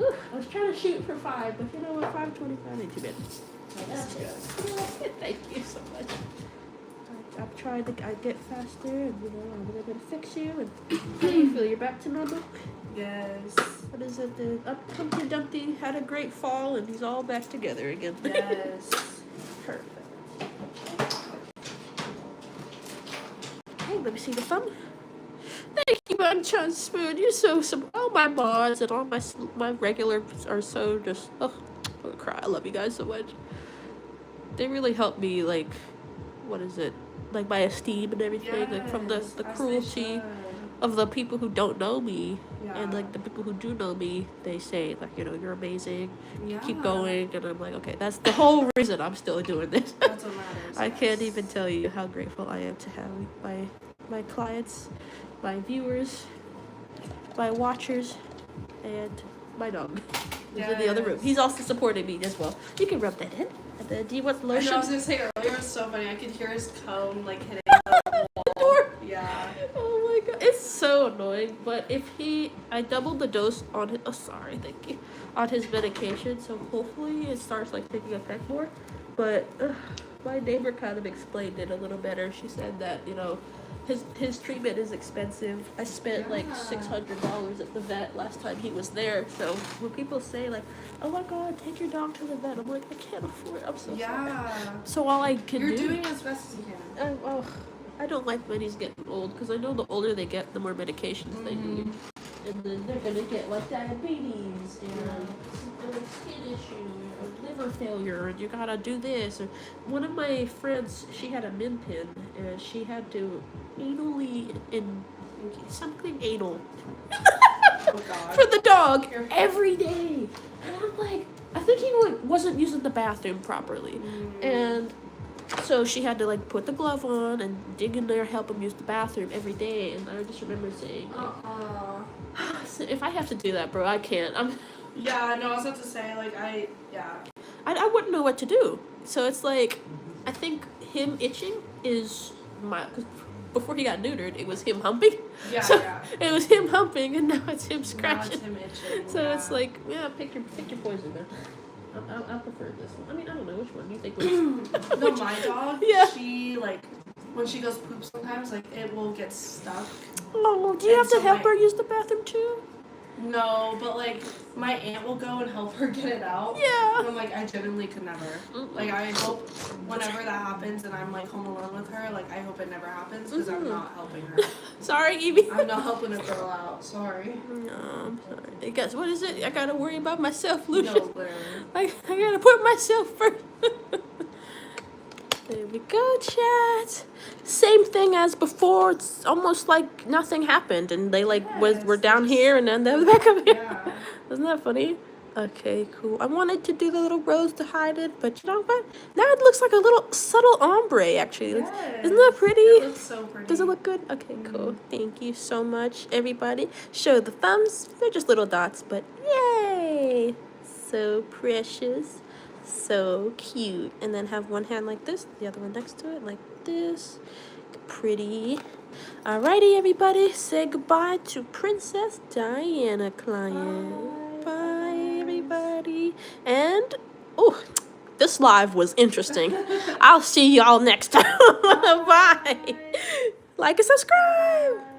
Ooh, I was trying to shoot for 5, but you know what? 5:25 ain't too bad. That's good. Thank you so much. I've tried to get faster, and you know, I'm gonna fix you. And how do you feel? You're back to normal? Yes. What is it? The Humpty Dumpty had a great fall, and he's all back together again. Yes. Perfect. Hey, let me see the thumb. Thank you, Monchan Spoon. You're so all my mods and all my regulars are so just. Oh, I'm gonna cry. I love you guys so much. They really help me, like, what is it? Like my esteem and everything, like from the cruelty of the people who don't know me, and like the people who do know me, they say like, you know, you're amazing, keep going, and I'm like, okay, that's the whole reason I'm still doing this. That's what matters. I can't even tell you how grateful I am to have my clients, my viewers, my watchers, and my dog. He's in the other room. He's also supporting me as well. You can rub that in. And then, do you want lotion? I know, I was gonna say earlier, it was so funny. I could hear his comb like hitting the wall. Door. Yeah. Oh my god, it's so so annoying. But if I doubled the dose on his, thank you, on his medication, so hopefully it starts like taking effect more. But my neighbor kind of explained it a little better. She said that, you know, his treatment is expensive. I spent like $600 at the vet last time he was there. So when people say like, "Oh my God, take your dog to the vet," I'm like, I can't afford it. I'm so sorry. So all I can You're doing as best as you can. I don't like when he's getting old because I know the older they get, the more medications they need, and then they're gonna get like diabetes and skin issue or liver failure, and you gotta do this. Or one of my friends, she had a min pin, and she had to anally something anal for the dog every day, and I'm like, I think he wasn't using the bathroom properly, and so she had to like put the glove on and dig in there, help him use the bathroom every day. And I just remember saying, like, if I have to do that, bro, I can't. Yeah, no, I was about to say, like, I wouldn't know what to do. So it's like, I think him itching is cause before he got neutered, it was him humping. Yeah, so yeah. It was him humping, and now it's him scratching. Now it's him itching. So it's like, yeah, pick your poison, man. I prefer this one. I mean, I don't know which one. Do you think? No, my dog. Yeah. She like when she goes poop sometimes, like it will get stuck. Oh, do you have to help her use the bathroom too? No, but like my aunt will go and help her get it out. Yeah. And I'm like, I genuinely could never. Like, I hope whenever that happens and I'm like home alone with her, like I hope it never happens because I'm not helping her. Sorry, Evie. I'm not helping a girl out. Sorry. No, I'm sorry. Guess what is it? I gotta worry about myself, Lucian. No, literally. I gotta put myself first. There we go, chat. Same thing as before. It's almost like nothing happened, and they like were down here and then they're back up here. Yeah. Isn't that funny? Okay, cool. I wanted to do the little rose to hide it, but you know what? Now it looks like a little subtle ombre, actually. Yes. Isn't that pretty? It looks so pretty. Does it look good? Okay, cool. Thank you so much, everybody. Show the thumbs. They're just little dots, but yay! So precious. So cute. And then have one hand like this, the other one next to it like this. Pretty. Alrighty, everybody. Say goodbye to Princess Diana client. Bye, everybody. And, oh, this live was interesting. I'll see y'all next time. Bye. Like and subscribe.